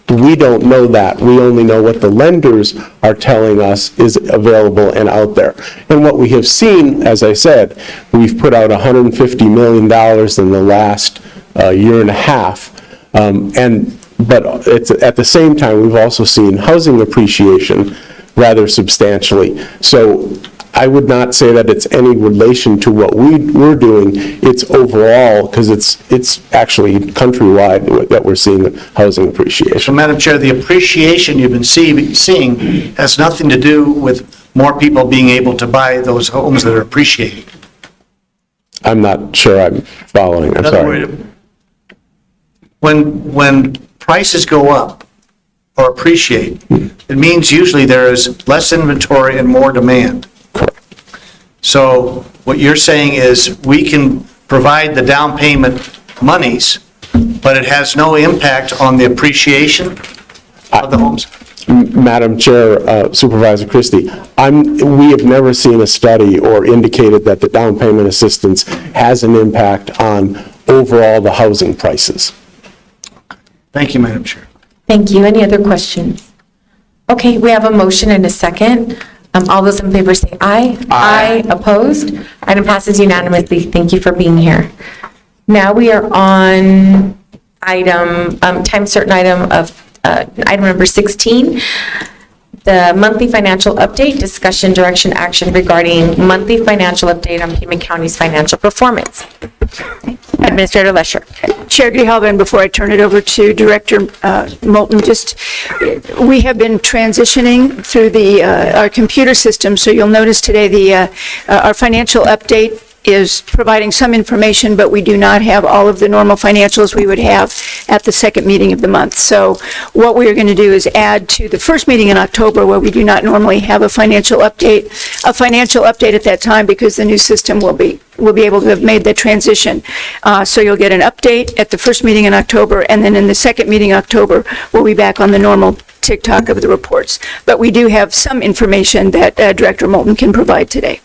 We don't know that. We only know what the lenders are telling us is available and out there. And what we have seen, as I said, we've put out $150 million in the last year and a half. But it's, at the same time, we've also seen housing appreciation rather substantially. So I would not say that it's any relation to what we're doing. It's overall, because it's actually countrywide that we're seeing housing appreciation. So, Madam Chair, the appreciation you've been seeing has nothing to do with more people being able to buy those homes that are appreciating. I'm not sure I'm following. I'm sorry. When prices go up or appreciate, it means usually there is less inventory and more demand. So what you're saying is we can provide the down payment monies, but it has no impact on the appreciation of the homes? Madam Chair, Supervisor Christie, we have never seen a study or indicated that the down payment assistance has an impact on overall the housing prices. Thank you, Madam Chair. Thank you. Any other questions? Okay, we have a motion and a second. All those in favor say aye. Aye. Opposed? Item passes unanimously. Thank you for being here. Now we are on time certain item of, item number 16. The monthly financial update, discussion, direction, action regarding monthly financial update on Pima County's financial performance. Administrator Lesher. Chair Grijalva, and before I turn it over to Director Moulton, we have been transitioning through our computer system, so you'll notice today our financial update is providing some information, but we do not have all of the normal financials we would have at the second meeting of the month. So what we are going to do is add to the first meeting in October, where we do not normally have a financial update at that time, because the new system will be able to have made the transition. So you'll get an update at the first meeting in October, and then in the second meeting in October, we'll be back on the normal tick-tock of the reports. But we do have some information that Director Moulton can provide today.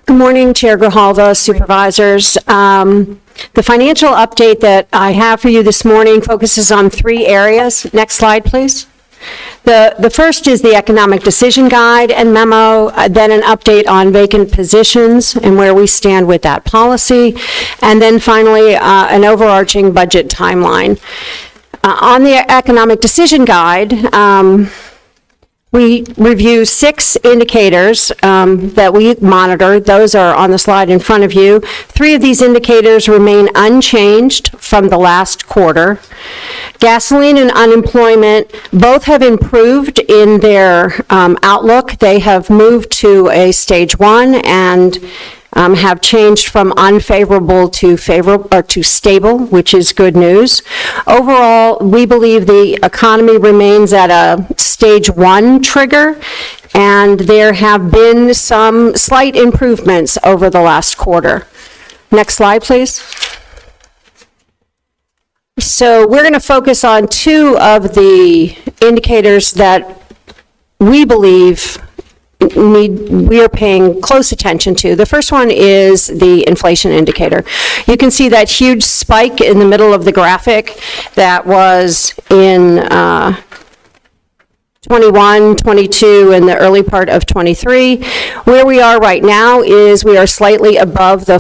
Good morning, Chair Grijalva, Supervisors. The financial update that I have for you this morning focuses on 3 areas. Next slide, please. The first is the Economic Decision Guide and Memo, then an update on vacant positions and where we stand with that policy, and then finally an overarching budget timeline. On the Economic Decision Guide, we review 6 indicators that we monitor. Those are on the slide in front of you. 3 of these indicators remain unchanged from the last quarter. Gasoline and unemployment both have improved in their outlook. They have moved to a stage 1 and have changed from unfavorable to favorable or to stable, which is good news. Overall, we believe the economy remains at a stage 1 trigger, and there have been some slight improvements over the last quarter. Next slide, please. So we're going to focus on 2 of the indicators that we believe we are paying close attention to. The first one is the inflation indicator. You can see that huge spike in the middle of the graphic that was in 21, 22, and the early part of 23. Where we are right now is we are slightly above the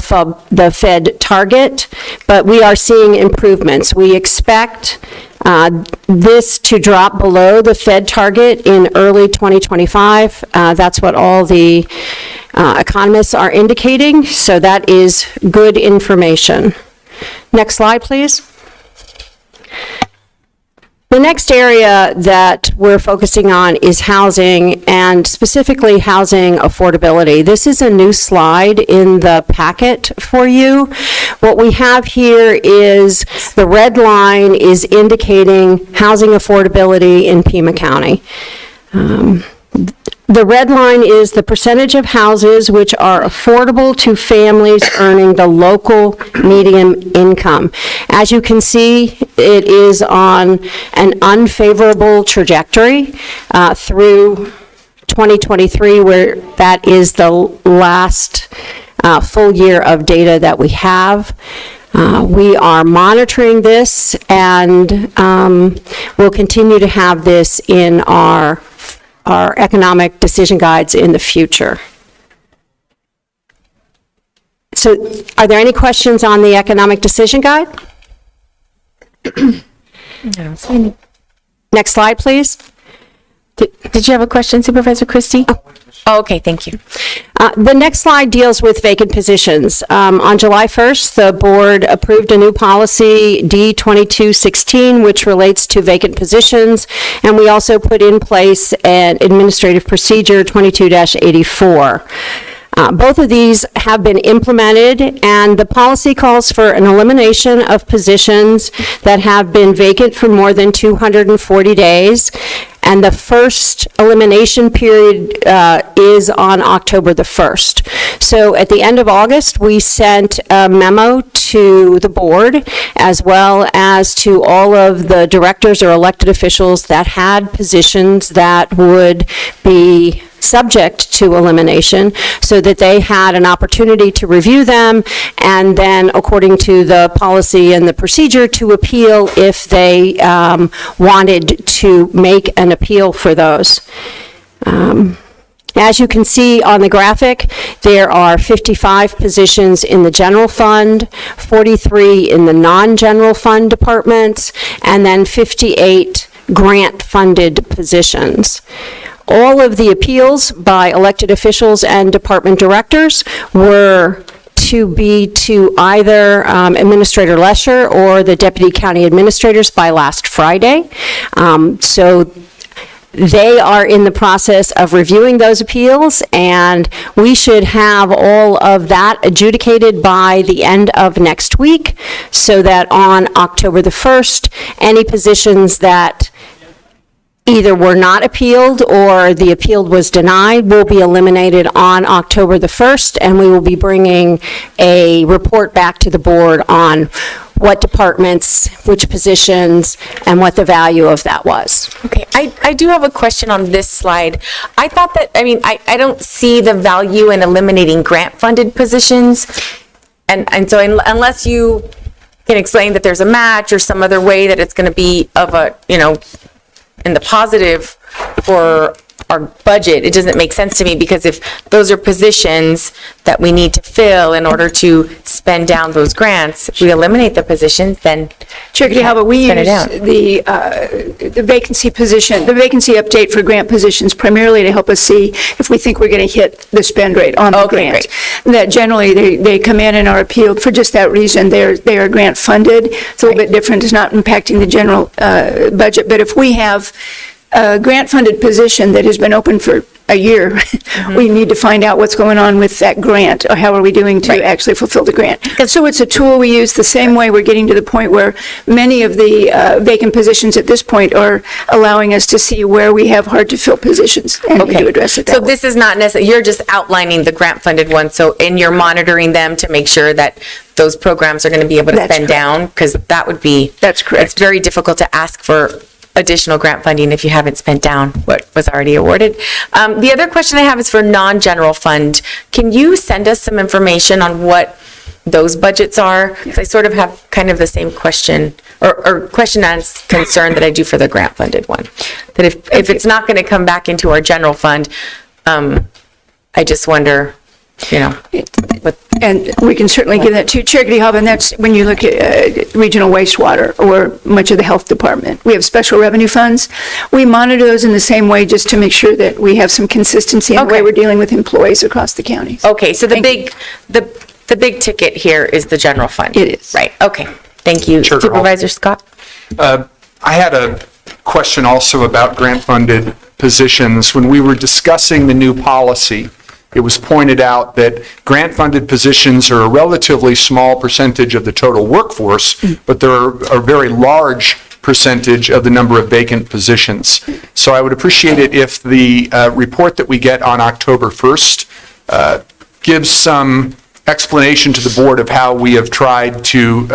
Fed target, but we are seeing improvements. We expect this to drop below the Fed target in early 2025. That's what all the economists are indicating, so that is good information. Next slide, please. The next area that we're focusing on is housing, and specifically housing affordability. This is a new slide in the packet for you. What we have here is the red line is indicating housing affordability in Pima County. The red line is the percentage of houses which are affordable to families earning the local median income. As you can see, it is on an unfavorable trajectory through 2023, where that is the last full year of data that we have. We are monitoring this, and we'll continue to have this in our economic decision guides in the future. So are there any questions on the economic decision guide? Next slide, please. Did you have a question, Supervisor Christie? Oh, okay, thank you. The next slide deals with vacant positions. On July 1st, the board approved a new policy, D2216, which relates to vacant positions, and we also put in place an administrative procedure, 22-84. Both of these have been implemented, and the policy calls for an elimination of positions that have been vacant for more than 240 days. And the first elimination period is on October the 1st. So at the end of August, we sent a memo to the board, as well as to all of the directors or elected officials that had positions that would be subject to elimination, so that they had an opportunity to review them, and then, according to the policy and the procedure, to appeal if they wanted to make an appeal for those. As you can see on the graphic, there are 55 positions in the general fund, 43 in the non-general fund departments, and then 58 grant-funded positions. All of the appeals by elected officials and department directors were to be to either Administrator Lesher or the Deputy County Administrators by last Friday. So they are in the process of reviewing those appeals, and we should have all of that adjudicated by the end of next week, so that on October the 1st, any positions that either were not appealed or the appeal was denied will be eliminated on October the 1st, and we will be bringing a report back to the board on what departments, which positions, and what the value of that was. Okay, I do have a question on this slide. I thought that, I don't see the value in eliminating grant-funded positions. And so unless you can explain that there's a match or some other way that it's going to be of a, in the positive for our budget, it doesn't make sense to me, because if those are positions that we need to fill in order to spend down those grants, if we eliminate the positions, then Chair Grijalva, we spend it use down. the vacancy position, the vacancy update for grant positions primarily to help us see if we think we're going to hit the spend rate on the grant. That generally they come in and are appealed for just that reason. They are grant funded. It's a little bit different. It's not impacting the general budget. But if we have a grant-funded position that has been open for a year, we need to find out what's going on with that grant, or how are we doing to actually fulfill the grant. So it's a tool we use the same way. We're getting to the point where many of the vacant positions at this point are allowing us to see where we have hard-to-fill positions and need to address it that So way. this is not necessarily, you're just outlining the grant-funded ones, and you're monitoring them to make sure that those programs are going to be able to spend down, because that would be... That's correct. It's very difficult to ask for additional grant funding if you haven't spent down what was already awarded. The other question I have is for non-general fund. Can you send us some information on what those budgets are? Because I sort of have kind of the same question, or question as concern that I do for the grant funded one. That if it's not going to come back into our general fund, I just wonder, And we can certainly give that to Chair Grijalva, and that's when you look at regional wastewater or much of the health department. We have special revenue funds. We monitor those in the same way, just to make sure that we have some consistency in the way we're dealing with employees across the counties. Okay, so the big ticket here is the general fund. It is. Right, okay. Thank you. Chair Supervisor Scott? I had a question also about grant-funded positions. When we were discussing the new policy, it was pointed out that grant-funded positions are a relatively small percentage of the total workforce, but they're a very large percentage of the number of vacant positions. So I would appreciate it if the report that we get on October 1st gives some explanation to the board of how we have tried to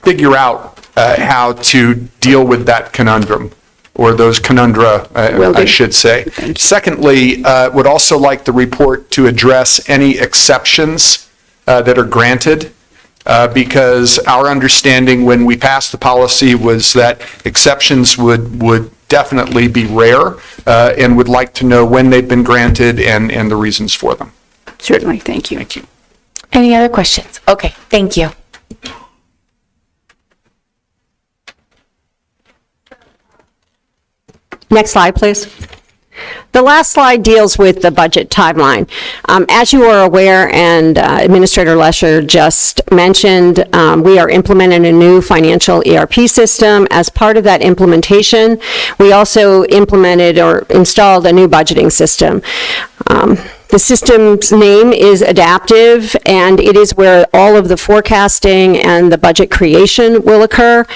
figure out how to deal with that conundrum, or those conundra, I should say. Secondly, would also like the report to address any exceptions that are granted, because our understanding when we passed the policy was that exceptions would definitely be rare, and would like to know when they've been granted and the reasons for them. Certainly, thank you. Thank you. Any other questions? Okay, thank you. Next slide, please. The last slide deals with the budget timeline. As you are aware, and Administrator Lesher just mentioned, we are implementing a new financial ERP system. As part of that implementation, we also implemented or installed a new budgeting system. The system's name is Adaptive, and it is where all of the forecasting and the budget creation will occur.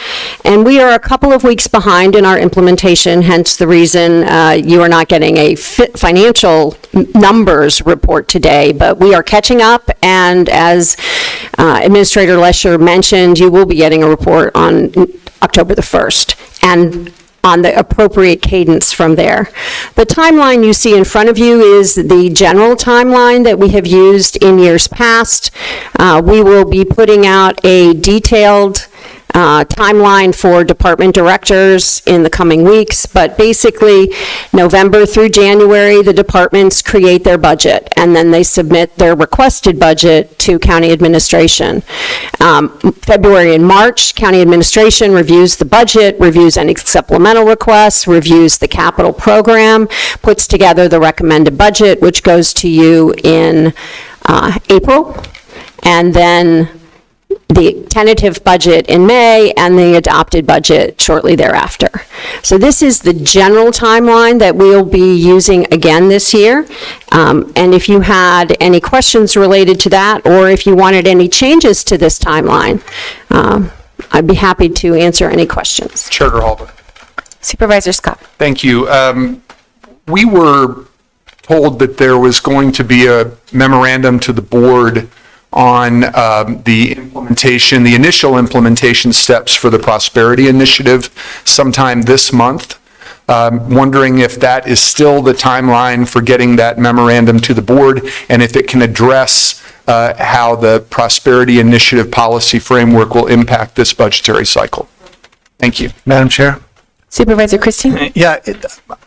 And we are a couple of weeks behind in our implementation, hence the reason you are not getting a financial numbers report today, but we are catching up, and as Administrator Lesher mentioned, you will be getting a report on October the 1st. And on the appropriate cadence from there. The timeline you see in front of you is the general timeline that we have used in years past. We will be putting out a detailed timeline for department directors in the coming weeks, but basically November through January, the departments create their budget and then they submit their requested budget to county administration. February and March, county administration reviews the budget, reviews any supplemental requests, reviews the capital program, puts together the recommended budget, which goes to you in April, and then the tentative budget in May, and the adopted budget shortly thereafter. So this is the general timeline that we'll be using again this year. And if you had any questions related to that, or if you wanted any changes to this timeline, I'd be happy to answer any questions. Chair Grijalva. Supervisor Scott. Thank you. We were told that there was going to be a memorandum to the board on the implementation, the initial implementation steps for the Prosperity Initiative sometime this month. Wondering if that is still the timeline for getting that memorandum to the board, and if it can address how the Prosperity Initiative policy framework will impact this budgetary cycle. Thank you. Madam Chair? Supervisor Christie? Yeah,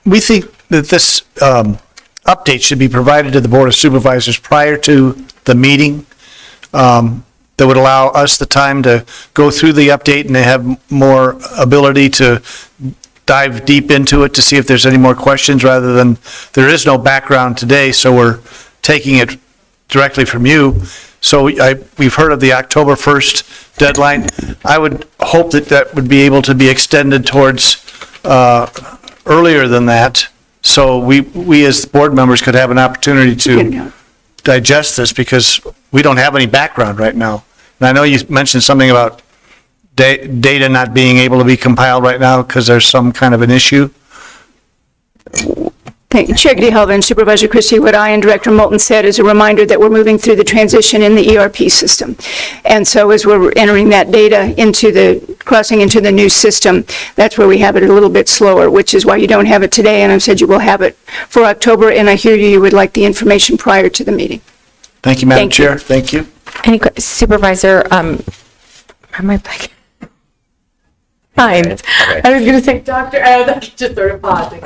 we think that this update should be provided to the Board of Supervisors prior to the meeting. That would allow us the time to go through the update and to have more ability to dive deep into it to see if there's any more questions, rather than, there is no background today, so we're taking it directly from you. So we've heard of the October 1st deadline. I would hope that that would be able to be extended towards earlier than that, so we as board members could have an opportunity to digest this, because we don't have any background right now. And I know you mentioned something about data not being able to be compiled right now because there's some kind of an issue. Thank you. Chair Grijalva and Supervisor Christie, what I and Director Moulton said is a reminder that we're moving through the transition in the ERP system. And so as we're entering that data crossing into the new system, that's where we have it a little bit slower, which is why you don't have it today, and I've said you will have it for October, and I hear you would like the information prior to the meeting. Thank you, Madam Thank you. Chair. Thank you. Any Supervisor, where am I back? Hines. I was going to say Dr. Just sort of pausing.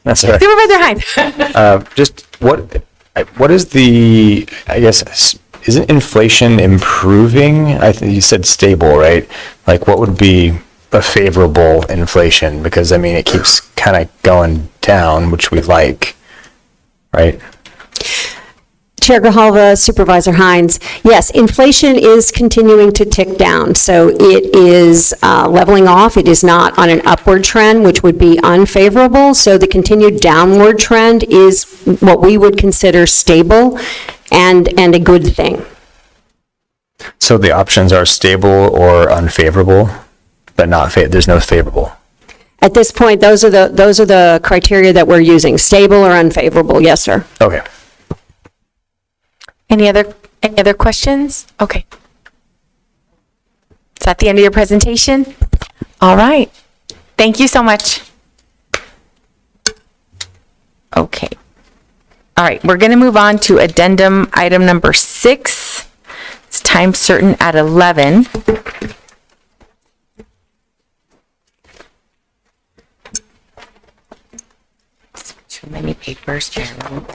That's all right. Supervisor Hines. Just what is the, I guess, isn't inflation improving? I think you said stable, right? Like, what would be a favorable inflation? Because, I mean, it keeps kind of going down, which we like, right? Chair Grijalva, Supervisor Hines, yes, inflation is continuing to tick down, so it is leveling off. It is not on an upward trend, which would be unfavorable, so the continued downward trend is what we would consider stable and a good thing. So the options are stable or unfavorable, but not there's no favorable. At this point, those are the criteria that we're using, stable or unfavorable, yes, sir. Okay. Any other questions? Okay. Is that the end of your presentation? All right. Thank you so much. Okay. All right, we're going to move on to addendum item number 6. It's time certain at 11. Too many papers, Carolyn.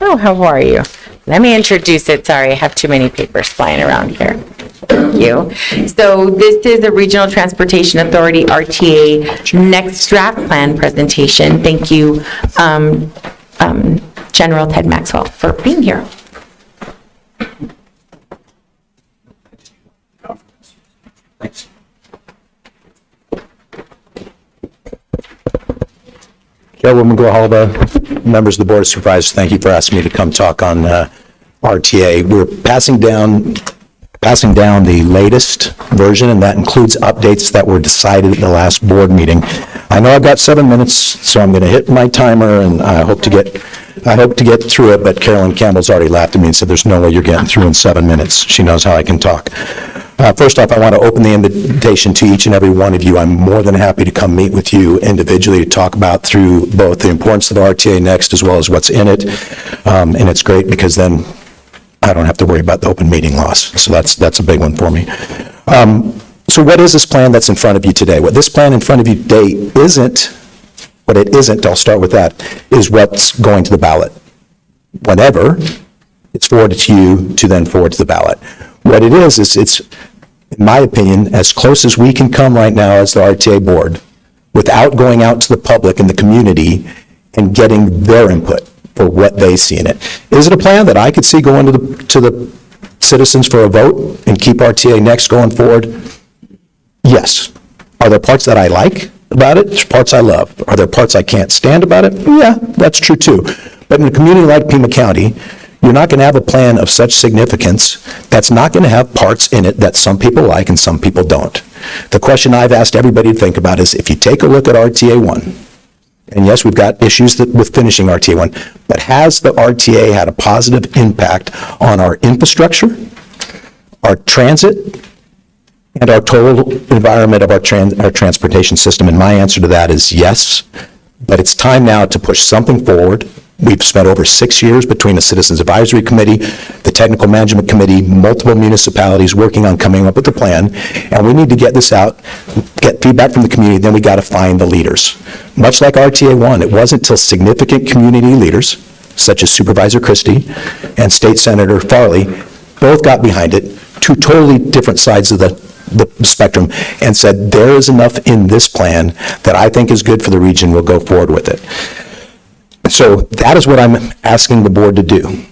Oh, how are you? Let me introduce it. Sorry, I have too many papers flying around here. Thank you. So this is the Regional Transportation Authority, RTA, next draft plan presentation. Thank you, General Ted Maxwell, for being here. Thanks. Chairwoman Grijalva, members of the Board of Supervisors, thank you for asking me to come talk on RTA. We're passing down the latest version, and that includes updates that were decided at the last board meeting. I know I've got 7 minutes, so I'm going to hit my timer, and I hope to get through it, but Carolyn Campbell's already laughed at me and said there's no way you're getting through in 7 minutes. She knows how I can talk. First off, I want to open the invitation to each and every one of you. I'm more than happy to come meet with you individually to talk about through both the importance of the RTA Next as well as what's in it. And it's great because then I don't have to worry about the open meeting laws. So that's a big one for me. So what is this plan that's in front of you today? What this plan in front of you today isn't, I'll start with that, is what's going to the ballot. Whenever it's forwarded to you to then forward to the ballot. What it is it's, in my opinion, as close as we can come right now as the RTA board without going out to the public and the community and getting their input for what they see in it. Is it a plan that I could see going to the citizens for a vote and keep RTA Next going forward? Yes. Are there parts that I like about it? There's parts I love. Are there parts I can't stand about it? Yeah, that's true too. But in a community like Pima County, you're not going to have a plan of such significance that's not going to have parts in it that some people like and some people don't. The question I've asked everybody to think about is if you take a look at RTA 1, and yes, we've got issues with finishing RTA 1, but has the RTA had a positive impact on our infrastructure, our transit, and our total environment of our transportation system? And my answer to that is yes, but it's time now to push something forward. We've spent over 6 years between the Citizens Advisory Committee, the Technical Management Committee, multiple municipalities working on coming up with a plan, and we need to get this out, get feedback from the community, then we got to find the leaders. Much like RTA 1, it wasn't until significant community leaders, such as Supervisor Christie and State Senator Farley, both got behind it, two totally different sides of the spectrum, and said there is enough in this plan that I think is good for the region, we'll go forward with it. So that is what I'm asking the board to do,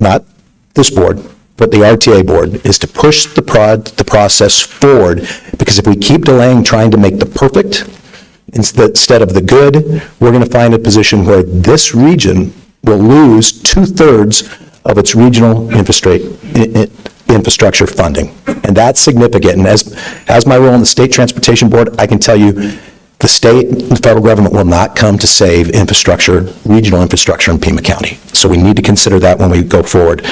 not this board, but the RTA board, is to push the process forward, because if we keep delaying trying to make the perfect instead of the good, we're going to find a position where this region will lose 2/3 of its regional infrastructure funding. And that's significant. And as my role in the State Transportation Board, I can tell you the state and the federal government will not come to save infrastructure, regional infrastructure in Pima County. So we need to consider that when we go forward.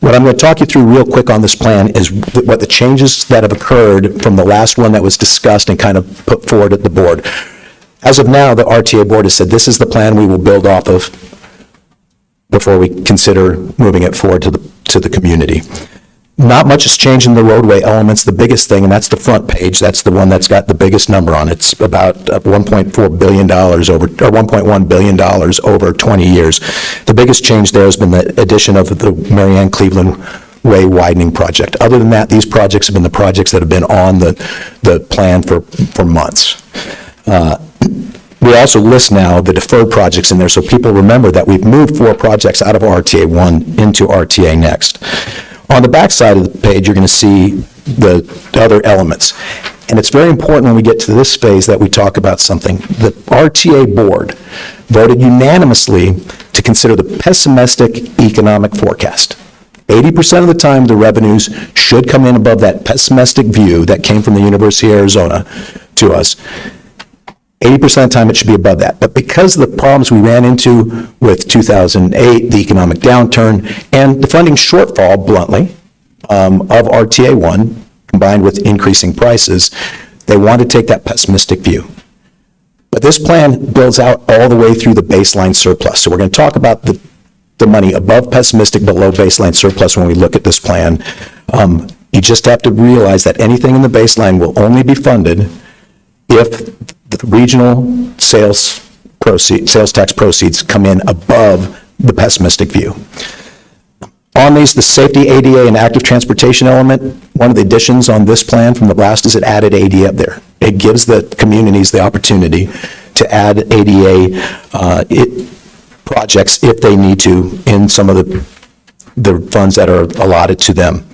What I'm going to talk you through real quick on this plan is what the changes that have occurred from the last one that was discussed and kind of put forward at the board. As of now, the RTA board has said this is the plan we will build off of before we consider moving it forward to the community. Not much has changed in the roadway elements. The biggest thing, and that's the front page, that's the one that's got the biggest number on it. It's about $1.4 billion or $1.1 billion over 20 years. The biggest change there has been the addition of the Marianne Cleveland Way widening project. Other than that, these projects have been the projects that have been on the plan for months. We also list now the deferred projects in there, so people remember that we've moved 4 projects out of RTA 1 into RTA Next. On the back side of the page, you're going to see the other elements. And it's very important when we get to this phase that we talk about something. The RTA board voted unanimously to consider the pessimistic economic forecast. 80% of the time, the revenues should come in above that pessimistic view that came from the University of Arizona to us. 80% of the time, it should be above that. But because of the problems we ran into with 2008, the economic downturn, and the funding shortfall, bluntly, of RTA 1, combined with increasing prices, they want to take that pessimistic view. But this plan builds out all the way through the baseline surplus. So we're going to talk about the money above pessimistic, below baseline surplus when we look at this plan. You just have to realize that anything in the baseline will only be funded if the regional sales tax proceeds come in above the pessimistic view. On these, the safety, ADA, and active transportation element, one of the additions on this plan from the last is it added ADA up there. It gives the communities the opportunity to add ADA projects if they need to in some of the funds that are allotted to them.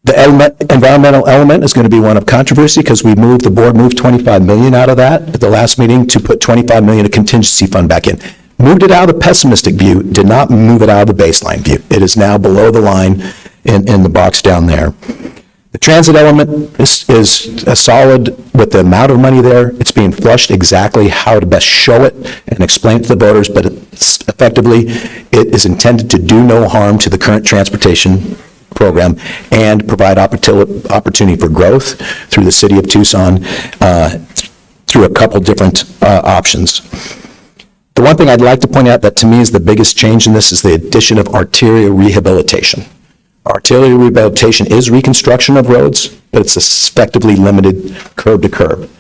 The environmental element is going to be one of controversy because the board moved $25 million out of that at the last meeting to put $25 million of contingency fund back in. Moved it out of the pessimistic view, did not move it out of the baseline view. It is now below the line in the box down there. The transit element is a solid with the amount of money there. It's being flushed exactly how to best show it and explain it to the voters, but effectively, it is intended to do no harm to the current transportation program and provide opportunity for growth through the city of Tucson through a couple different options. The one thing I'd like to point out that to me is the biggest change in this is the addition of arterial rehabilitation. Arterial rehabilitation is reconstruction of roads, but it's effectively limited curb to curb.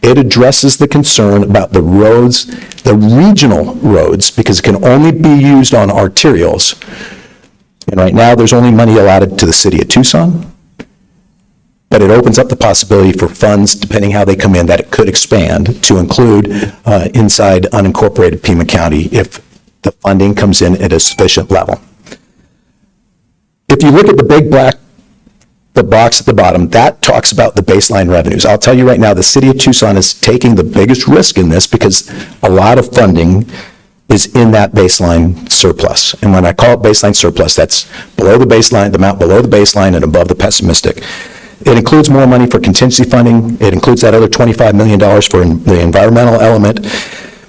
It addresses the concern about the roads, the regional roads, because it can only be used on arterials. And right now, there's only money allotted to the city of Tucson, but it opens up the possibility for funds, depending how they come in, that it could expand to include inside unincorporated Pima County if the funding comes in at a sufficient level. If you look at the big black, the box at the bottom, that talks about the baseline revenues. I'll tell you right now, the city of Tucson is taking the biggest risk in this because a lot of funding is in that baseline surplus. And when I call it baseline surplus, that's below the baseline, the amount below the baseline and above the pessimistic. It includes more money for contingency funding. It includes that other $25 million for the environmental element,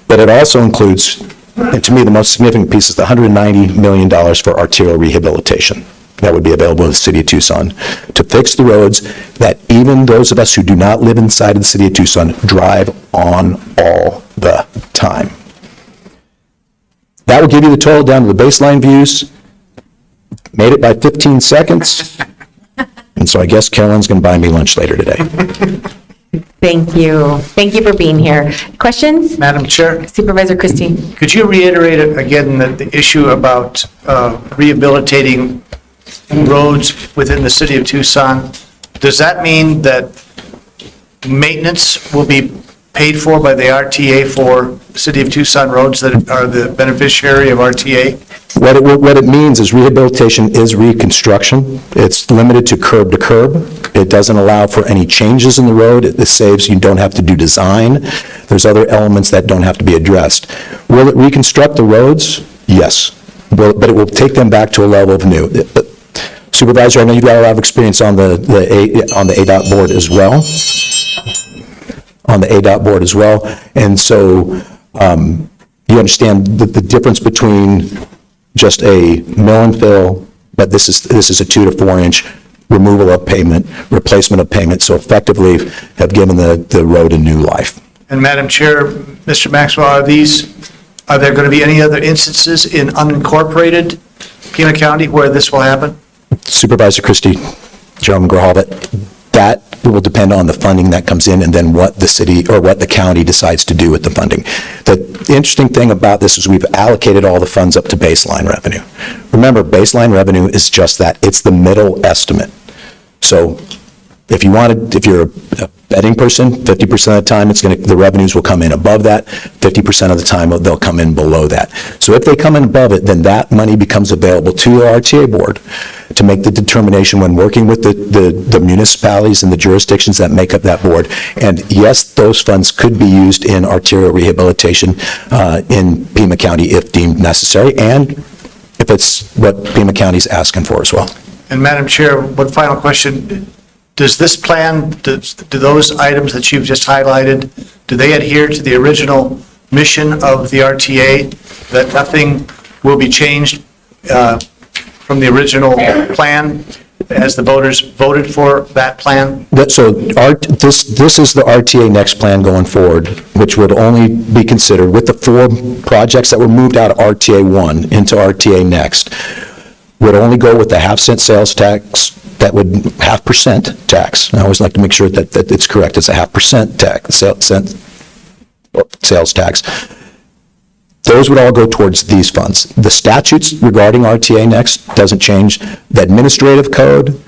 but it also includes, and to me, the most significant piece is the $190 million for arterial rehabilitation that would be available to the city of Tucson to fix the roads that even those of us who do not live inside of the city of Tucson drive on all the time. That will give you the total down to the baseline views. Made it by 15 seconds. And so I guess Carolyn's going to buy me lunch later today. Thank you. Thank you for being here. Questions? Madam Chair, Supervisor Christie. could you reiterate again the issue about rehabilitating roads within the city of Tucson? Does that mean that maintenance will be paid for by the RTA for City of Tucson roads that are the beneficiary of RTA? What it means is rehabilitation is reconstruction. It's limited to curb. It doesn't allow for any changes in the road. It saves, you don't have to do design. There's other elements that don't have to be addressed. Will it reconstruct the roads? Yes. But it will take them back to a level of new. Supervisor, I know you've got a lot of experience on the ADOT board as well. And so you understand the difference between just a mill and fill, but this is a 2 to 4 inch removal of pavement, replacement of pavement, so effectively have given the road a new life. And Madam Chair, Mr. Maxwell, are there going to be any other instances in unincorporated Pima County where this will happen? Supervisor Christie, Chairman Grijalva, that will depend on the funding that comes in and then what the city or what the county decides to do with the funding. The interesting thing about this is we've allocated all the funds up to baseline revenue. Remember, baseline revenue is just that. It's the middle estimate. So if you're a betting person, 50% of the time the revenues will come in above that, 50% of the time they'll come in below that. So if they come in above it, then that money becomes available to the RTA board to make the determination when working with the municipalities and the jurisdictions that make up that board. And yes, those funds could be used in arterial rehabilitation in Pima County if deemed necessary, and if it's what Pima County's asking for as well. And Madam Chair, one final question. Does this plan, do those items that you've just highlighted, do they adhere to the original mission of the RTA, that nothing will be changed from the original plan as the voters voted for that plan? So this is the RTA Next plan going forward, which would only be considered with the 4 projects that were moved out of RTA 1 into RTA Next, would only go with the half-cent sales tax, that would 0.5% tax. I always like to make sure that it's correct. It's a 0.5% tax, sales tax. Those would all go towards these funds. The statutes regarding RTA Next doesn't change. The administrative code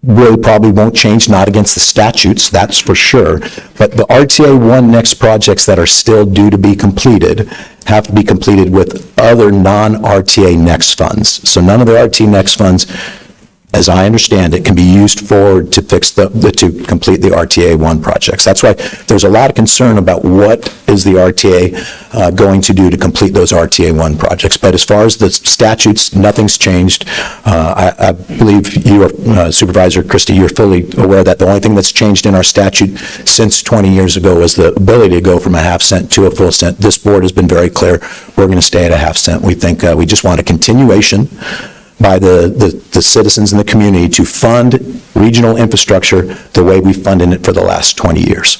really probably won't change, not against the statutes, that's for sure. But the RTA 1 Next projects that are still due to be completed have to be completed with other non-RTA Next funds. So none of the RTA Next funds, as I understand it, can be used forward to fix to complete the RTA 1 projects. That's why there's a lot of concern about what is the RTA going to do to complete those RTA 1 projects. But as far as the statutes, nothing's changed. I believe you, Supervisor Christie, you're fully aware that the only thing that's changed in our statute since 20 years ago was the ability to go from a 0.5 cent to a full cent. This board has been very clear. We're going to stay at a 0.5 cent. We think we just want a continuation, by the citizens in the community to fund regional infrastructure the way we've funded it for the last 20 years.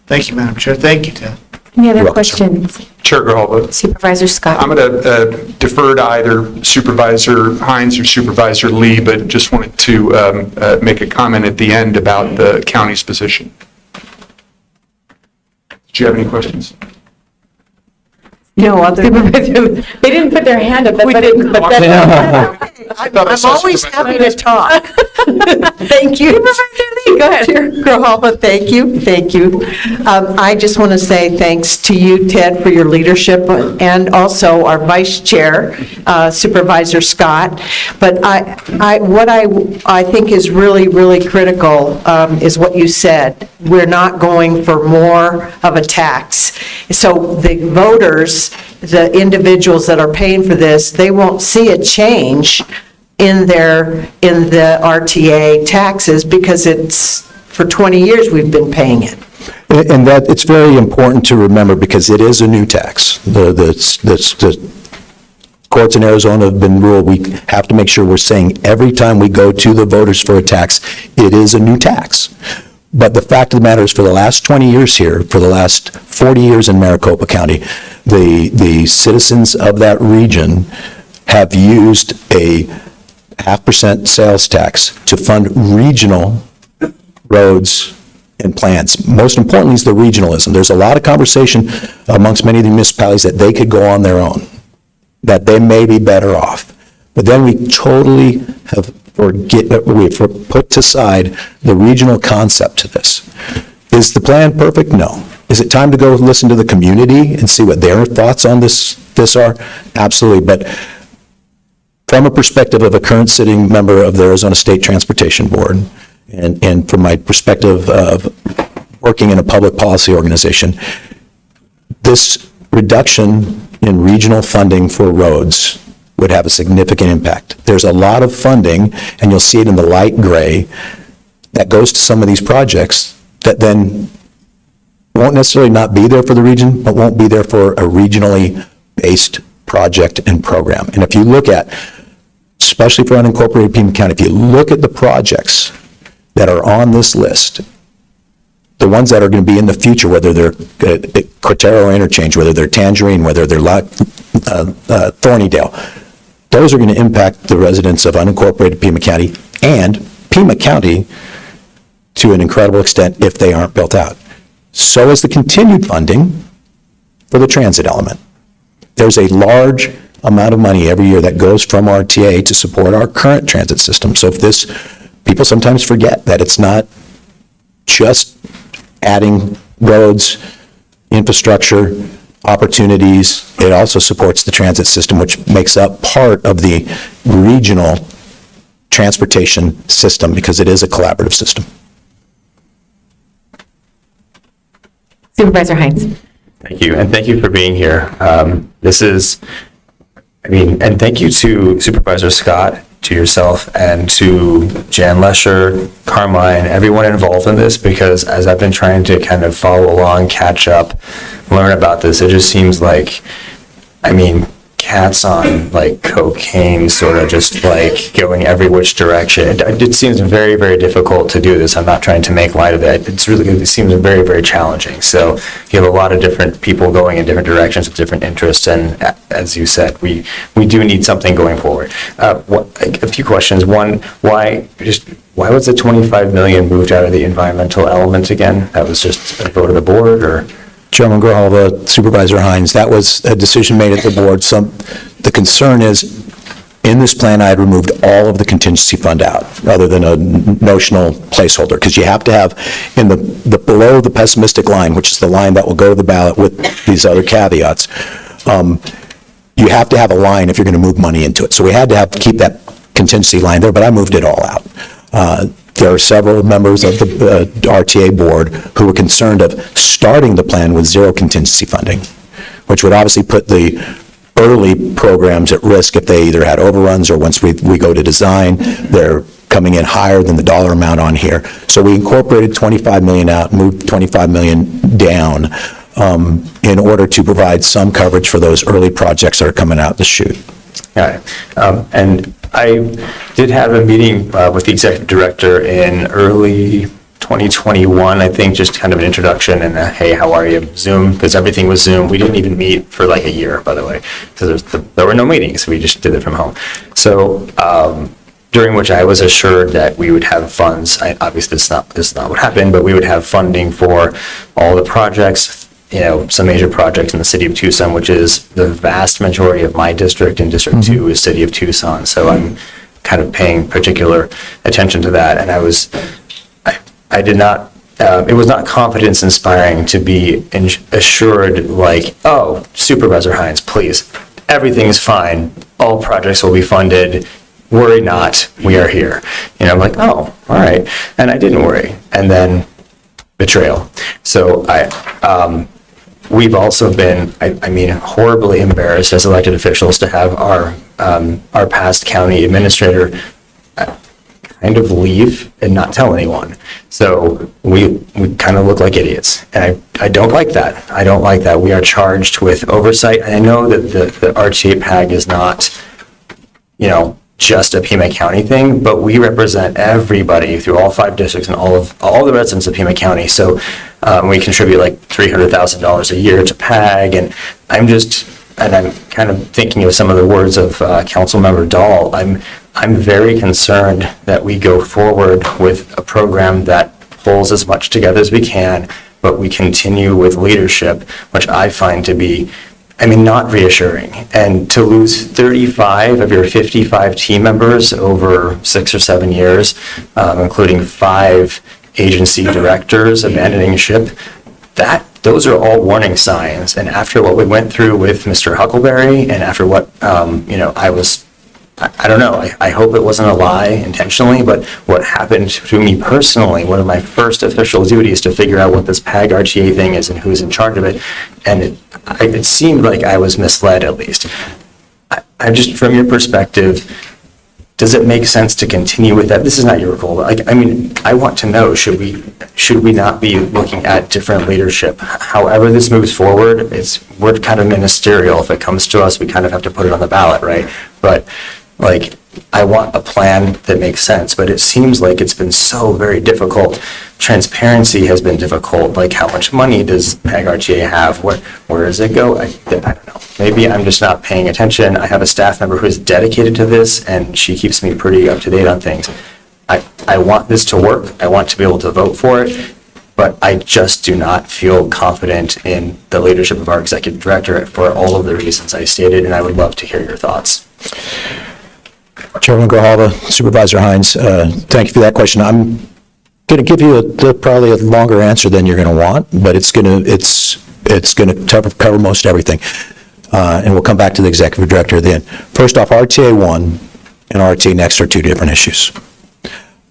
Thank you, Madam Chair. Thank you, Ted. Any other You're welcome. questions? Chair Grijalva. Supervisor Scott? I'm going to defer to either Supervisor Hines or Supervisor Lee, but just wanted to make a comment at the end about the county's position. Do you have any questions? No, other than, They didn't put their hand up, but I'm always happy to talk. Thank you. Go ahead. Chair Grijalva, thank you, thank you. I just want to say thanks to you, Ted, for your leadership, and also our Vice Chair, Supervisor Scott. But what I think is really, really critical is what you said. We're not going for more of a tax. So the voters, the individuals that are paying for this, they won't see a change in the RTA taxes because it's, for 20 years, we've been paying it. And that, it's very important to remember because it is a new tax. The courts in Arizona have been ruled, we have to make sure we're saying every time we go to the voters for a tax, it is a new tax. But the fact of the matter is, for the last 20 years here, for the last 40 years in Maricopa County, the citizens of that region have used a 0.5% sales tax to fund regional roads and plans. Most importantly is the regionalism. There's a lot of conversation amongst many of the municipalities that they could go on their own, that they may be better off. But then we totally have put aside the regional concept to this. Is the plan perfect? No. Is it time to go listen to the community and see what their thoughts on this are? Absolutely. But from a perspective of a current sitting member of the Arizona State Transportation Board, and from my perspective of working in a public policy organization, this reduction in regional funding for roads would have a significant impact. There's a lot of funding, and you'll see it in the light gray, that goes to some of these projects that then won't necessarily not be there for the region, but won't be there for a regionally based project and program. And if you look at, especially for unincorporated Pima County, if you look at the projects that are on this list, the ones that are going to be in the future, whether they're Cotero Interchange, whether they're Tangerine, whether they're Thornydale, those are going to impact the residents of unincorporated Pima County and Pima County to an incredible extent if they aren't built out. So is the continued funding for the transit element. There's a large amount of money every year that goes from RTA to support our current transit system. So if this, people sometimes forget that it's not just adding roads, infrastructure, opportunities. It also supports the transit system, which makes up part of the regional transportation system because it is a collaborative system. Supervisor Hines? Thank you, and thank you for being here. And thank you to Supervisor Scott, to yourself, and to Jan Lesher, Carmine, everyone involved in this, because as I've been trying to kind of follow along, catch up, learn about this, it just seems like, cats on like cocaine, sort of just like going every which direction. It seems very, very difficult to do this. I'm not trying to make light of it. It seems very, very challenging. So you have a lot of different people going in different directions with different interests, and as you said, we do need something going forward. A few questions. One, why was the 25 million moved out of the environmental element again? That was just a vote of the board, or? Chairman Grijalva, Supervisor Hines, that was a decision made at the board. The concern is, in this plan, I had removed all of the contingency fund out, other than a notional placeholder, because you have to have, in the below the pessimistic line, which is the line that will go to the ballot with these other caveats, you have to have a line if you're going to move money into it. So we had to keep that contingency line there, but I moved it all out. There are several members of the RTA board who were concerned of starting the plan with zero contingency funding, which would obviously put the early programs at risk if they either had overruns or once we go to design, they're coming in higher than the dollar amount on here. So we incorporated 25 million out, moved 25 million down in order to provide some coverage for those early projects that are coming out the chute. Got it. And I did have a meeting with the executive director in early 2021, I think, just kind of an introduction and hey, how are you? Zoom, because everything was Zoom. We didn't even meet for like a year, by the way, because there were no meetings. We just did it from home. So during which I was assured that we would have funds. Obviously, this is not what happened, but we would have funding for all the projects, some major projects in the city of Tucson, which is the vast majority of my district, and District 2 is city of Tucson. So I'm kind of paying particular attention to that. And I did not, it was not confidence inspiring to be assured like, oh, Supervisor Hines, please, everything is fine. All projects will be funded. Worry not, we are here. I'm like, oh, all right. And I didn't worry. And then betrayal. So we've also been, horribly embarrassed as elected officials to have our past county administrator kind of leave and not tell anyone. So we kind of look like idiots. And I don't like that. I don't like that. We are charged with oversight. I know that the RTA PAG is not, just a Pima County thing, but we represent everybody through all 5 districts and all the residents of Pima County. So we contribute like $300,000 a year to PAG, and I'm kind of thinking of some of the words of Councilmember Dahl. I'm very concerned that we go forward with a program that pulls as much together as we can, but we continue with leadership, which I find to be not reassuring. And to lose 35 of your 55 team members over 6 or 7 years, including 5 agency directors abandoning ship, those are all warning signs. And after what we went through with Mr. Huckleberry, and after what, I don't know, I hope it wasn't a lie intentionally, but what happened to me personally, one of my first official duties to figure out what this PAG RTA thing is and who's in charge of it, and it seemed like I was misled at least. I just, from your perspective, does it make sense to continue with that? This is not your role. I want to know, should we not be looking at different leadership? However this moves forward, we're kind of ministerial. If it comes to us, we kind of have to put it on the ballot, right? But I want a plan that makes sense, but it seems like it's been so very difficult. Transparency has been difficult. Like, how much money does PAG RTA have? Where does it go? I don't know. Maybe I'm just not paying attention. I have a staff member who is dedicated to this, and she keeps me pretty up to date on things. I want this to work. I want to be able to vote for it, but I just do not feel confident in the leadership of our executive director for all of the reasons I stated, and I would love to hear your thoughts. Chairman Grijalva, Supervisor Hines, thank you for that question. I'm going to give you probably a longer answer than you're going to want, but it's going to cover most everything. And we'll come back to the executive director then. First off, RTA 1 and RTA Next are 2 different issues.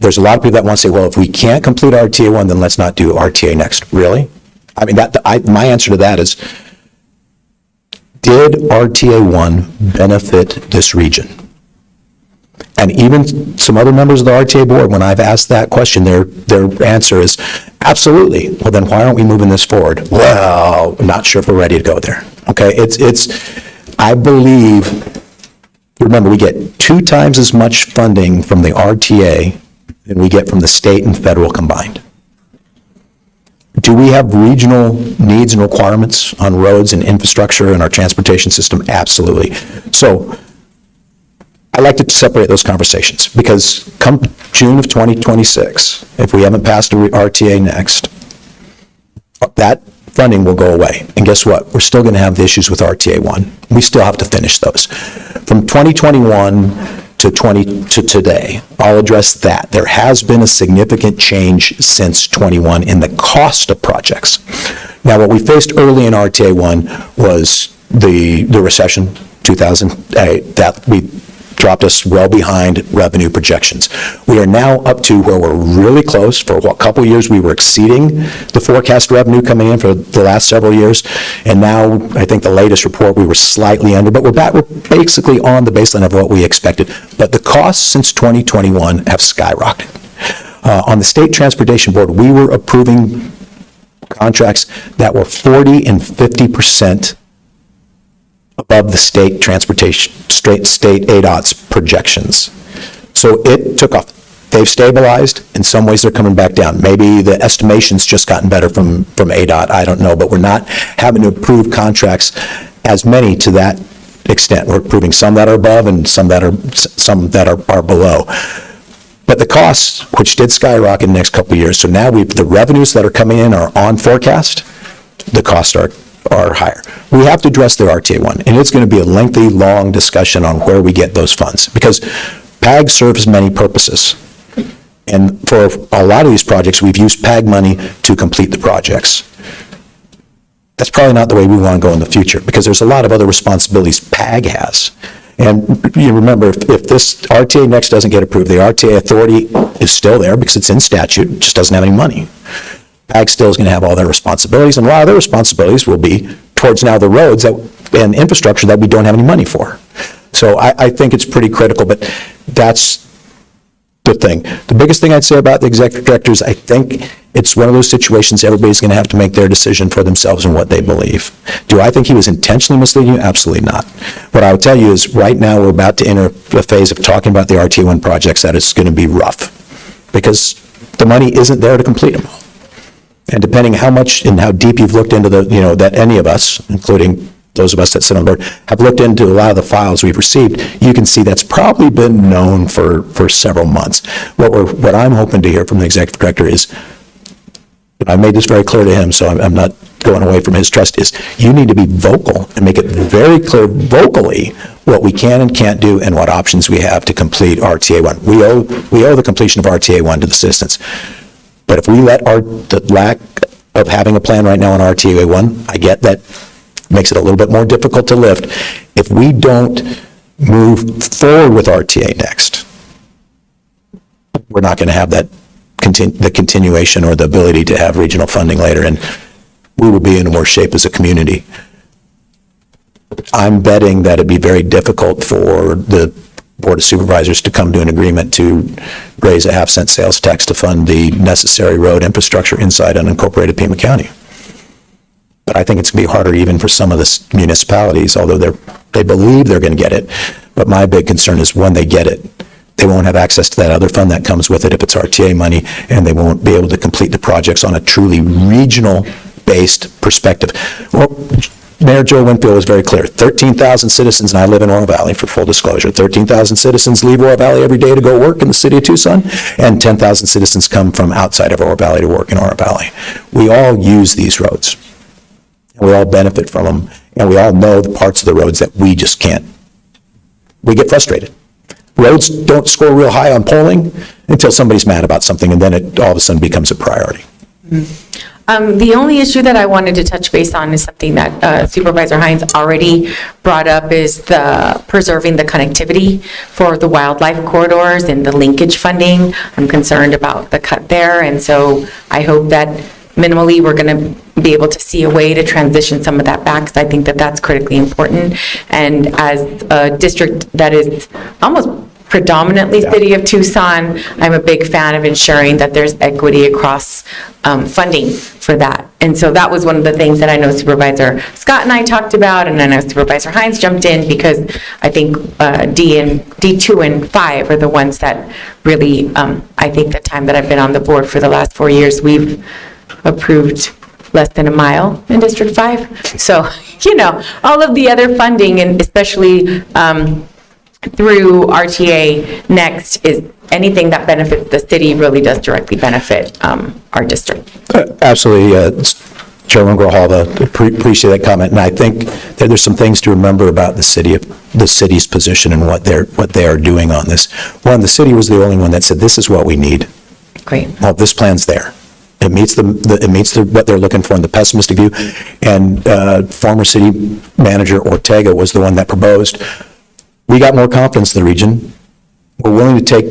There's a lot of people that want to say, well, if we can't complete RTA 1, then let's not do RTA Next. Really? My answer to that is, did RTA 1 benefit this region? And even some other members of the RTA board, when I've asked that question, their answer is absolutely. Well, then why aren't we moving this forward? Well, I'm not sure if we're ready to go there. Okay, I believe, remember, we get 2 times as much funding from the RTA than we get from the state and federal combined. Do we have regional needs and requirements on roads and infrastructure and our transportation system? Absolutely. So I like to separate those conversations, because come June of 2026, if we haven't passed a RTA Next, that funding will go away. And guess what? We're still going to have the issues with RTA 1. We still have to finish those. From 2021 to today, I'll address that. There has been a significant change since 21 in the cost of projects. Now, what we faced early in RTA 1 was the recession, 2008, that we dropped us well behind revenue projections. We are now up to where we're really close. For a couple of years, we were exceeding the forecast revenue coming in for the last several years. And now, I think the latest report, we were slightly under, but we're basically on the baseline of what we expected. But the costs since 2021 have skyrocketed. On the State Transportation Board, we were approving contracts that were 40 and 50% above the state transportation, state ADOT's projections. So it took off. They've stabilized. In some ways, they're coming back down. Maybe the estimation's just gotten better from ADOT. I don't know, but we're not having to approve contracts as many to that extent. We're approving some that are above and some that are below. But the costs, which did skyrocket in the next couple of years, so now the revenues that are coming in are on forecast. The costs are higher. We have to address the RTA one, and it's going to be a lengthy, long discussion on where we get those funds, because PAG serves many purposes. And for a lot of these projects, we've used PAG money to complete the projects. That's probably not the way we want to go in the future, because there's a lot of other responsibilities PAG has. And you remember, if this RTA next doesn't get approved, the RTA authority is still there because it's in statute, it just doesn't have any money. PAG still is going to have all their responsibilities, and a lot of their responsibilities will be towards now the roads and infrastructure that we don't have any money for. So I think it's pretty critical, but that's the thing. The biggest thing I'd say about the executive director is I think it's one of those situations everybody's going to have to make their decision for themselves and what they believe. Do I think he was intentionally misleading you? Absolutely not. What I would tell you is right now we're about to enter a phase of talking about the RTA1 projects that is going to be rough because the money isn't there to complete them all. And depending how much and how deep you've looked into that any of us, including those of us that sit on the board, have looked into a lot of the files we've received, you can see that's probably been known for several months. What I'm hoping to hear from the executive director is, and I made this very clear to him, so I'm not going away from his trust, is you need to be vocal and make it very clear vocally what we can and can't do and what options we have to complete RTA1. We owe the completion of RTA1 to the citizens. But if we let the lack of having a plan right now on RTA1, I get that makes it a little bit more difficult to lift. If we don't move forward with RTA next, we're not going to have the continuation or the ability to have regional funding later, and we will be in worse shape as a community. I'm betting that it'd be very difficult for the Board of Supervisors to come to an agreement to raise a 50-cent sales tax to fund the necessary road infrastructure inside unincorporated Pima County. But I think it's going to be harder even for some of the municipalities, although they believe they're going to get it. But my big concern is when they get it, they won't have access to that other fund that comes with it if it's RTA money, and they won't be able to complete the projects on a truly regional-based perspective. Well, Mayor Joe Winfield was very clear. 13,000 citizens, and I live in Oro Valley, for full disclosure, 13,000 citizens leave Oro Valley every day to go work in the city of Tucson, and 10,000 citizens come from outside of Oro Valley to work in Oro Valley. We all use these roads. We all benefit from them, and we all know the parts of the roads that we just can't. We get frustrated. Roads don't score real high on polling until somebody's mad about something, and then it all of a sudden becomes a priority. The only issue that I wanted to touch base on is something that Supervisor Hines already brought up, is the preserving the connectivity for the wildlife corridors and the linkage funding. I'm concerned about the cut there, and so I hope that minimally we're going to be able to see a way to transition some of that back, because I think that that's critically important. And as a district that is almost predominantly City of Tucson, I'm a big fan of ensuring that there's equity across funding for that. And so that was one of the things that I know Supervisor Scott and I talked about, and I know Supervisor Hines jumped in, because I think D2 and 5 are the ones that really, I think the time that I've been on the board for the last 4 years, we've approved less than a mile in District 5. So, all of the other funding, and especially through RTA Next, is anything that benefits the city really does directly benefit our district. Absolutely. Chairman Grijalva, appreciate that comment. And I think that there's some things to remember about the city's position and what they are doing on this. One, the city was the only one that said, this is what we need. Great. Well, this plan's there. It meets what they're looking for in the pessimistic view. And former city manager Ortega was the one that proposed. We got more confidence in the region. We're willing to take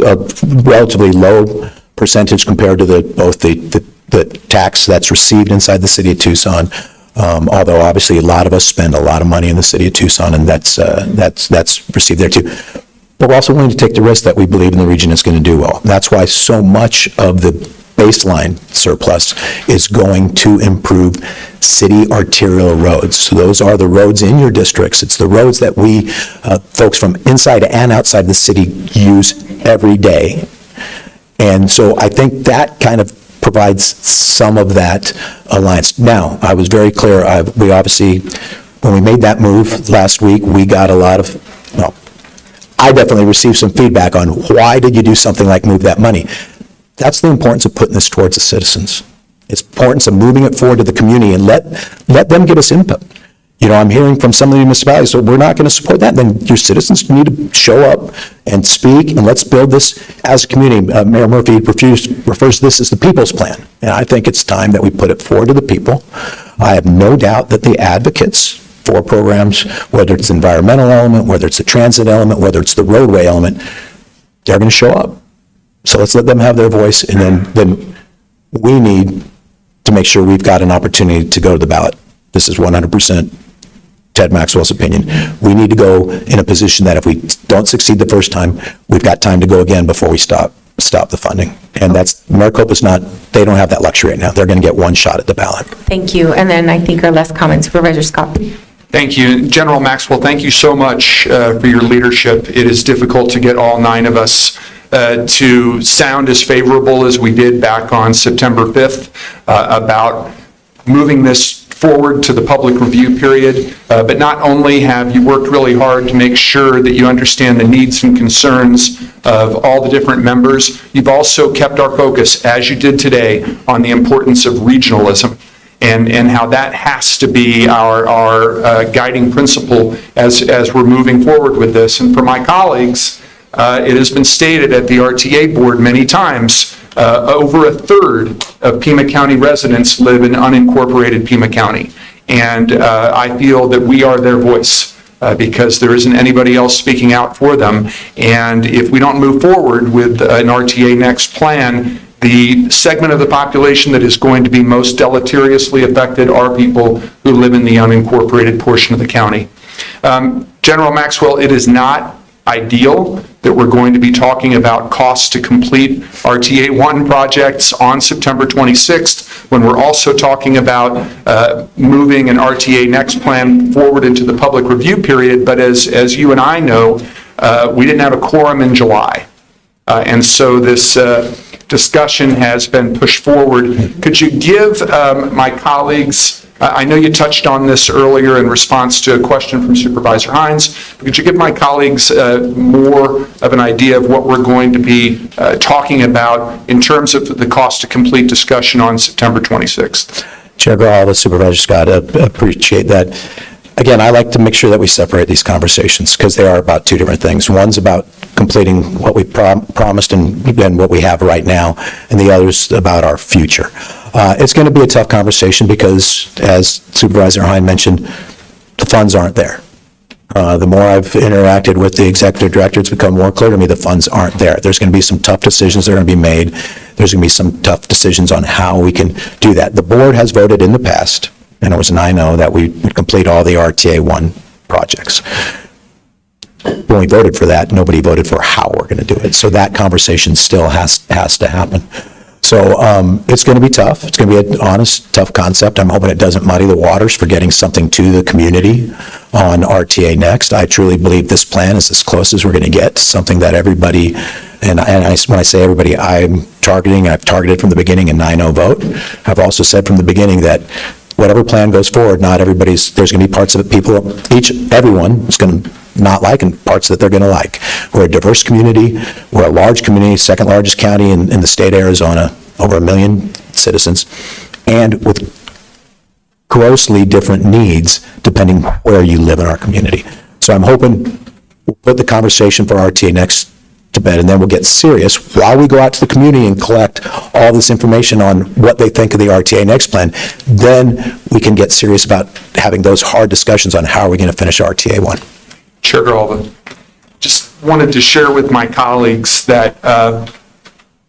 a relatively low percentage compared to both the tax that's received inside the city of Tucson. Although obviously a lot of us spend a lot of money in the city of Tucson, and that's received there too. But we're also willing to take the risk that we believe in the region is going to do well. That's why so much of the baseline surplus is going to improve city arterial roads. So those are the roads in your districts. It's the roads that we, folks from inside and outside the city use every day. And so I think that kind of provides some of that alliance. Now, I was very clear, we obviously, when we made that move last week, we got a lot of, well, I definitely received some feedback on why did you do something like move that money? That's the importance of putting this towards the citizens. It's importance of moving it forward to the community and let them give us input. You know, I'm hearing from some of the municipalities, so we're not going to support that. Then your citizens need to show up and speak, and let's build this as a community. Mayor Murphy refers to this as the people's plan, and I think it's time that we put it forward to the people. I have no doubt that the advocates for programs, whether it's the environmental element, whether it's the transit element, whether it's the roadway element, they're going to show up. So let's let them have their voice, and then we need to make sure we've got an opportunity to go to the ballot. This is 100% Ted Maxwell's opinion. We need to go in a position that if we don't succeed the first time, we've got time to go again before we stop the funding. And that's, Maricopa's not, they don't have that luxury right now. They're going to get one shot at the ballot. Thank you. And then I think our last comment, Supervisor Scott. Thank you. General Maxwell, thank you so much for your leadership. It is difficult to get all 9 of us to sound as favorable as we did back on September 5th about moving this forward to the public review period. But not only have you worked really hard to make sure that you understand the needs and concerns of all the different members, you've also kept our focus, as you did today, on the importance of regionalism and how that has to be our guiding principle as we're moving forward with this. And for my colleagues, it has been stated at the RTA board many times, over a third of Pima County residents live in unincorporated Pima County. And I feel that we are their voice because there isn't anybody else speaking out for them. And if we don't move forward with an RTA Next plan, the segment of the population that is going to be most deleteriously affected are people who live in the unincorporated portion of the county. General Maxwell, it is not ideal that we're going to be talking about costs to complete RTA 1 projects on September 26th, when we're also talking about moving an RTA Next plan forward into the public review period. But as you and I know, we didn't have a quorum in July. And so this discussion has been pushed forward. Could you give my colleagues, I know you touched on this earlier in response to a question from Supervisor Hines, but could you give my colleagues more of an idea of what we're going to be talking about in terms of the cost to complete discussion on September 26th? Chair Grijalva, Supervisor Scott, appreciate that. Again, I like to make sure that we separate these conversations because they are about 2 different things. One's about completing what we promised and what we have right now, and the other's about our future. It's going to be a tough conversation because, as Supervisor Hine mentioned, the funds aren't there. The more I've interacted with the executive director, it's become more clear to me the funds aren't there. There's going to be some tough decisions that are going to be made. There's going to be some tough decisions on how we can do that. The board has voted in the past, and it was an I-know that we would complete all the RTA 1 projects. When we voted for that, nobody voted for how we're going to do it. So that conversation still has to happen. So it's going to be tough. It's going to be an honest, tough concept. I'm hoping it doesn't muddy the waters for getting something to the community on RTA Next. I truly believe this plan is as close as we're going to get to something that everybody, when I say everybody, I've targeted from the beginning a 9-0 vote. I've also said from the beginning that whatever plan goes forward, there's going to be parts of it everyone is going to not like and parts that they're going to like. We're a diverse community. We're a large community, second largest county in the state of Arizona, over 1 million citizens, and with grossly different needs depending where you live in our community. So I'm hoping we'll put the conversation for RTA Next to bed, and then we'll get serious while we go out to the community and collect all this information on what they think of the RTA Next plan. Then we can get serious about having those hard discussions on how are we going to finish RTA 1. Chair Grijalva, just wanted to share with my colleagues that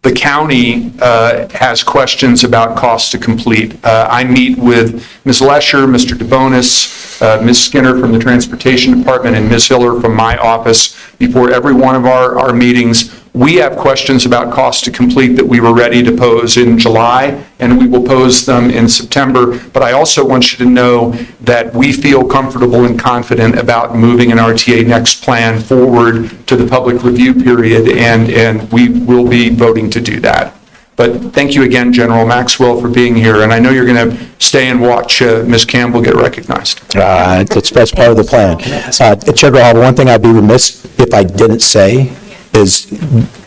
the county has questions about cost to complete. I meet with Ms. Lesher, Mr. DeBonis, Ms. Skinner from the Transportation Department, and Ms. Hiller from my office before every one of our meetings. We have questions about cost to complete that we were ready to pose in July, and we will pose them in September. But I also want you to know that we feel comfortable and confident about moving an RTA Next plan forward to the public review period, and we will be voting to do that. But thank you again, General Maxwell, for being here, and I know you're going to stay and watch Ms. Campbell get recognized. That's part of the plan. Chair Grijalva, one thing I'd be remiss if I didn't say is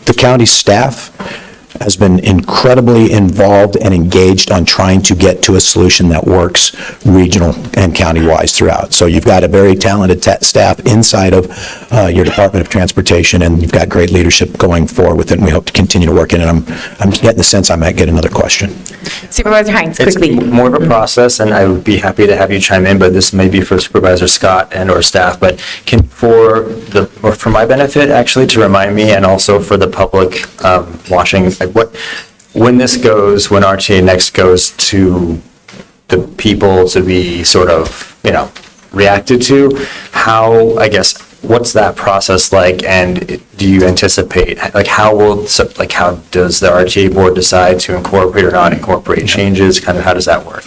the county staff has been incredibly involved and engaged on trying to get to a solution that works regional and county-wise throughout. So you've got a very talented staff inside of your Department of Transportation, and you've got great leadership going forward with it, and we hope to continue to work in it. I'm getting the sense I might get another question. Supervisor Hines, quickly. It's more of a process, and I would be happy to have you chime in, but this may be for Supervisor Scott and or staff, but for my benefit, actually, to remind me, and also for the public watching, when RTA Next goes to the people to be sort of, reacted to, what's that process like, and do you anticipate, how does the RTA board decide to incorporate or not incorporate changes? Kind of how does that work?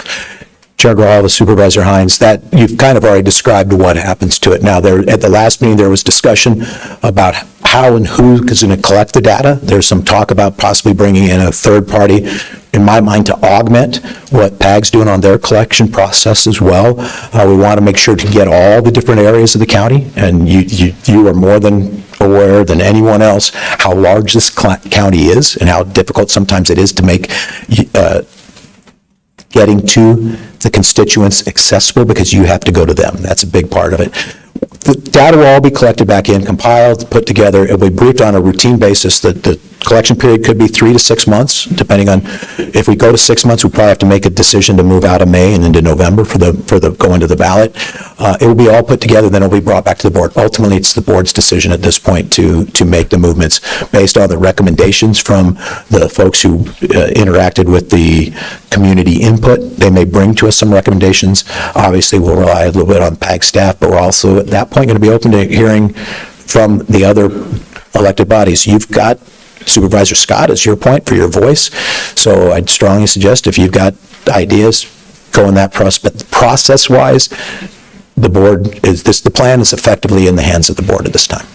Chair Grijalva, Supervisor Hines, that you've kind of already described what happens to it. Now, at the last meeting, there was discussion about how and who is going to collect the data. There's some talk about possibly bringing in a third party, in my mind, to augment what PAG's doing on their collection process as well. We want to make sure to get all the different areas of the county, and you are more than aware than anyone else how large this county is and how difficult sometimes it is to make getting to the constituents accessible, because you have to go to them. That's a big part of it. The data will all be collected back in, compiled, put together. It will be briefed on a routine basis. The collection period could be 3 to 6 months, depending on, if we go to 6 months, we probably have to make a decision to move out of May and into November for the going to the ballot. It will be all put together, then it will be brought back to the board. Ultimately, it's the board's decision at this point to make the movements based on the recommendations from the folks who interacted with the community input. They may bring to us some recommendations. Obviously, we'll rely a little bit on PAG staff, but we're also at that point going to be open to hearing from the other elected bodies. You've got Supervisor Scott as your point for your voice, so I'd strongly suggest if you've got ideas, go in that process. But process-wise, the plan is effectively in the hands of the board at this time.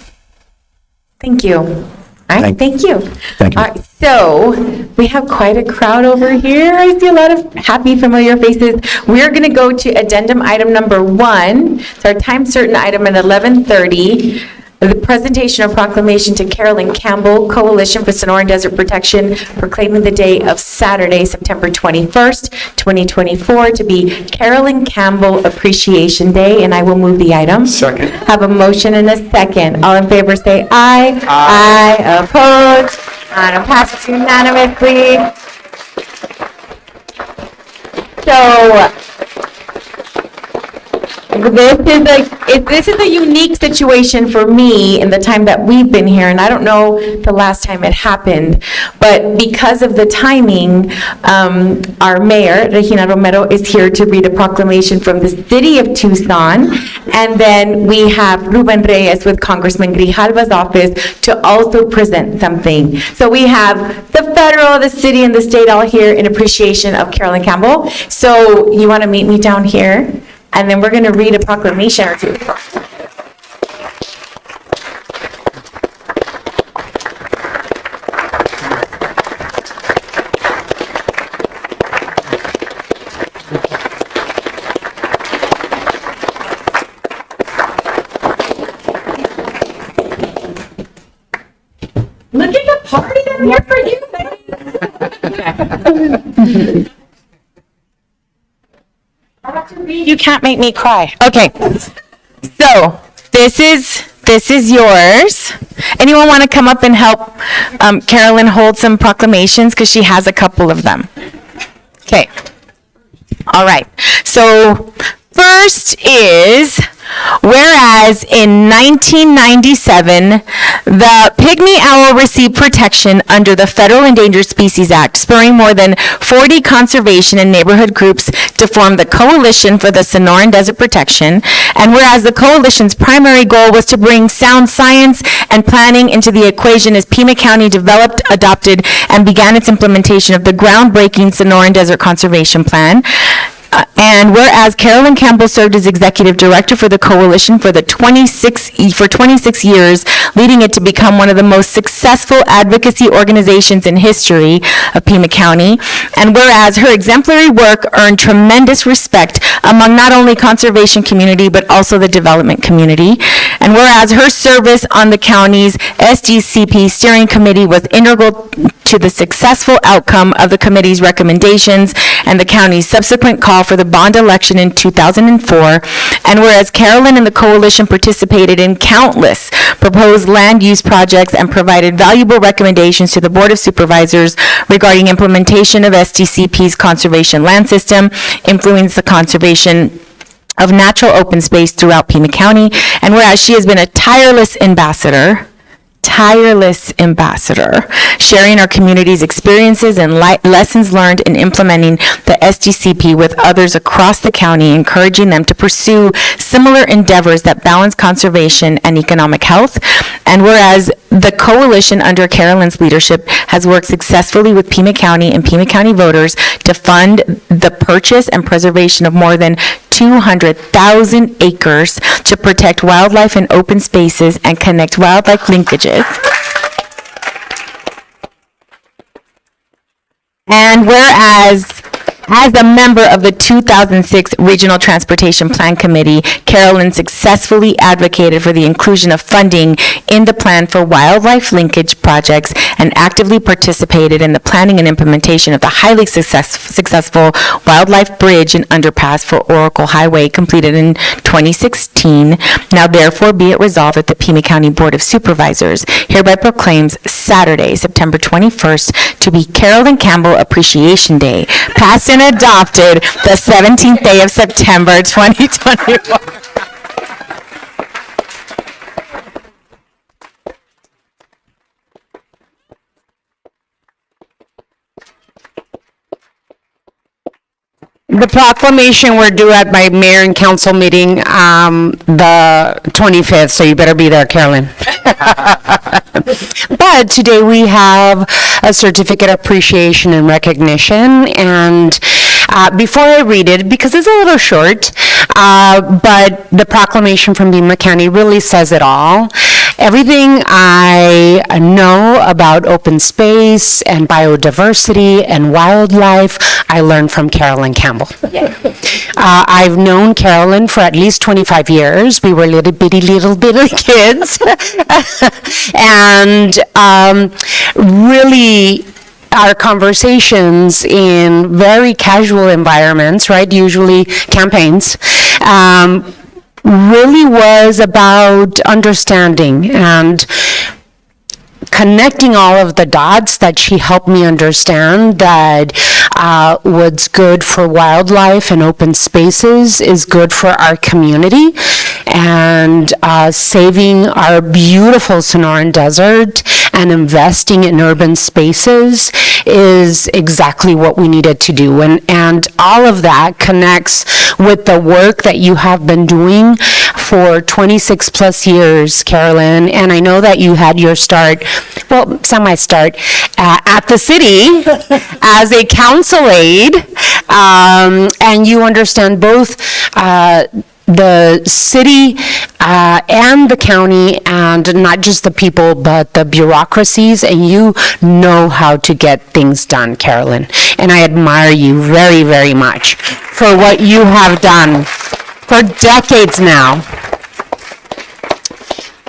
Thank you. All right, thank you. Thank you. All right, so we have quite a crowd over here. I see a lot of happy, familiar faces. We're going to go to addendum item number 1. It's our time certain item at 11:30. The presentation of proclamation to Carolyn Campbell, Coalition for Sonoran Desert Protection, proclaiming the day of Saturday, September 21st, 2024, to be Carolyn Campbell Appreciation Day, and I will move the item. Second. Have a motion and a second. All in favor say aye. Aye. Opposed? Item passes unanimously. So, this is a unique situation for me in the time that we've been here, and I don't know the last time it happened, but because of the timing, our mayor, Regina Romero, is here to read a proclamation from the city of Tucson, and then we have Ruben Reyes with Congressman Grijalva's office to also present something. So we have the federal, the city, and the state all here in appreciation of Carolyn Campbell. So you want to meet me down here? And then we're going to read a proclamation or two. Look at the party that's here for you. You can't make me cry. Okay. So this is yours. Anyone want to come up and help Carolyn hold some proclamations, because she has a couple of them. Okay. All right. So first is Whereas in 1997, the pygmy owl received protection under the Federal Endangered Species Act, spurring more than 40 conservation and neighborhood groups to form the Coalition for the Sonoran Desert Protection. And whereas the coalition's primary goal was to bring sound science and planning into the equation as Pima County developed, adopted, and began its implementation of the groundbreaking Sonoran Desert Conservation Plan. And whereas Carolyn Campbell served as executive director for the coalition for 26 years, leading it to become one of the most successful advocacy organizations in history of Pima County. And whereas her exemplary work earned tremendous respect among not only conservation community but also the development community. And whereas her service on the county's SDCP steering committee was integral to the successful outcome of the committee's recommendations and the county's subsequent call for the bond election in 2004, and whereas Carolyn and the coalition participated in countless proposed land use projects and provided valuable recommendations to the Board of Supervisors regarding implementation of SDCP's conservation land system, influence the conservation of natural open space throughout Pima County, and whereas she has been a tireless ambassador, sharing our community's experiences and lessons learned in implementing the SDCP with others across the county, encouraging them to pursue similar endeavors that balance conservation and economic health. And whereas the coalition under Carolyn's leadership has worked successfully with Pima County and Pima County voters to fund the purchase and preservation of more than 200,000 acres to protect wildlife and open spaces and connect wildlife linkages. And whereas, as a member of the 2006 Regional Transportation Plan Committee, Carolyn successfully advocated for the inclusion of funding in the plan for wildlife linkage projects and actively participated in the planning and implementation of the highly successful Wildlife Bridge and Underpass for Oracle Highway completed in 2016. Now therefore be it resolved that the Pima County Board of Supervisors hereby proclaims Saturday, September 21st to be Carolyn Campbell Appreciation Day, passed and adopted the 17th day of September 2021. The proclamation we're due at my mayor and council meeting, the 25th, so you better be there, Carolyn. But today we have a certificate of appreciation and recognition, and before I read it, because it's a little short, but the proclamation from Pima County really says it all. Everything I know about open space and biodiversity and wildlife, I learned from Carolyn Campbell. I've known Carolyn for at least 25 years. We were little bitty kids. And really, our conversations in very casual environments, right, usually campaigns, really was about understanding and connecting all of the dots that she helped me understand that what's good for wildlife and open spaces is good for our community, and saving our beautiful Sonoran Desert and investing in urban spaces is exactly what we needed to do. And all of that connects with the work that you have been doing for 26 plus years, Carolyn. And I know that you had your start, well, semi-start, at the city as a council aide, and you understand both the city and the county, and not just the people, but the bureaucracies, and you know how to get things done, Carolyn. And I admire you very, very much for what you have done for decades now.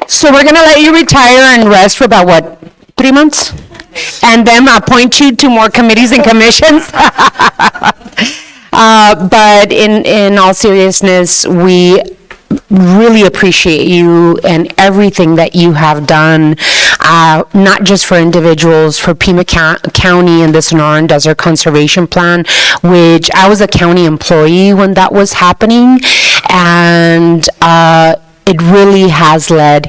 So we're going to let you retire and rest for about, 3 months? And then appoint you to more committees and commissions? But in all seriousness, we really appreciate you and everything that you have done, not just for individuals, for Pima County and the Sonoran Desert Conservation Plan, which I was a county employee when that was happening, and it really has led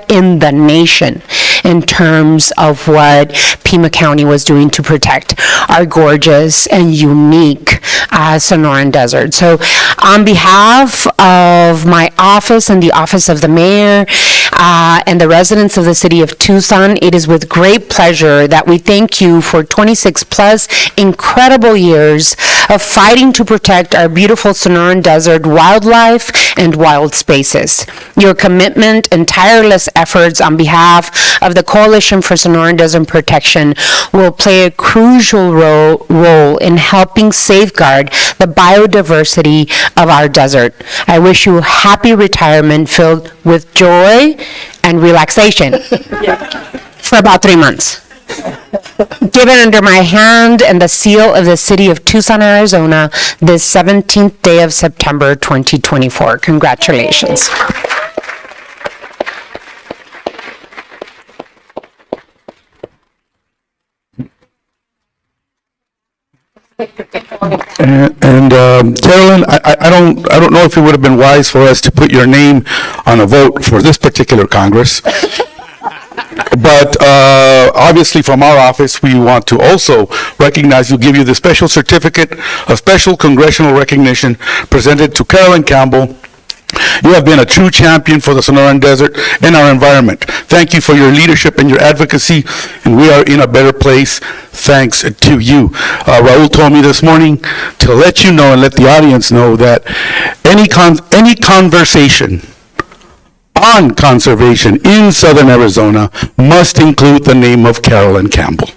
in the nation in terms of what Pima County was doing to protect our gorgeous and unique Sonoran Desert. So on behalf of my office and the office of the mayor and the residents of the city of Tucson, it is with great pleasure that we thank you for 26 plus incredible years of fighting to protect our beautiful Sonoran Desert wildlife and wild spaces. Your commitment and tireless efforts on behalf of the Coalition for Sonoran Desert Protection will play a crucial role in helping safeguard the biodiversity of our desert. I wish you a happy retirement filled with joy and relaxation for about 3 months. Given under my hand and the seal of the city of Tucson, Arizona, this 17th day of September 2024. Congratulations. And Carolyn, I don't know if it would have been wise for us to put your name on a vote for this particular Congress. But obviously from our office, we want to also recognize you, give you the special certificate of special congressional recognition presented to Carolyn Campbell. You have been a true champion for the Sonoran Desert and our environment. Thank you for your leadership and your advocacy, and we are in a better place thanks to you. Raul told me this morning to let you know and let the audience know that any conversation on conservation in southern Arizona must include the name of Carolyn Campbell.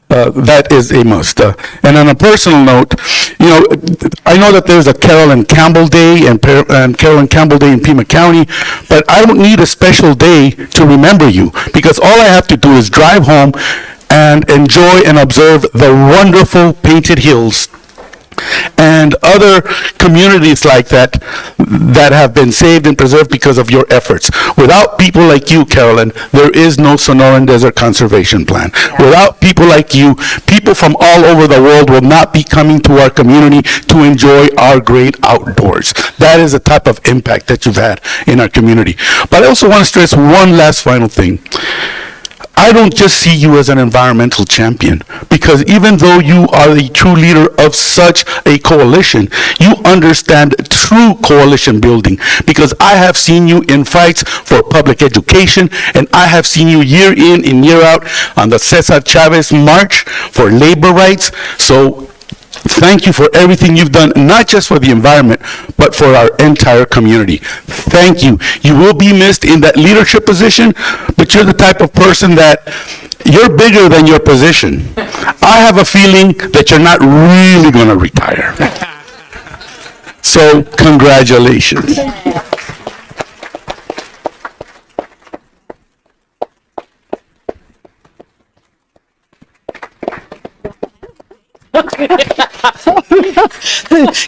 That is a must. And on a personal note, you know, I know that there's a Carolyn Campbell Day and Carolyn Campbell Day in Pima County, but I don't need a special day to remember you, because all I have to do is drive home and enjoy and observe the wonderful painted hills and other communities like that have been saved and preserved because of your efforts. Without people like you, Carolyn, there is no Sonoran Desert Conservation Plan. Without people like you, people from all over the world will not be coming to our community to enjoy our great outdoors. That is the type of impact that you've had in our community. But I also want to stress one last final thing. I don't just see you as an environmental champion, because even though you are the true leader of such a coalition, you understand true coalition building, because I have seen you in fights for public education, and I have seen you year in and year out on the Cesar Chavez March for labor rights. So thank you for everything you've done, not just for the environment, but for our entire community. Thank you. You will be missed in that leadership position, but you're the type of person that you're bigger than your position. I have a feeling that you're not really going to retire. So, congratulations.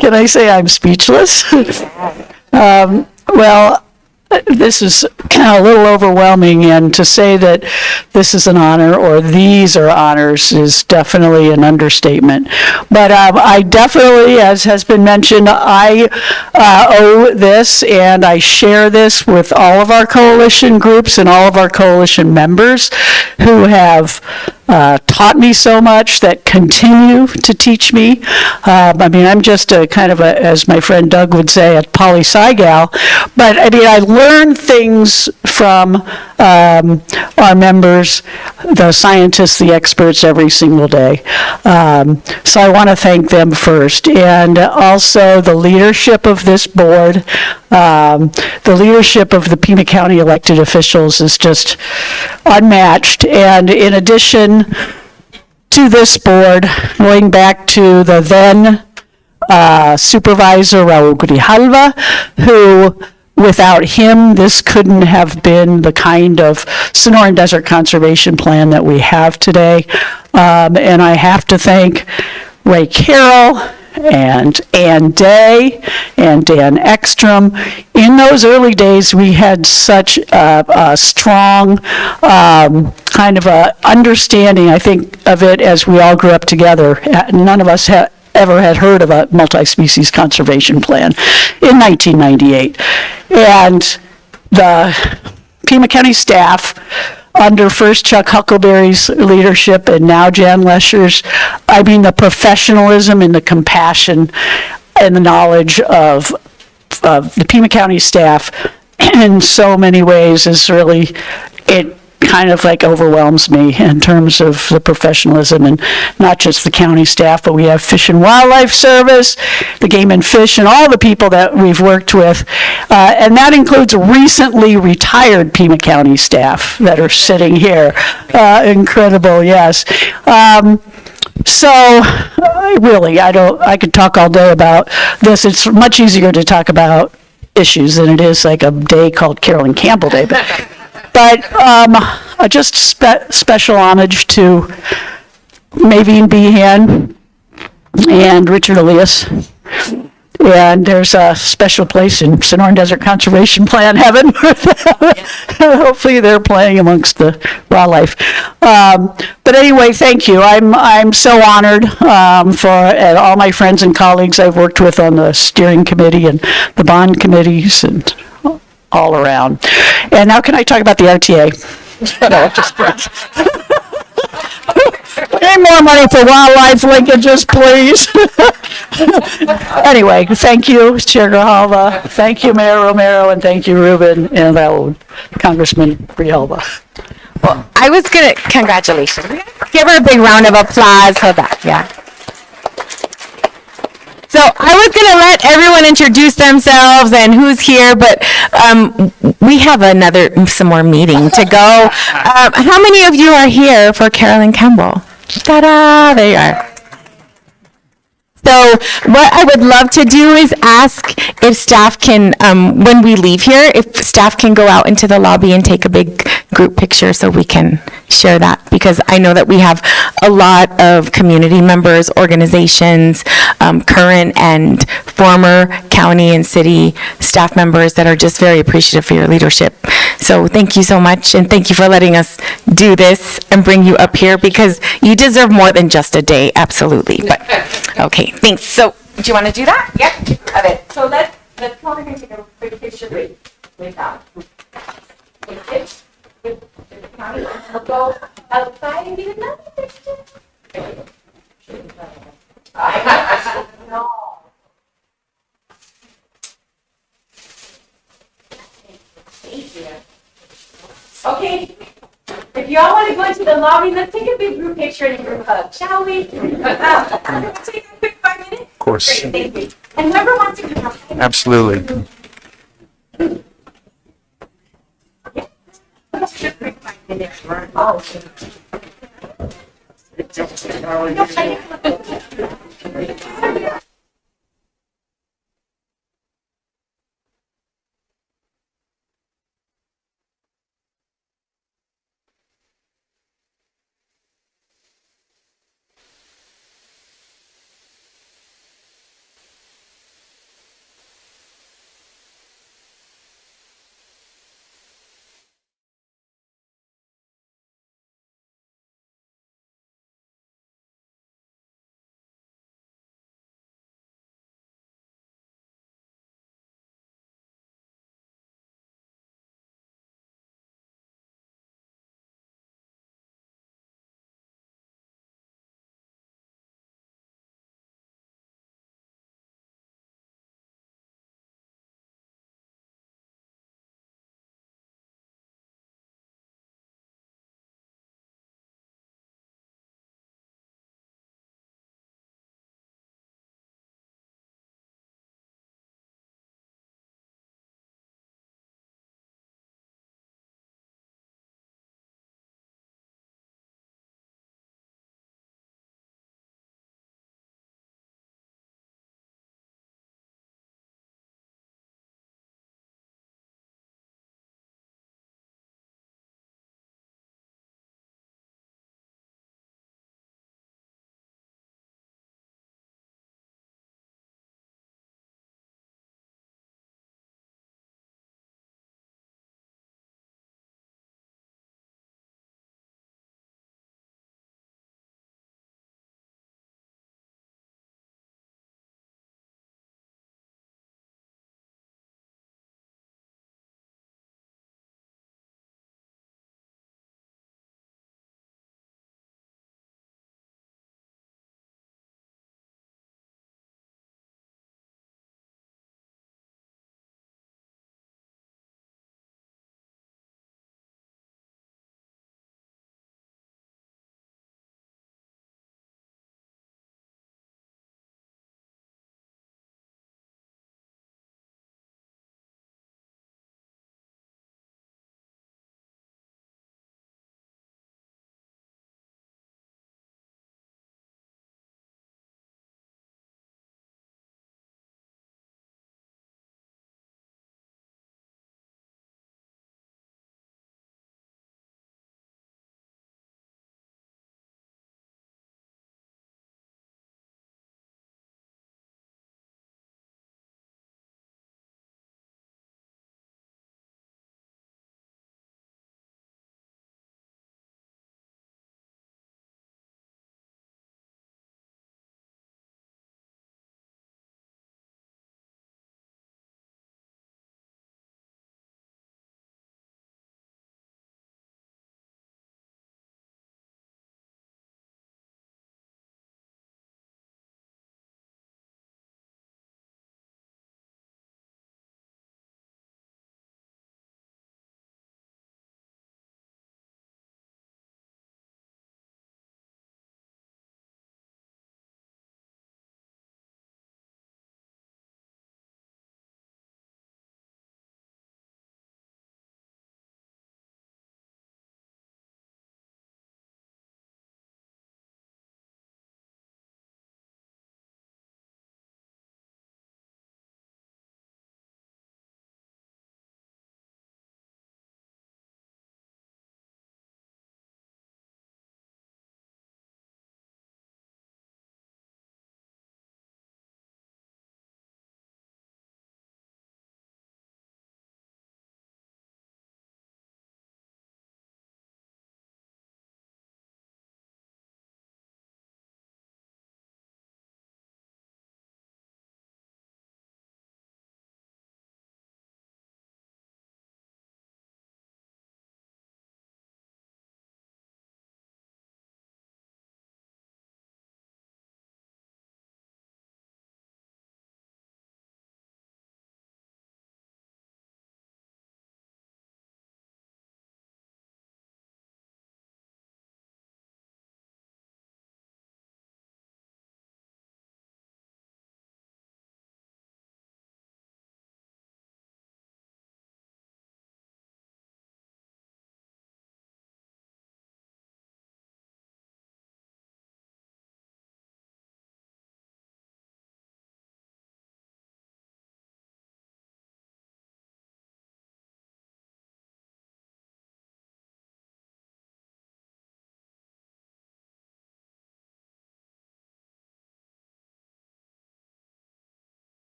Can I say I'm speechless? Well, this is a little overwhelming, and to say that this is an honor or these are honors is definitely an understatement. But I definitely, as has been mentioned, I owe this and I share this with all of our coalition groups and all of our coalition members who have taught me so much, that continue to teach me. I mean, I'm just a kind of a, as my friend Doug would say, a poli-sci gal, but I mean, I learn things from our members, the scientists, the experts, every single day. So I want to thank them first, and also the leadership of this board. The leadership of the Pima County elected officials is just unmatched, and in addition to this board, going back to the then Supervisor Raul Grijalva, who, without him, this couldn't have been the kind of Sonoran Desert Conservation Plan that we have today. And I have to thank Ray Carroll and Ann Day and Dan Ekstrom. In those early days, we had such a strong kind of a understanding, I think, of it as we all grew up together. None of us ever had heard of a multi-species conservation plan in 1998. And the Pima County staff, under first Chuck Huckleberry's leadership and now Jan Lesher's, I mean, the professionalism and the compassion and the knowledge of the Pima County staff in so many ways is really, it kind of like overwhelms me in terms of the professionalism, and not just the county staff, but we have Fish and Wildlife Service, the Game and Fish, and all the people that we've worked with. And that includes recently retired Pima County staff that are sitting here. Incredible, yes. So, really, I could talk all day about this. It's much easier to talk about issues than it is like a day called Carolyn Campbell Day. But just special homage to Maveen Behan and Richard Elias. And there's a special place in Sonoran Desert Conservation Plan heaven. Hopefully they're playing amongst the wildlife. But anyway, thank you. I'm so honored for all my friends and colleagues I've worked with on the steering committee and the bond committees and all around. And now can I talk about the RTA? No, just need more money for wildlife linkages, please. Anyway, thank you, Chair Grijalva. Thank you, Mayor Romero, and thank you, Ruben, and Congressman Grijalva. Well, I was gonna, congratulations. Give her a big round of applause. Hold that, yeah. So I was going to let everyone introduce themselves and who's here, but we have some more meeting to go. How many of you are here for Carolyn Campbell? Ta-da, there you are. So what I would love to do is ask if staff can, when we leave here, if staff can go out into the lobby and take a big group picture so we can share that, because I know that we have a lot of community members, organizations, current and former county and city staff members that are just very appreciative for your leadership. So thank you so much, and thank you for letting us do this and bring you up here, because you deserve more than just a day, absolutely. But okay, thanks. So do you want to do that? Yep. Of it. So let's probably going to take a quick picture with that. With the county. We'll go outside and get another picture. There we go. No. Okay, if y'all want to go into the lobby, let's take a big group picture and a group hug, shall we? Take a quick 5 minutes? Of course. Great, thank you. And whoever wants to come. Absolutely. Oh.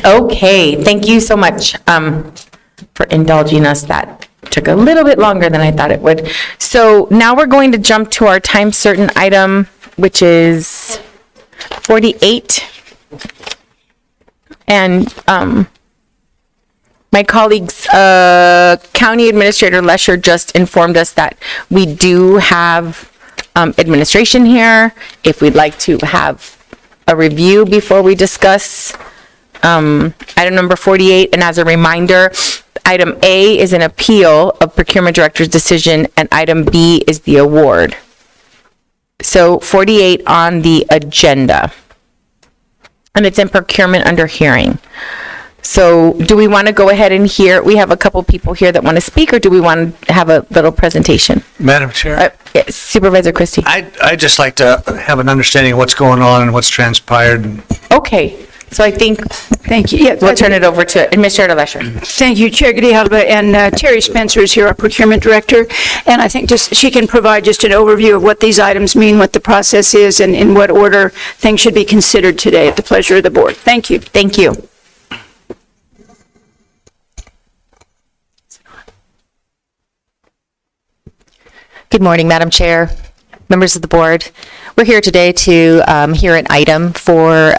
Okay, thank you so much for indulging us. That took a little bit longer than I thought it would. So now we're going to jump to our time certain item, which is 48. And my colleagues, County Administrator Lesher just informed us that we do have administration here. If we'd like to have a review before we discuss item number 48. And as a reminder, item A is an appeal of Procurement Director's decision, and item B is the award. So 48 on the agenda. And it's in procurement under hearing. So do we want to go ahead and hear, we have a couple people here that want to speak, or do we want to have a little presentation? Madam Chair? Yes, Supervisor Christie. I'd just like to have an understanding of what's going on and what's transpired. Okay, so I think, Thank you. Yeah, we'll turn it over to Administrator Lesher. Thank you, Chair Grijalva, and Terry Spencer is here, our Procurement Director, and I think just she can provide just an overview of what these items mean, what the process is, and in what order things should be considered today at the pleasure of the board. Thank you. Thank you. Good morning, Madam Chair, members of the board. We're here today to hear an item for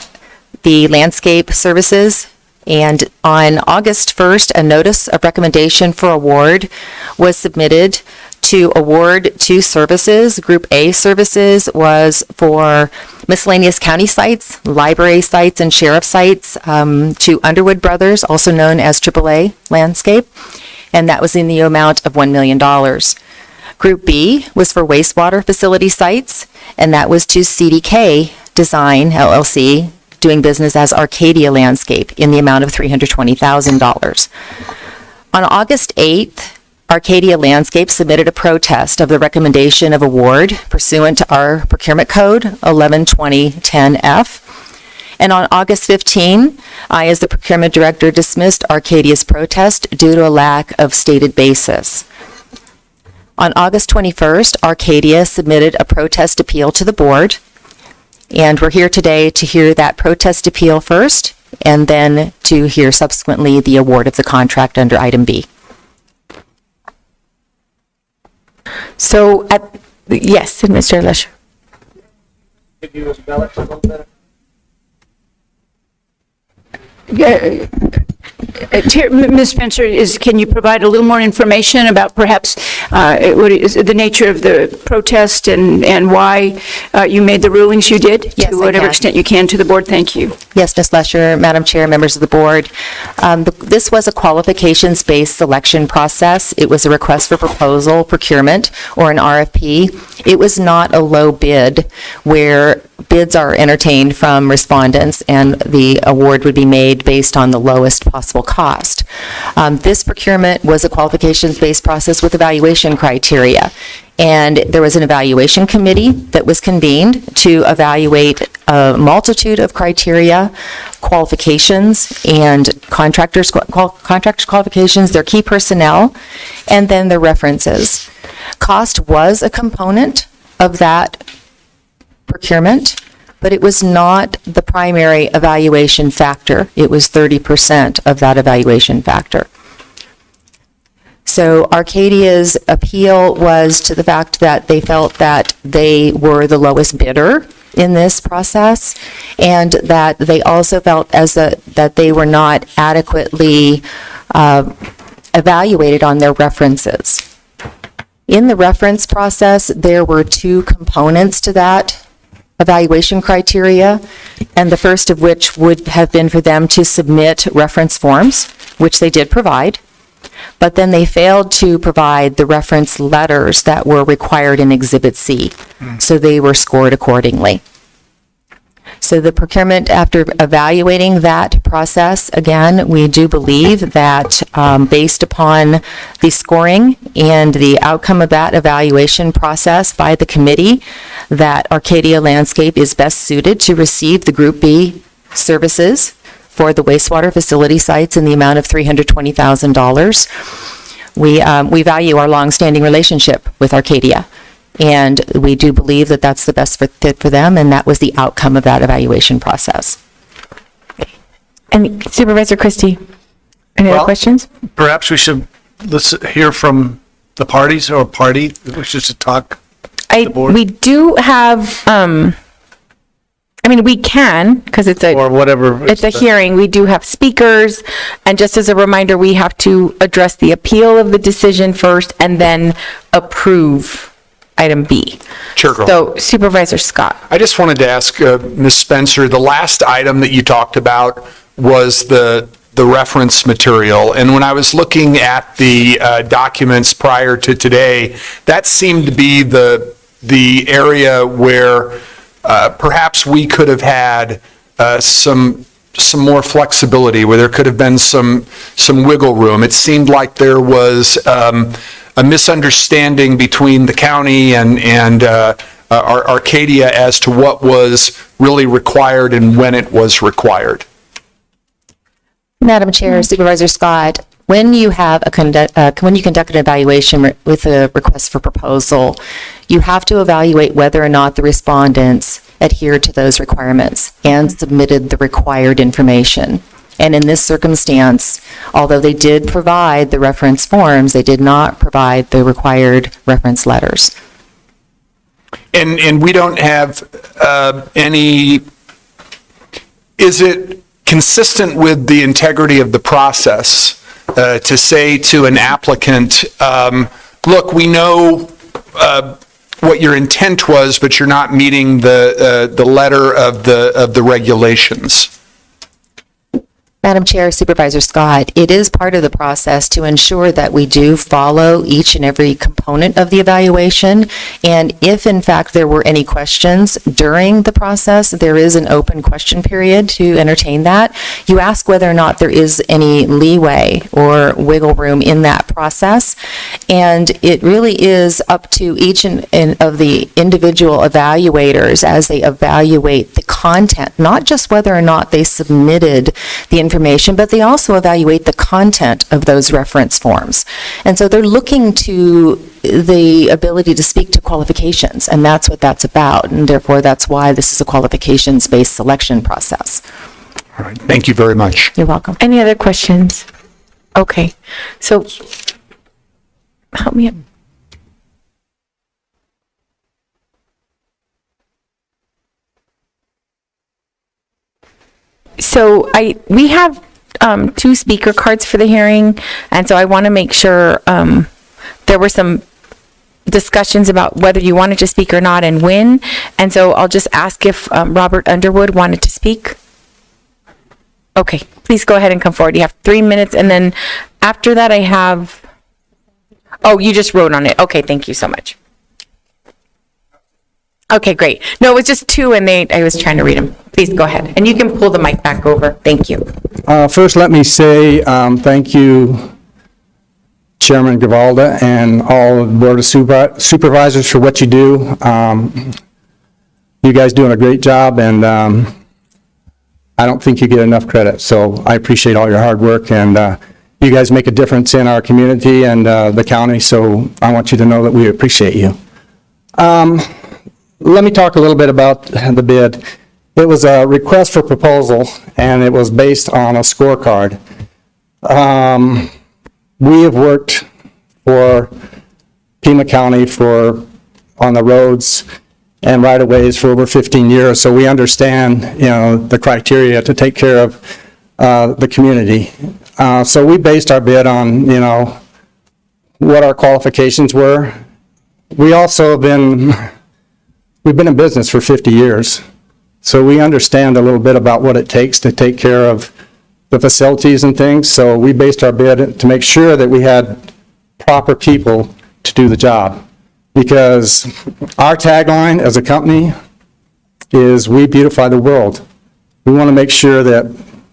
the landscape services. And on August 1st, a notice of recommendation for award was submitted to award 2 services. Group A services was for miscellaneous county sites, library sites, and sheriff sites to Underwood Brothers, also known as AAA Landscape, and that was in the amount of $1 million. Group B was for wastewater facility sites, and that was to CDK Design LLC, doing business as Arcadia Landscape, in the amount of $320,000. On August 8th, Arcadia Landscape submitted a protest of the recommendation of award pursuant to our procurement code 112010F. And on August 15, I, as the procurement director, dismissed Arcadia's protest due to a lack of stated basis. On August 21st, Arcadia submitted a protest appeal to the board, and we're here today to hear that protest appeal first, and then to hear subsequently the award of the contract under item B. So, yes, Mr. Lesher. Could you embellish a little bit? Ms. Spencer, can you provide a little more information about perhaps what is the nature of the protest and why you made the rulings you did? Yes, to whatever extent you can to the board. Thank you. Yes, Ms. Lesher, Madam Chair, members of the board. This was a qualifications-based selection process. It was a request for proposal procurement, or an RFP. It was not a low bid where bids are entertained from respondents and the award would be made based on the lowest possible cost. This procurement was a qualifications-based process with evaluation criteria. And there was an evaluation committee that was convened to evaluate a multitude of criteria, qualifications, and contractors' qualifications, their key personnel, and then their references. Cost was a component of that procurement, but it was not the primary evaluation factor. It was 30% of that evaluation factor. So Arcadia's appeal was to the fact that they felt that they were the lowest bidder in this process, and that they also felt that they were not adequately evaluated on their references. In the reference process, there were 2 components to that evaluation criteria, and the first of which would have been for them to submit reference forms, which they did provide, but then they failed to provide the reference letters that were required in Exhibit C, so they were scored accordingly. So the procurement, after evaluating that process, again, we do believe that based upon the scoring and the outcome of that evaluation process by the committee, that Arcadia Landscape is best suited to receive the Group B services for the wastewater facility sites in the amount of $320,000. We value our longstanding relationship with Arcadia, and we do believe that that's the best fit for them, and that was the outcome of that evaluation process. And Supervisor Christie, any other Well, questions? Perhaps we should hear from the parties or party, which is to talk. We do have, we can, because it's a. Or whatever. It's a hearing. We do have speakers. And just as a reminder, we have to address the appeal of the decision first and then approve item B. Chair Grohl. So Supervisor Scott. I just wanted to ask Ms. Spencer, the last item that you talked about was the reference material. And when I was looking at the documents prior to today, that seemed to be the area where perhaps we could have had some more flexibility, where there could have been some wiggle room. It seemed like there was a misunderstanding between the county and Arcadia as to what was really required and when it was required. Madam Chair, Supervisor Scott, when you have when you conduct an evaluation with a request for proposal, you have to evaluate whether or not the respondents adhered to those requirements and submitted the required information. And in this circumstance, although they did provide the reference forms, they did not provide the required reference letters. And we don't have any, is it consistent with the integrity of the process to say to an applicant, look, we know what your intent was, but you're not meeting the letter of the regulations? Madam Chair, Supervisor Scott, it is part of the process to ensure that we do follow each and every component of the evaluation. And if in fact there were any questions during the process, there is an open question period to entertain that. You ask whether or not there is any leeway or wiggle room in that process. And it really is up to each of the individual evaluators as they evaluate the content, not just whether or not they submitted the information, but they also evaluate the content of those reference forms. And so they're looking to the ability to speak to qualifications, and that's what that's about. And therefore, that's why this is a qualifications-based selection process. All right. Thank you very much. You're welcome. Any other questions? Okay. So help me up. So we have 2 speaker cards for the hearing, and so I want to make sure there were some discussions about whether you wanted to speak or not and when, and so I'll just ask if Robert Underwood wanted to speak. Okay, please go ahead and come forward. You have 3 minutes, and then after that I have, oh, you just wrote on it. Okay, thank you so much. Okay, great. No, it was just 2, and I was trying to read them. Please go ahead. And you can pull the mic back over. Thank you. First, let me say thank you, Chairman Gavalda, and all of the Board of Supervisors for what you do. You guys doing a great job, and I don't think you get enough credit. So I appreciate all your hard work, and you guys make a difference in our community and the county, so I want you to know that we appreciate you. Let me talk a little bit about the bid. It was a request for proposal, and it was based on a scorecard. We have worked for Pima County on the roads and right-of-ways for over 15 years, so we understand, the criteria to take care of the community. So we based our bid on, what our qualifications were. We also we've been in business for 50 years, so we understand a little bit about what it takes to take care of the facilities and things, so we based our bid to make sure that we had proper people to do the job. Because our tagline as a company is, we beautify the world. We want to make sure that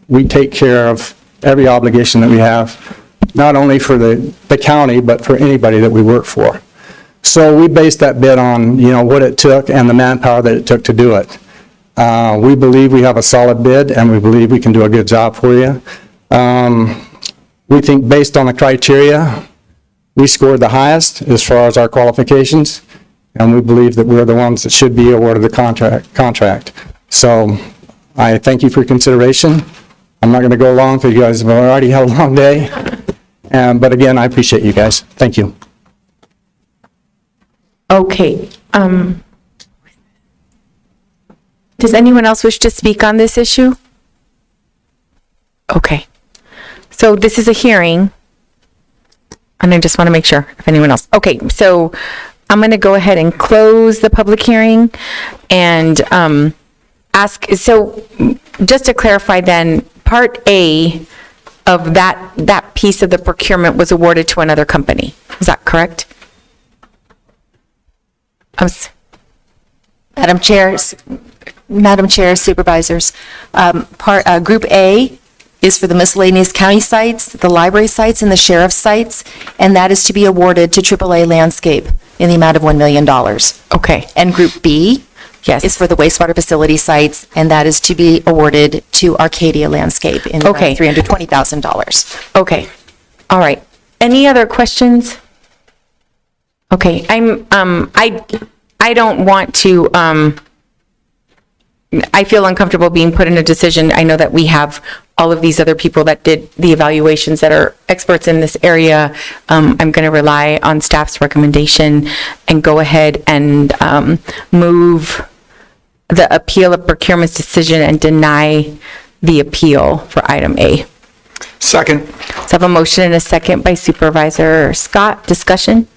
we take care of every obligation that we have, not only for the county, but for anybody that we work for. So we based that bid on, what it took and the manpower that it took to do it. We believe we have a solid bid, and we believe we can do a good job for you. We think based on the criteria, we scored the highest as far as our qualifications, and we believe that we're the ones that should be awarded the contract. So I thank you for your consideration, I'm not going to go long because you guys have already had a long day. But again, I appreciate you guys. Thank you. Okay, does anyone else wish to speak on this issue? Okay, so this is a hearing, and I just want to make sure if anyone else, okay, so I'm going to go ahead and close the public hearing and ask, so just to clarify then, Part A of that piece of the procurement was awarded to another company, is that correct? Madam Chair, Supervisors, Group A is for the miscellaneous county sites, the library sites, and the sheriff's sites, and that is to be awarded to AAA Landscape in the amount of $1 million. Okay. And Group B is for the wastewater facility sites, and that is to be awarded to Arcadia Landscape in the amount of $320,000. Okay, all right. Any other questions? Okay, I don't want to, I feel uncomfortable being put in a decision. I know that we have all of these other people that did the evaluations that are experts in this area. I'm going to rely on staff's recommendation and go ahead and move the appeal of procurement's decision and deny the appeal for item A. Second. So I have a motion and a second by Supervisor Scott. Discussion?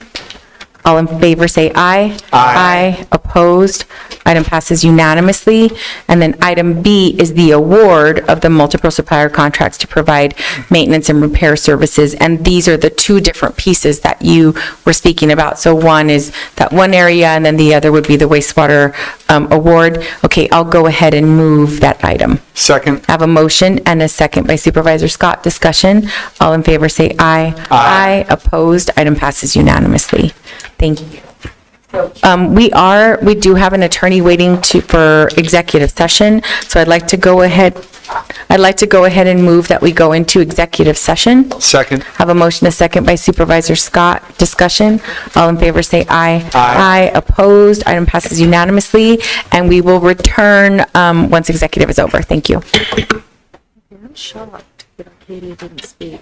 All in favor say aye. Aye. Opposed? Item passes unanimously. And then item B is the award of the multiple supplier contracts to provide maintenance and repair services. And these are the two different pieces that you were speaking about. So one is that one area, and then the other would be the wastewater award. Okay, I'll go ahead and move that item. Second. I have a motion and a second by Supervisor Scott. Discussion. All in favor say aye. Aye. Opposed? Item passes unanimously. Thank you. We do have an attorney waiting for executive session, so I'd like to go ahead and move that we go into executive session. Second. Have a motion, a second by Supervisor Scott. Discussion. All in favor say aye. Aye. Opposed? Item passes unanimously, and we will return once executive is over. Thank you. I'm shocked that Arcadia didn't speak.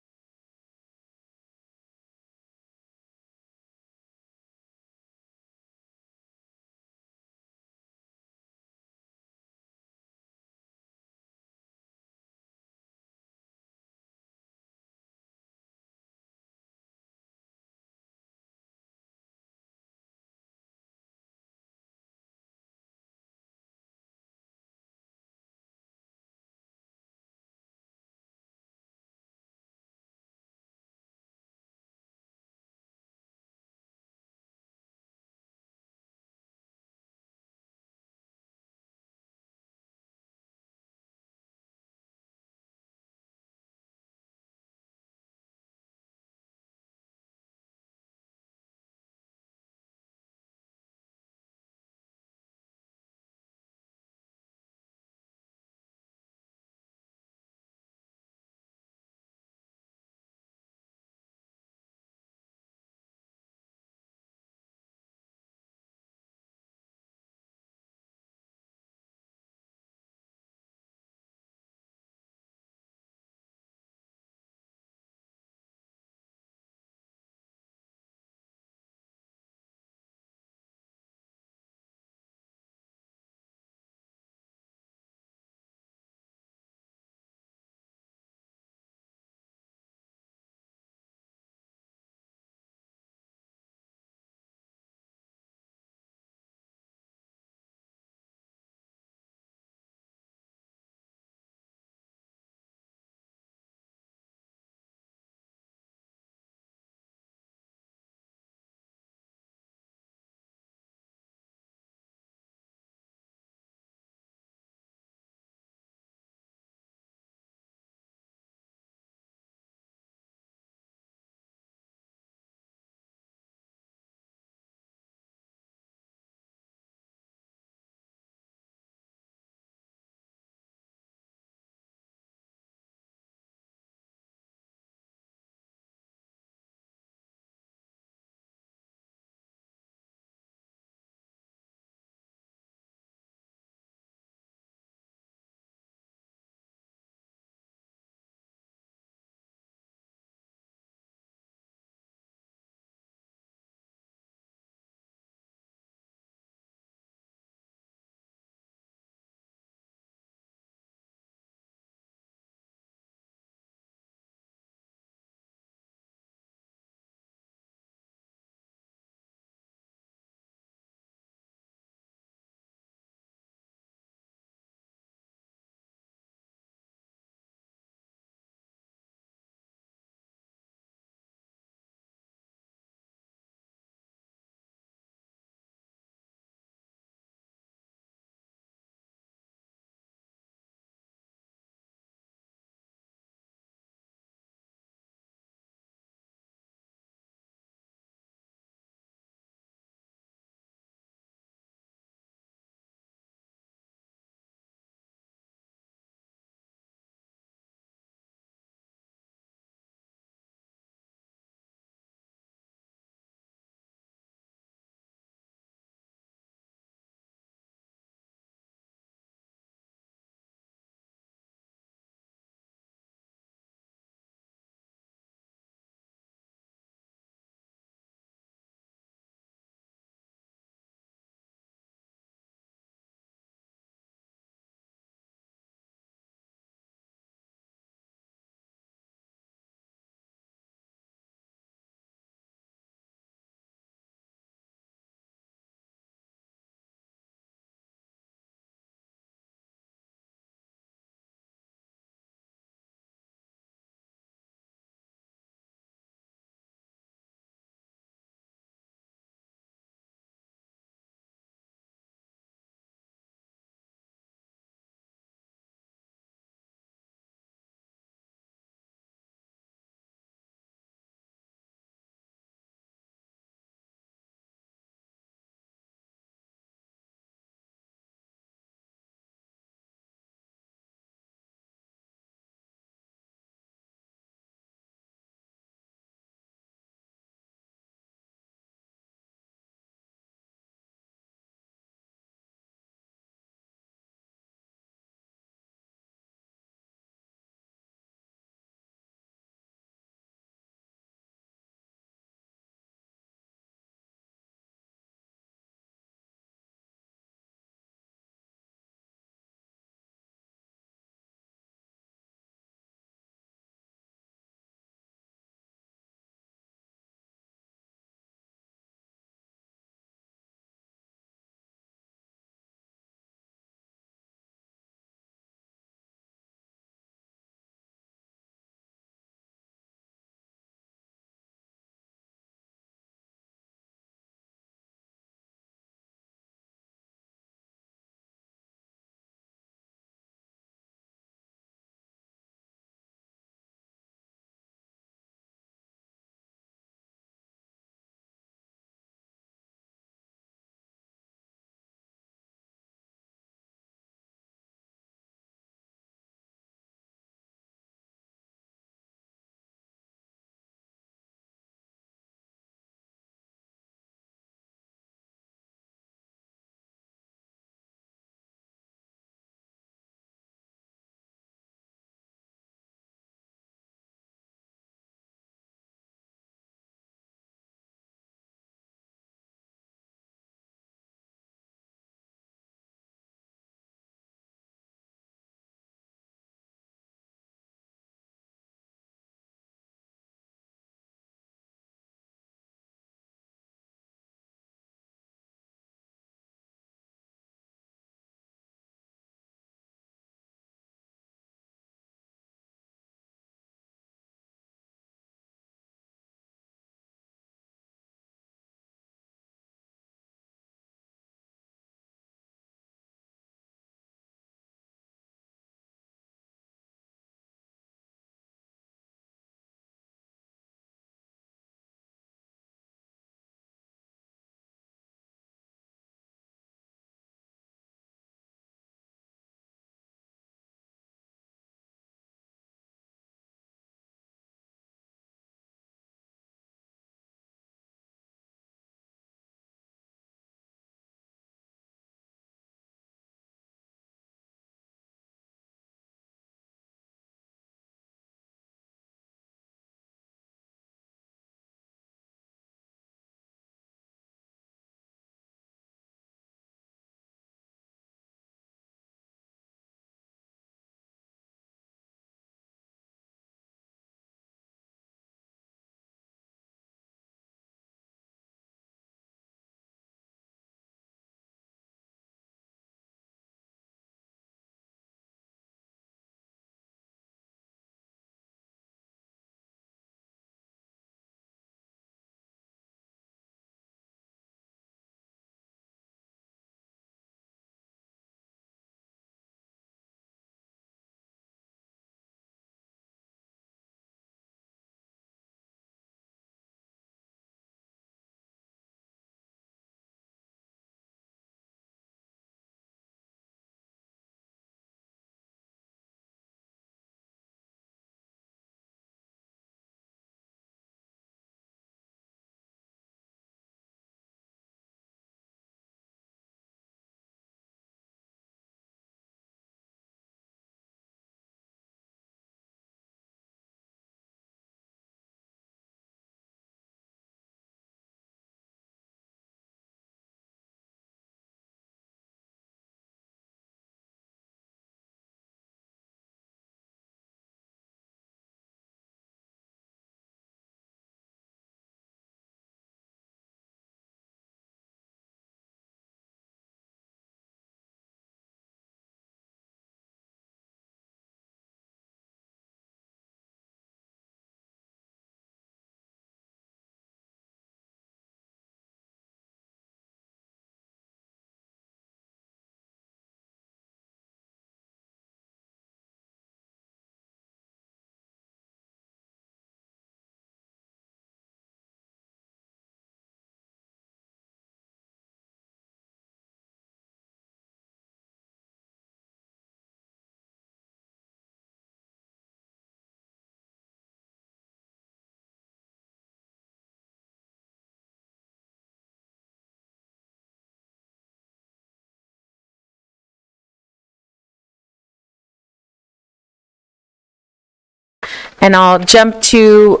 And I'll jump to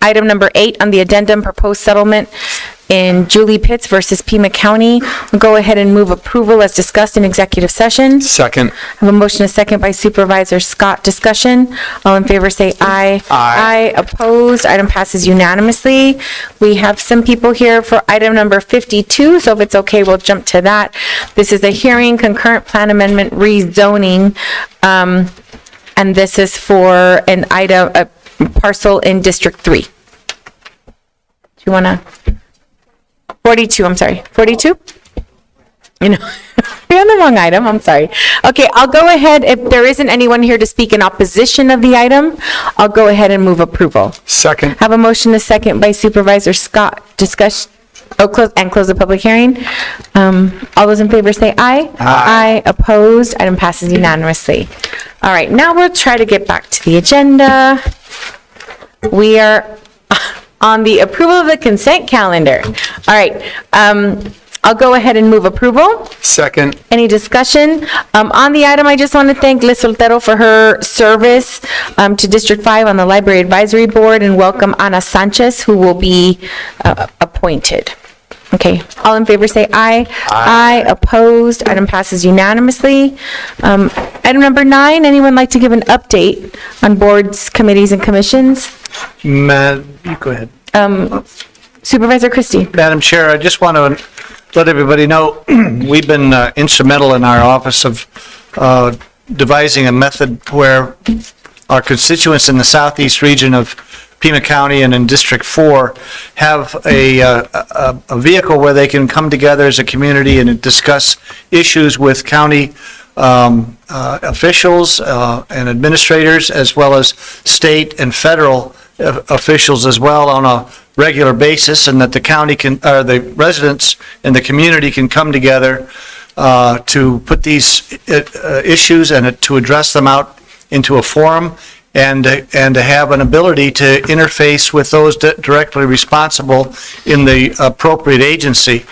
item number 8 on the addendum, proposed settlement in Julie Pitts versus Pima County. I'll go ahead and move approval as discussed in executive session. Second. I have a motion, a second by Supervisor Scott. Discussion. All in favor say aye. Aye. Opposed. Item passes unanimously. We have some people here for item number 52, so if it's okay, we'll jump to that. This is a hearing, concurrent plan amendment rezoning, and this is for an item, a parcel in District 3. Do you want to? 42, I'm sorry. 42? You know, we're on the wrong item, I'm sorry. Okay, I'll go ahead, if there isn't anyone here to speak in opposition of the item, I'll go ahead and move approval. Second. Have a motion, a second by Supervisor Scott. Discuss, close the public hearing. All those in favor say aye. Aye. Opposed, item passes unanimously. All right, now we'll try to get back to the agenda. We are on the approval of the consent calendar. All right, I'll go ahead and move approval. Second. Any discussion? On the item, I just want to thank Liz Soltero for her service to District 5 on the Library Advisory Board, and welcome Ana Sanchez, who will be appointed. Okay, all in favor say aye. Aye. Opposed, item passes unanimously. Item number 9, anyone like to give an update on boards, committees, and commissions? You go ahead. Supervisor Christie. Madam Chair, I just want to let everybody know, we've been instrumental in our office of devising a method where our constituents in the southeast region of Pima County and in District 4 have a vehicle where they can come together as a community and discuss issues with county officials and administrators, as well as state and federal officials as well, on a regular basis, and that the county can, or the residents and the community can come together to put these issues and to address them out into a forum, and to have an ability to interface with those directly responsible in the appropriate agency.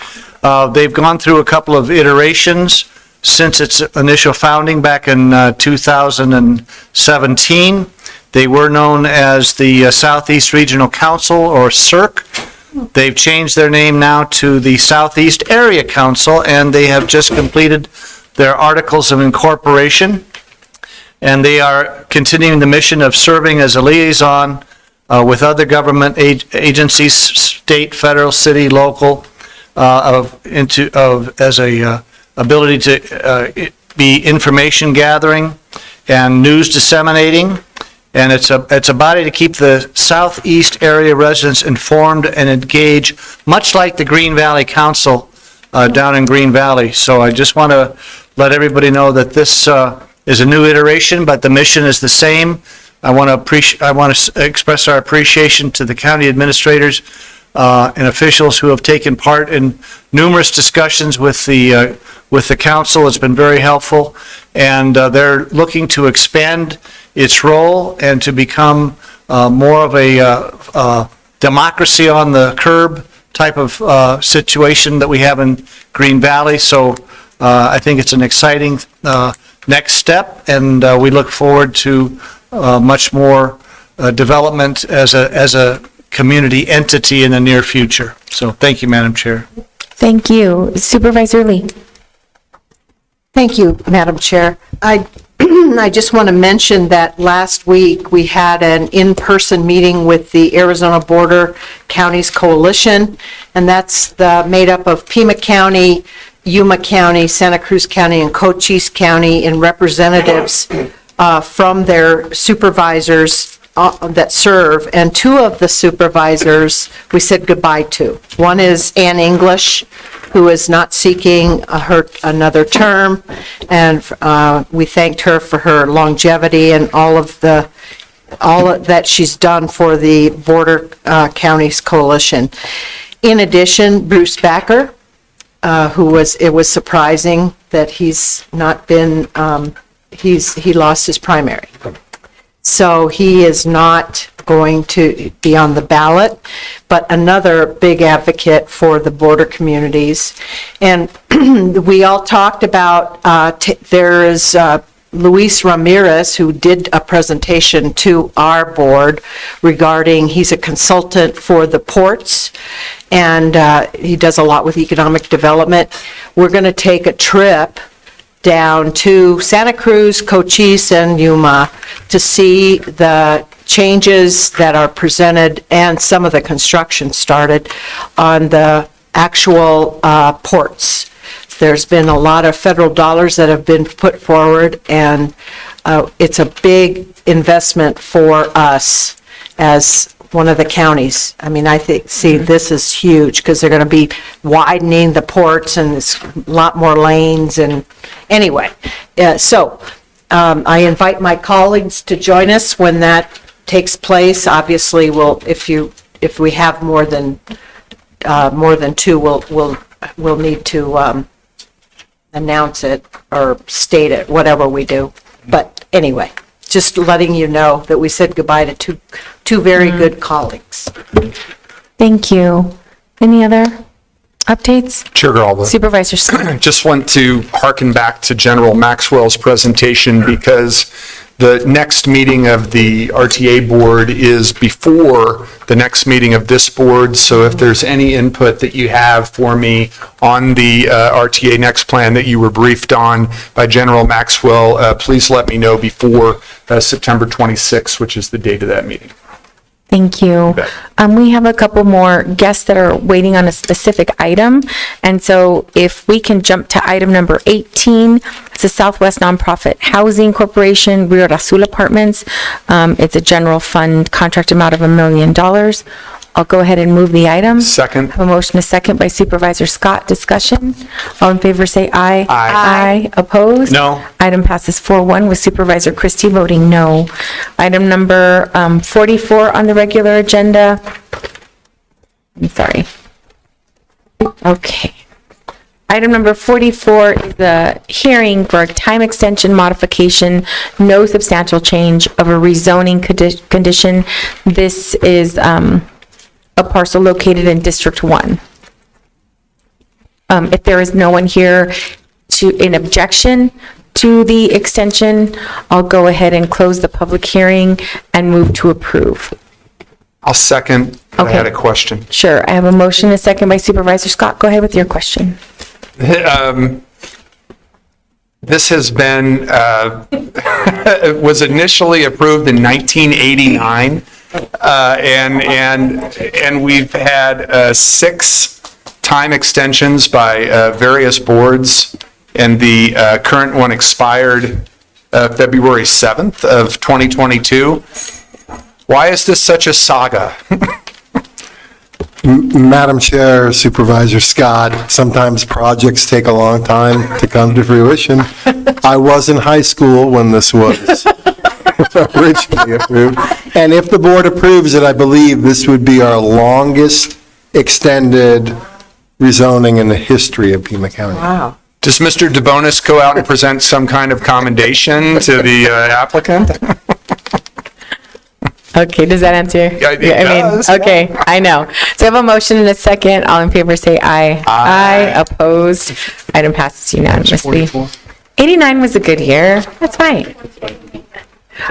They've gone through a couple of iterations since its initial founding back in 2017. They were known as the Southeast Regional Council, or CIRC. They've changed their name now to the Southeast Area Council, and they have just completed their Articles of Incorporation. And they are continuing the mission of serving as a liaison with other government agencies, state, federal, city, local, as a ability to be information gathering and news disseminating. And it's a body to keep the southeast area residents informed and engaged, much like the Green Valley Council down in Green Valley. So I just want to let everybody know that this is a new iteration, but the mission is the same. I want to express our appreciation to the county administrators and officials who have taken part in numerous discussions with the council. It's been very helpful, and they're looking to expand its role and to become more of a democracy on the curb type of situation that we have in Green Valley. So I think it's an exciting next step, and we look forward to much more development as a community entity in the near future. So thank you, Madam Chair. Thank you. Supervisor Lee. Thank you, Madam Chair. I just want to mention that last week we had an in-person meeting with the Arizona Border Counties Coalition, and that's made up of Pima County, Yuma County, Santa Cruz County, and Cochise County, and representatives from their supervisors that serve. And two of the supervisors we said goodbye to. One is Ann English, who is not seeking another term, and we thanked her for her longevity and all that she's done for the Border Counties Coalition. In addition, Bruce Backer, it was surprising that he's not been, he lost his primary. So he is not going to be on the ballot, but another big advocate for the border communities. And we all talked about, there is Luis Ramirez, who did a presentation to our board regarding, he's a consultant for the ports, and he does a lot with economic development. We're going to take a trip down to Santa Cruz, Cochise, and Yuma to see the changes that are presented and some of the construction started on the actual ports. There's been a lot of federal dollars that have been put forward, and it's a big investment for us as one of the counties. I mean, I think, this is huge because they're going to be widening the ports and it's a lot more lanes. And anyway, so I invite my colleagues to join us when that takes place. Obviously, if we have more than two, we'll need to announce it or state it, whatever we do. But anyway, just letting you know that we said goodbye to two very good colleagues. Thank you. Any other updates? Chair Geraldo. Supervisor Scott. Just want to hearken back to General Maxwell's presentation because the next meeting of the RTA board is before the next meeting of this board. So if there's any input that you have for me on the RTA next plan that you were briefed on by General Maxwell, please let me know before September 26th, which is the date of that meeting. Thank you. We have a couple more guests that are waiting on a specific item. And so if we can jump to item number 18, it's the Southwest Nonprofit Housing Corporation, Rio Azul Apartments. It's a general fund contract amount of $1 million. I'll go ahead and move the item. Second. I have a motion, a second by Supervisor Scott. Discussion. All in favor say aye. Aye. Opposed? No. Item passes 4-1 with Supervisor Christie voting no. Item number 44 on the regular agenda. I'm sorry. Okay. Item number 44 is the hearing for a time extension modification, no substantial change of a rezoning condition. This is a parcel located in District 1. If there is no one here in objection to the extension, I'll go ahead and close the public hearing and move to approve. I'll second. I had a question. Sure. I have a motion, a second by Supervisor Scott. Go ahead with your question. This has been, it was initially approved in 1989. And we've had 6 time extensions by various boards, and the current one expired February 7th of 2022. Why is this such a saga? Madam Chair, Supervisor Scott, sometimes projects take a long time to come to fruition. I was in high school when this was originally approved. And if the board approves it, I believe this would be our longest extended rezoning in the history of Pima County. Wow. Does Mr. DeBonis go out and present some kind of commendation to the applicant? Okay, does that answer? Yeah, it does. Okay, I know. So I have a motion and a second. All in favor say aye. Aye. Opposed? Item passes unanimously. 89 was a good year. That's fine.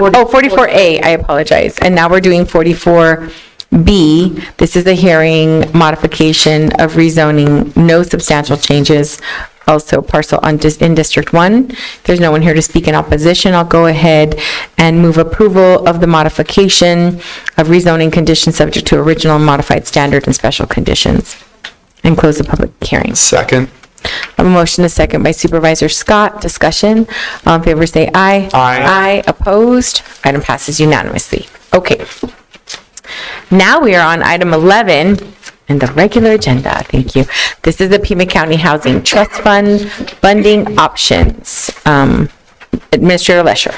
Oh, 44A, I apologize. And now we're doing 44B. This is a hearing modification of rezoning, no substantial changes. Also parcel in District 1. If there's no one here to speak in opposition, I'll go ahead and move approval of the modification of rezoning conditions subject to original modified standard and special conditions and close the public hearing. Second. I have a motion, a second by Supervisor Scott. Discussion. All in favor say aye. Aye. Opposed? Item passes unanimously. Okay. Now we are on item 11 in the regular agenda. Thank you. This is the Pima County Housing Trust Fund funding options. Administrator Lesher.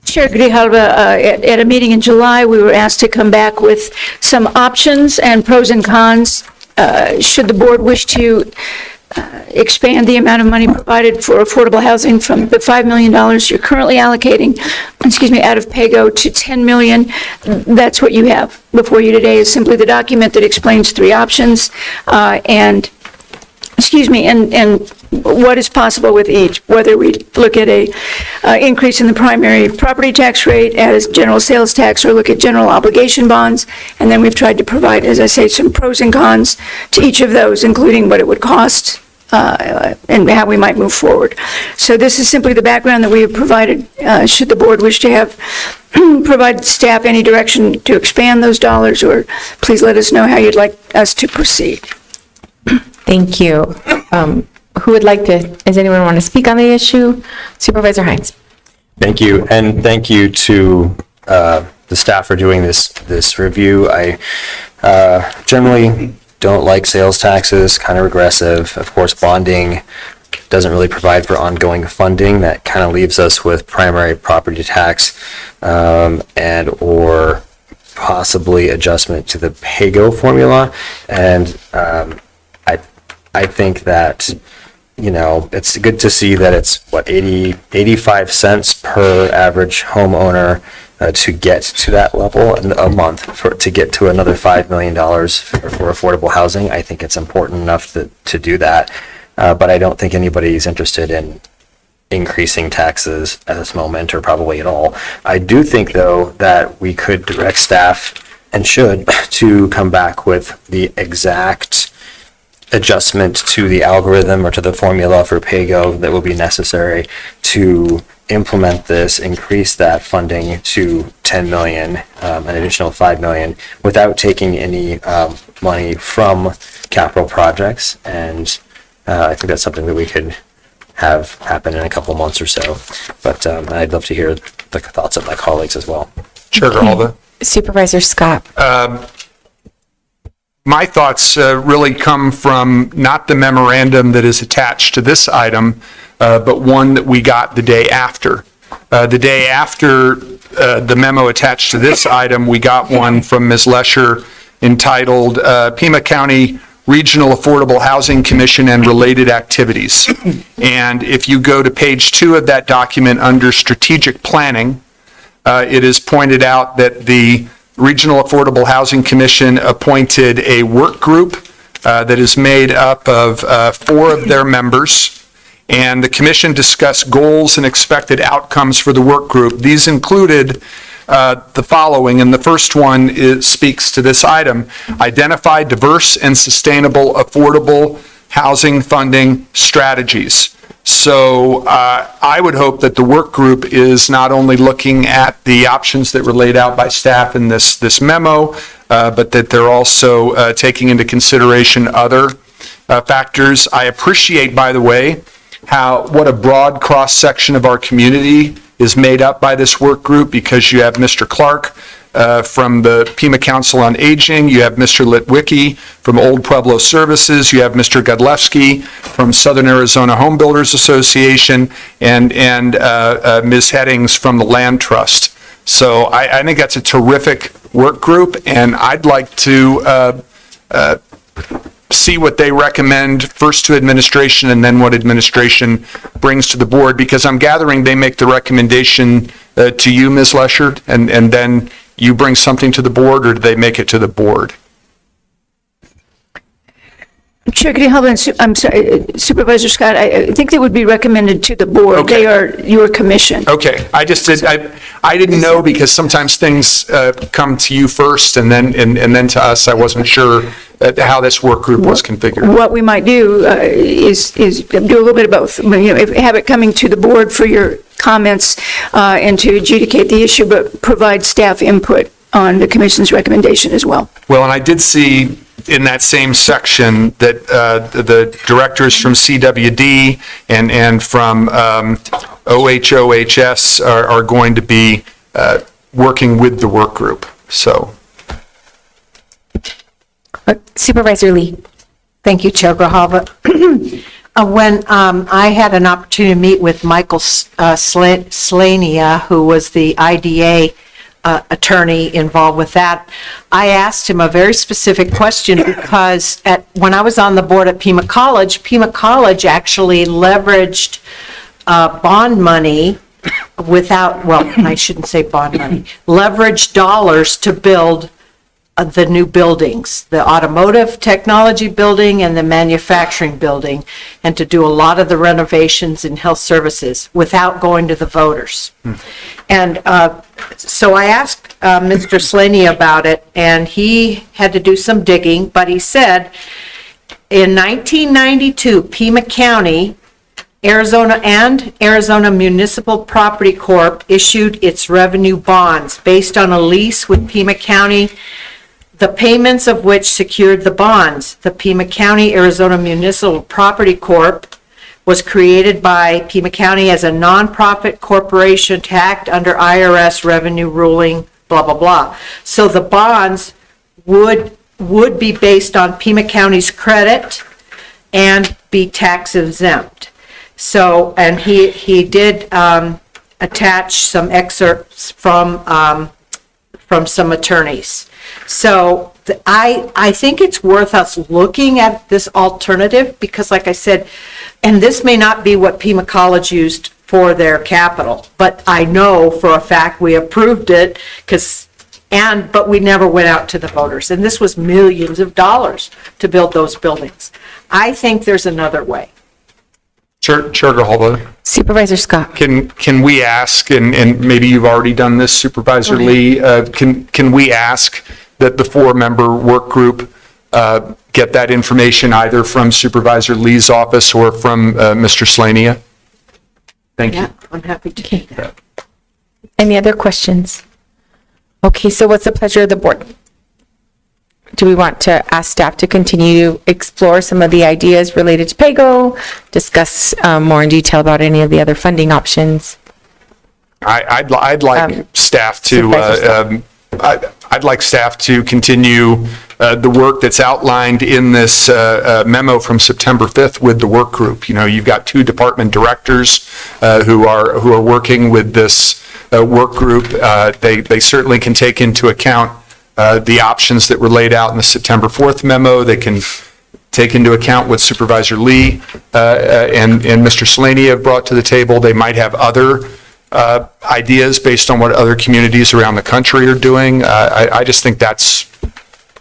Chair Grijalva, at a meeting in July, we were asked to come back with some options and pros and cons. Should the board wish to expand the amount of money provided for affordable housing from the $5 million you're currently allocating, out of PAYGO to $10 million, that's what you have before you today is simply the document that explains 3 options. And excuse me, and what is possible with each, whether we look at a increase in the primary property tax rate as general sales tax, or look at general obligation bonds. And then we've tried to provide, as I say, some pros and cons to each of those, including what it would cost and how we might move forward. So this is simply the background that we have provided. Should the board wish to have provide staff any direction to expand those dollars, or please let us know how you'd like us to proceed. Thank you. Who would like to, does anyone want to speak on the issue? Supervisor Hines. Thank you, and thank you to the staff for doing this review. I generally don't like sales taxes, kind of regressive. Of course, bonding doesn't really provide for ongoing funding. That kind of leaves us with primary property tax and or possibly adjustment to the PAYGO formula. And I think that, you know, it's good to see that it's, 85 cents per average homeowner to get to that level a month, to get to another $5 million for affordable housing. I think it's important enough to do that. But I don't think anybody's interested in increasing taxes at this moment, or probably at all. I do think, though, that we could direct staff, and should, to come back with the exact adjustment to the algorithm or to the formula for PAYGO that will be necessary to implement this, increase that funding to 10 million, an additional 5 million, without taking any money from capital projects. And I think that's something that we could have happen in a couple months or so. But I'd love to hear the thoughts of my colleagues as well. Chair Grijalva. Supervisor Scott. My thoughts really come from not the memorandum that is attached to this item, but one that we got the day after. The day after the memo attached to this item, we got one from Ms. Lesher entitled Pima County Regional Affordable Housing Commission and Related Activities. And if you go to page 2 of that document under strategic planning, it is pointed out that the Regional Affordable Housing Commission appointed a work group that is made up of 4 of their members, and the commission discussed goals and expected outcomes for the work group. These included the following, and the first one speaks to this item: identify diverse and sustainable affordable housing funding strategies. So I would hope that the work group is not only looking at the options that were laid out by staff in this memo, but that they're also taking into consideration other factors. I appreciate, by the way, what a broad cross-section of our community is made up by this work group, because you have Mr. Clark from the Pima Council on Aging, you have Mr. Litwicki from Old Pueblo Services, you have Mr. Godlewski from Southern Arizona Home Builders Association, and Ms. Headings from the Land Trust. So I think that's a terrific work group, and I'd like to see what they recommend first to administration, and then what administration brings to the board, because I'm gathering they make the recommendation to you, Ms. Lesher, and then you bring something to the board, or do they make it to the board? Chair Grijalva, I'm sorry, Supervisor Scott, I think they would be recommended to the board. Okay. They are your commission. Okay, I didn't know, because sometimes things come to you first and then to us. I wasn't sure how this work group was configured. What we might do is do a little bit of both. Have it coming to the board for your comments and to adjudicate the issue, but provide staff input on the commission's recommendation as well. Well, and I did see in that same section that the directors from CWD and from OHOHS are going to be working with the work group, so. Supervisor Lee. Thank you, Chair Grijalva. When I had an opportunity to meet with Michael Slania, who was the IDA attorney involved with that, I asked him a very specific question, because when I was on the board at Pima College actually leveraged bond money without, well, I shouldn't say bond money, leveraged dollars to build the new buildings, the automotive technology building and the manufacturing building, and to do a lot of the renovations in health services without going to the voters. And so I asked Mr. Slaney about it, and he had to do some digging, but he said, in 1992, Pima County, Arizona Municipal Property Corp. issued its revenue bonds based on a lease with Pima County, the payments of which secured the bonds. The Pima County, Arizona Municipal Property Corp. was created by Pima County as a nonprofit corporation to act under IRS revenue ruling, blah, blah, blah. So the bonds would be based on Pima County's credit and be tax exempt. So, and he did attach some excerpts from some attorneys. So I think it's worth us looking at this alternative because, like I said, and this may not be what Pima College used for their capital, but I know for a fact we approved it but we never went out to the voters. And this was millions of dollars to build those buildings. I think there's another way. Chair Grijalva. Supervisor Scott. Can we ask, and maybe you've already done this, Supervisor Lee, can we ask that the 4-member work group get that information either from Supervisor Lee's office or from Mr. Slania? Thank you. Yeah, I'm happy to do that. Any other questions? Okay, so what's the pleasure of the board? Do we want to ask staff to continue to explore some of the ideas related to PAYGO, discuss more in detail about any of the other funding options? I'd like staff to I'd like staff to continue the work that's outlined in this memo from September 5th with the work group. You know, you've got 2 department directors who are working with this work group. They certainly can take into account the options that were laid out in the September 4th memo. They can take into account what Supervisor Lee and Mr. Slaney have brought to the table. They might have other ideas based on what other communities around the country are doing. I just think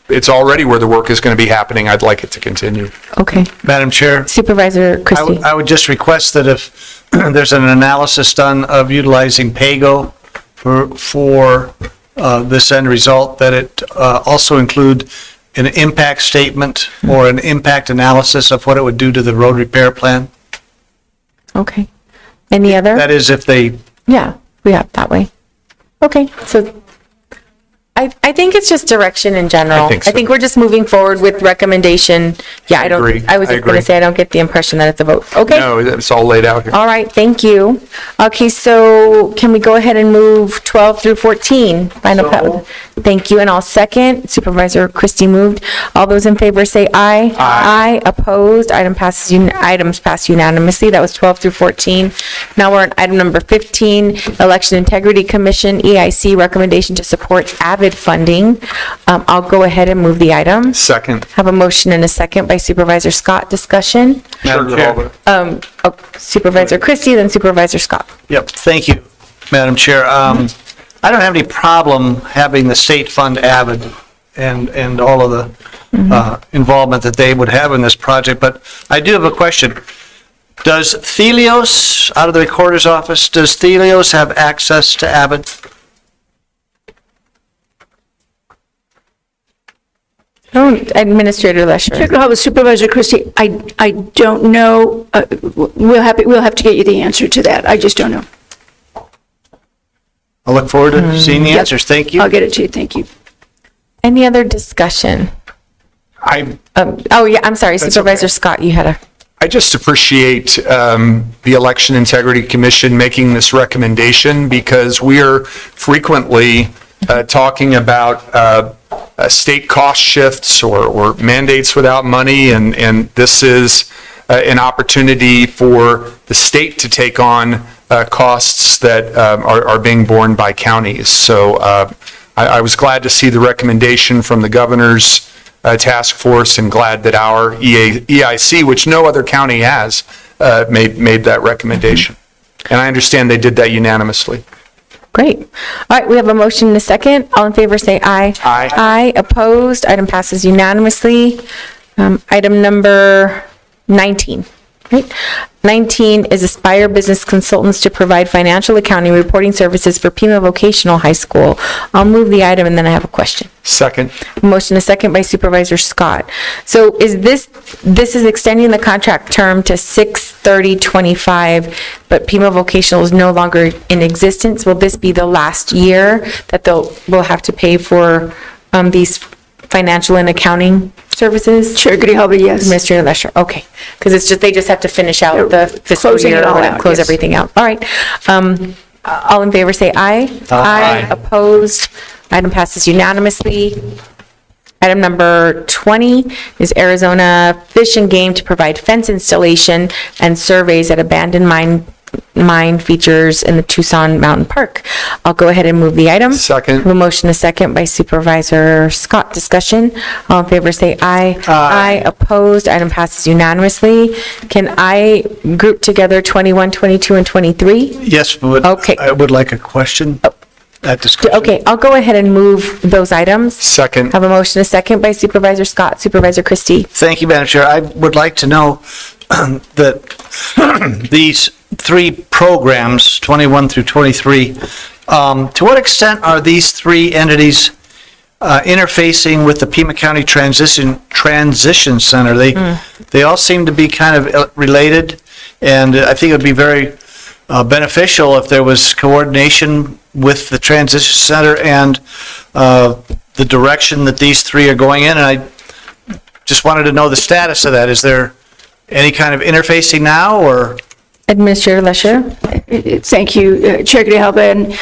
it's already where the work is going to be happening. I'd like it to continue. Okay. Madam Chair. Supervisor Christie. I would just request that if there's an analysis done of utilizing PAYGO for this end result, that it also include an impact statement or an impact analysis of what it would do to the road repair plan. Okay. Any other? That is if they... Yeah, that way. Okay, so I think it's just direction in general. I think so. we're just moving forward with recommendation. Yeah, I agree. was just going to say, I don't get the impression that it's a vote. Okay. No, it's all laid out here. All right, thank you. Okay, so can we go ahead and move 12 through 14? Thank you, and I'll second. Supervisor Christie moved. All those in favor say aye. Aye. Opposed? Items pass unanimously. That was 12 through 14. Now we're on item number 15, Election Integrity Commission, EIC recommendation to support AVID funding. I'll go ahead and move the item. Second. Have a motion and a second by Supervisor Scott. Discussion. Madam Chair. Supervisor Christie, then Supervisor Scott. Yep, thank you, Madam Chair. I don't have any problem having the state fund AVID and all of the involvement that they would have in this project, but I do have a question. Does Thelios, out of the recorder's office, does Thelios have access to AVID? Administrator Lesher. Chair Grijalva, Supervisor Christie, I don't know. We'll have to get you the answer to that. I just don't know. I look forward to seeing the answers. Thank you. I'll get it to you. Thank you. Any other discussion? I'm sorry, Supervisor Scott, you had a... I just appreciate the Election Integrity Commission making this recommendation because we are frequently talking about state cost shifts or mandates without money, and this is an opportunity for the state to take on costs that are being borne by counties. So I was glad to see the recommendation from the governor's task force and glad that our EIC, which no other county has, made that recommendation. And I understand they did that unanimously. Great. All right, we have a motion and a second. All in favor, say aye. Aye. Aye, opposed, item passes unanimously. Item number 19, right? 19 is Aspire Business Consultants to provide financial accounting reporting services for Pima Vocational High School. I'll move the item and then I have a question. Second. Motion and a second by Supervisor Scott. So is this is extending the contract term to 6/30/25, but Pima Vocational is no longer in existence. Will this be the last year that will have to pay for these financial and accounting services? Chair Grijalva, yes. Administrator Lesher, okay. Because they just have to finish out the fiscal closing year it all or out, close yes. everything out. All right. All in favor, say aye. Aye. Opposed? Item passes unanimously. Item number 20 is Arizona Fish and Game to provide fence installation and surveys at abandoned mine features in the Tucson Mountain Park. I'll go ahead and move the item. Second. A motion, a second by Supervisor Scott. Discussion. All in favor, say aye. Aye. Opposed? Item passes unanimously. Can I group together 21, 22, and 23? Yes, but Okay. I would like a question at discussion. Okay, I'll go ahead and move those items. Second. Have a motion, a second by Supervisor Scott. Supervisor Christie. Thank you, Madam Chair. I would like to know that these three programs, 21 through 23, to what extent are these three entities interfacing with the Pima County Transition Center? They all seem to be kind of related, and I think it would be very beneficial if there was coordination with the Transition Center and the direction that these three are going in, and I just wanted to know the status of that. Is there any kind of interfacing now, or? Administrator Lesher. Thank you, Chair Grijalva, and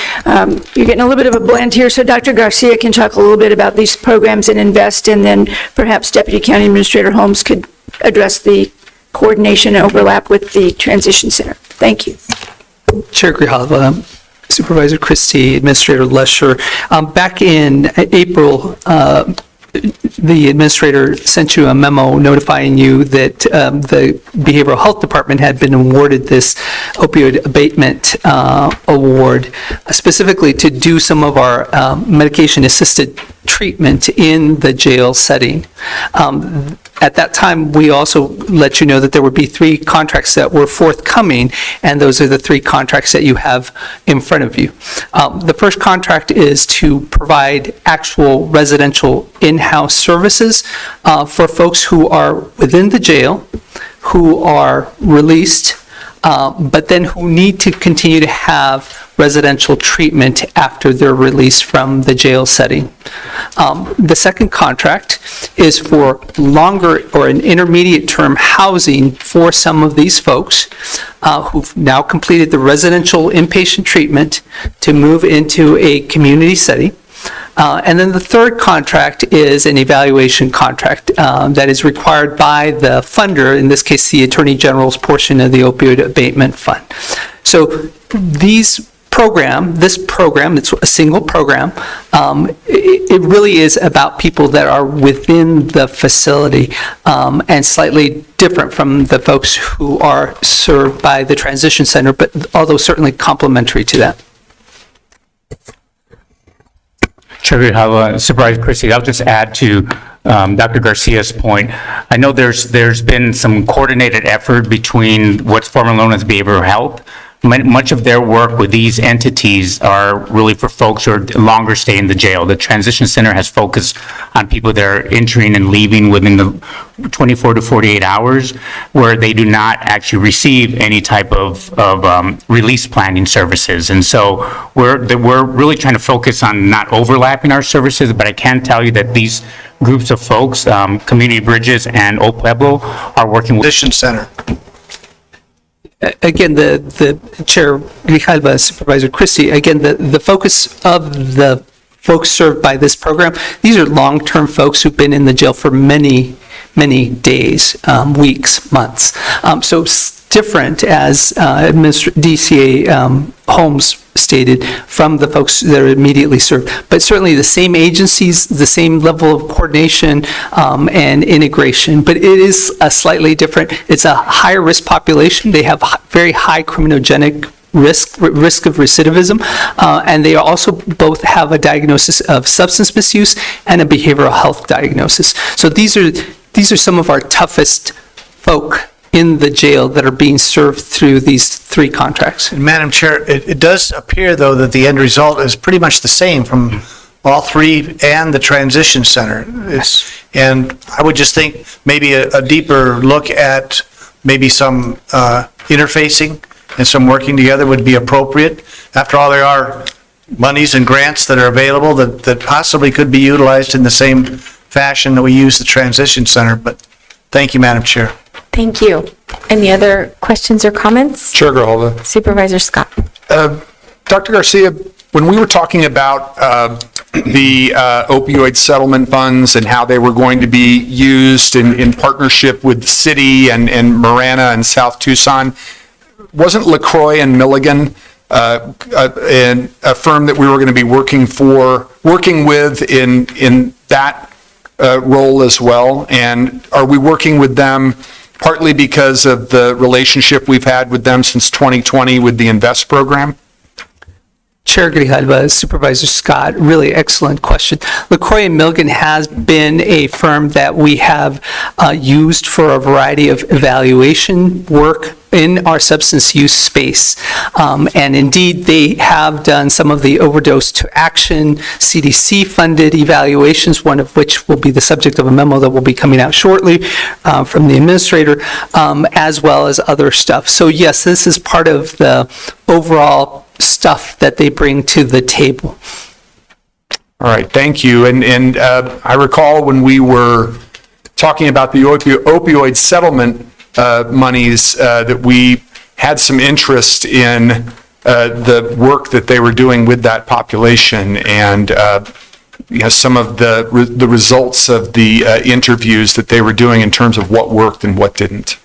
you're getting a little bit of a blend here, so Dr. Garcia can talk a little bit about these programs and invest, and then perhaps Deputy County Administrator Holmes could address the coordination and overlap with the Transition Center. Thank you. Chair Grijalva, Supervisor Christie, Administrator Lesher. Back in April, the administrator sent you a memo notifying you that the Behavioral Health Department had been awarded this opioid abatement award, specifically to do some of our medication-assisted treatment in the jail setting. At that time, we also let you know that there would be three contracts that were forthcoming, and those are the three contracts that you have in front of you. The first contract is to provide actual residential in-house services for folks who are within the jail, who are released, but then who need to continue to have residential treatment after they're released from the jail setting. The second contract is for longer or an intermediate term housing for some of these folks who've now completed the residential inpatient treatment to move into a community setting. And then the third contract is an evaluation contract that is required by the funder, in this case, the Attorney General's portion of the opioid abatement fund. So this program, it's a single program, it really is about people that are within the facility and slightly different from the folks who are served by the Transition Center, but although certainly complementary to that. Chair Grijalva, Supervisor Christie, I'll just add to Dr. Garcia's point. I know there's been some coordinated effort between what's formerly known as behavioral health. Much of their work with these entities are really for folks who are longer stay in the jail. The Transition Center has focused on people that are entering and leaving within the 24 to 48 hours, where they do not actually receive any type of release planning services. And so we're really trying to focus on not overlapping our services, but I can tell you that these groups of folks, Community Bridges and O Pueblo, are working with Transition Center. Again, the Chair Grijalva, Supervisor Christie, again, the focus of the folks served by this program, these are long-term folks who've been in the jail for many, many days, weeks, months. So it's different, as DCA Holmes stated, from the folks that are immediately served. But certainly the same agencies, the same level of coordination and integration, but it is a slightly different, it's a higher risk population. They have very high criminogenic risk of recidivism, and they also both have a diagnosis of substance misuse and a behavioral health diagnosis. So these are some of our toughest folk in the jail that are being served through these 3 contracts. And Madam Chair, it does appear, though, that the end result is pretty much the same from all 3 and the transition center. And I would just think maybe a deeper look at maybe some interfacing and some working together would be appropriate. After all, there are monies and grants that are available that possibly could be utilized in the same fashion that we use the transition center. But thank you, Madam Chair. Thank you. Any other questions or comments? Chair Grijalva. Supervisor Scott. Dr. Garcia, when we were talking about the opioid settlement funds and how they were going to be used in partnership with the city and Marana and South Tucson, wasn't LaCroix and Milligan a firm that we were going to be working with in that role as well? And are we working with them partly because of the relationship we've had with them since 2020 with the INVEST program? Chair Grijalva, Supervisor Scott, really excellent question. LaCroix and Milligan has been a firm that we have used for a variety of evaluation work in our substance use space. And indeed, they have done some of the overdose to action CDC-funded evaluations, one of which will be the subject of a memo that will be coming out shortly from the administrator, as well as other stuff. So yes, this is part of the overall stuff that they bring to the table. All right, thank you. And I recall when we were talking about the opioid settlement monies that we had some interest in the work that they were doing with that population and some of the results of the interviews that they were doing in terms of what worked and what didn't.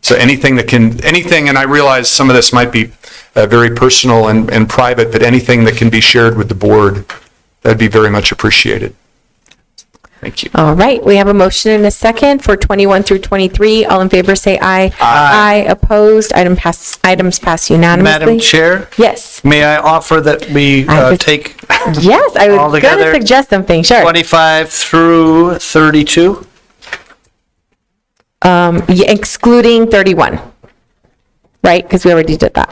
So anything, and I realize some of this might be very personal and private, but anything that can be shared with the board, that'd be very much appreciated. Thank you. All right, we have a motion and a second for 21 through 23. All in favor say aye. Aye. Opposed, items pass unanimously. Madam Chair? Yes. May I offer that we take Yes, I was going to altogether suggest something, sure. 25 through 32? Excluding 31. Right, because we already did that.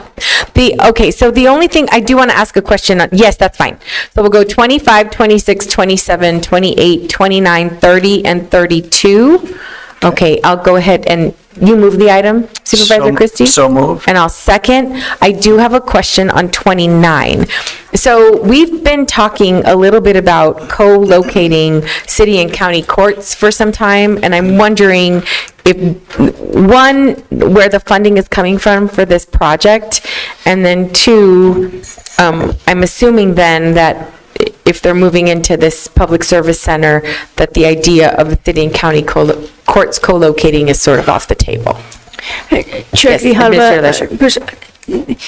Okay, so the only thing, I do want to ask a question. Yes, that's fine. So we'll go 25, 26, 27, 28, 29, 30, and 32. Okay, I'll go ahead and you move the item, Supervisor Christie? So moved. And I'll second. I do have a question on 29. So we've been talking a little bit about co-locating city and county courts for some time, and I'm wondering if, one, where the funding is coming from for this project, and then two, I'm assuming then that if they're moving into this public service center, that the idea of the city and county courts co-locating is sort of off the table. Chair Grijalva,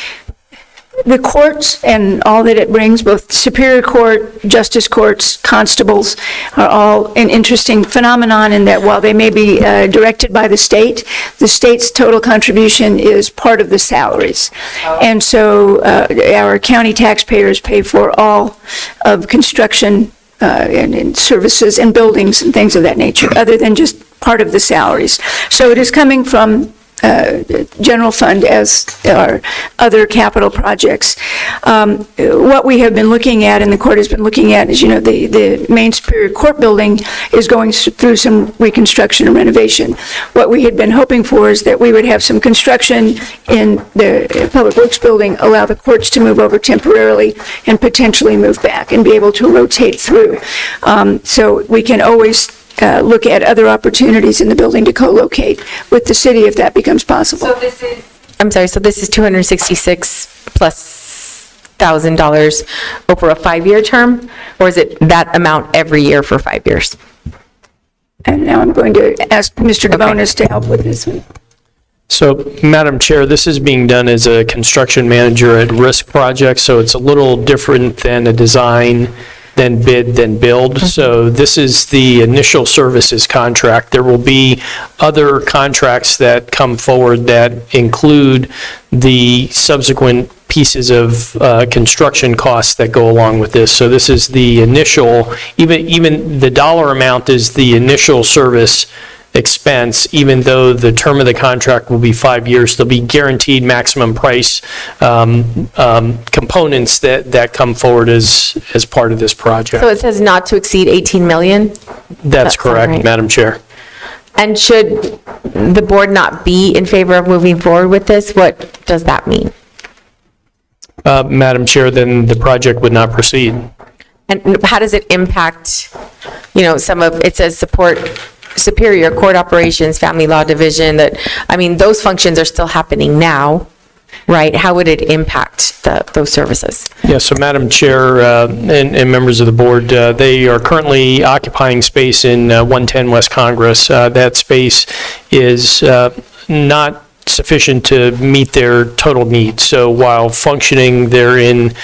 the courts and all that it brings, both Superior Court, Justice Courts, constables, are all an interesting phenomenon in that while they may be directed by the state's total contribution is part of the salaries. And so our county taxpayers pay for all of construction and services and buildings and things of that nature, other than just part of the salaries. So it is coming from general fund as our other capital projects. What we have been looking at and the court has been looking at is, the main Superior Court building is going through some reconstruction and renovation. What we had been hoping for is that we would have some construction in the Public Works building, allow the courts to move over temporarily and potentially move back and be able to rotate through. So we can always look at other opportunities in the building to co-locate with the city if that becomes possible. So this is $266 plus $1,000 over a 5-year term, or is it that amount every year for 5 years? And now I'm going to ask Mr. DeBonis to help with this one. So, Madam Chair, this is being done as a construction manager at risk project, so it's a little different than a design then bid, then build. So this is the initial services contract. There will be other contracts that come forward that include the subsequent pieces of construction costs that go along with this. So this is the initial, even the dollar amount is the initial service expense, even though the term of the contract will be 5 years. There'll be guaranteed maximum price components that come forward as part of this project. So it says not to exceed 18 million? That's correct, right. Madam Chair. And should the board not be in favor of moving forward with this, what does that mean? Madam Chair, then the project would not proceed. And how does it impact, some of, it says support Superior Court Operations, Family Law Division, those functions are still happening now, right? How would it impact those services? Yeah, so Madam Chair and members of the board, they are currently occupying space in 110 West Congress. That space is not sufficient to meet their total needs. So while functioning, they're in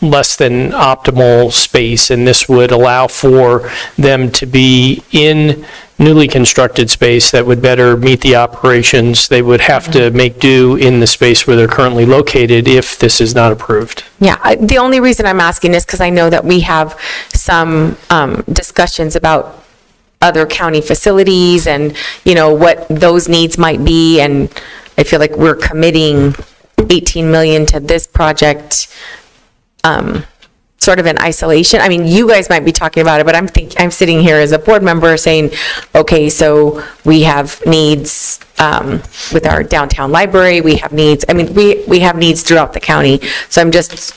less than optimal space, and this would allow for them to be in newly constructed space that would better meet the operations. They would have to make do in the space where they're currently located if this is not approved. Yeah, the only reason I'm asking is because I know that we have some discussions about other county facilities and, what those needs might be. And I feel like we're committing 18 million to this project sort of in isolation. I mean, you guys might be talking about it, but I'm sitting here as a board member saying, okay, so we have needs with our downtown library, we have needs, we have needs throughout the county. So I'm just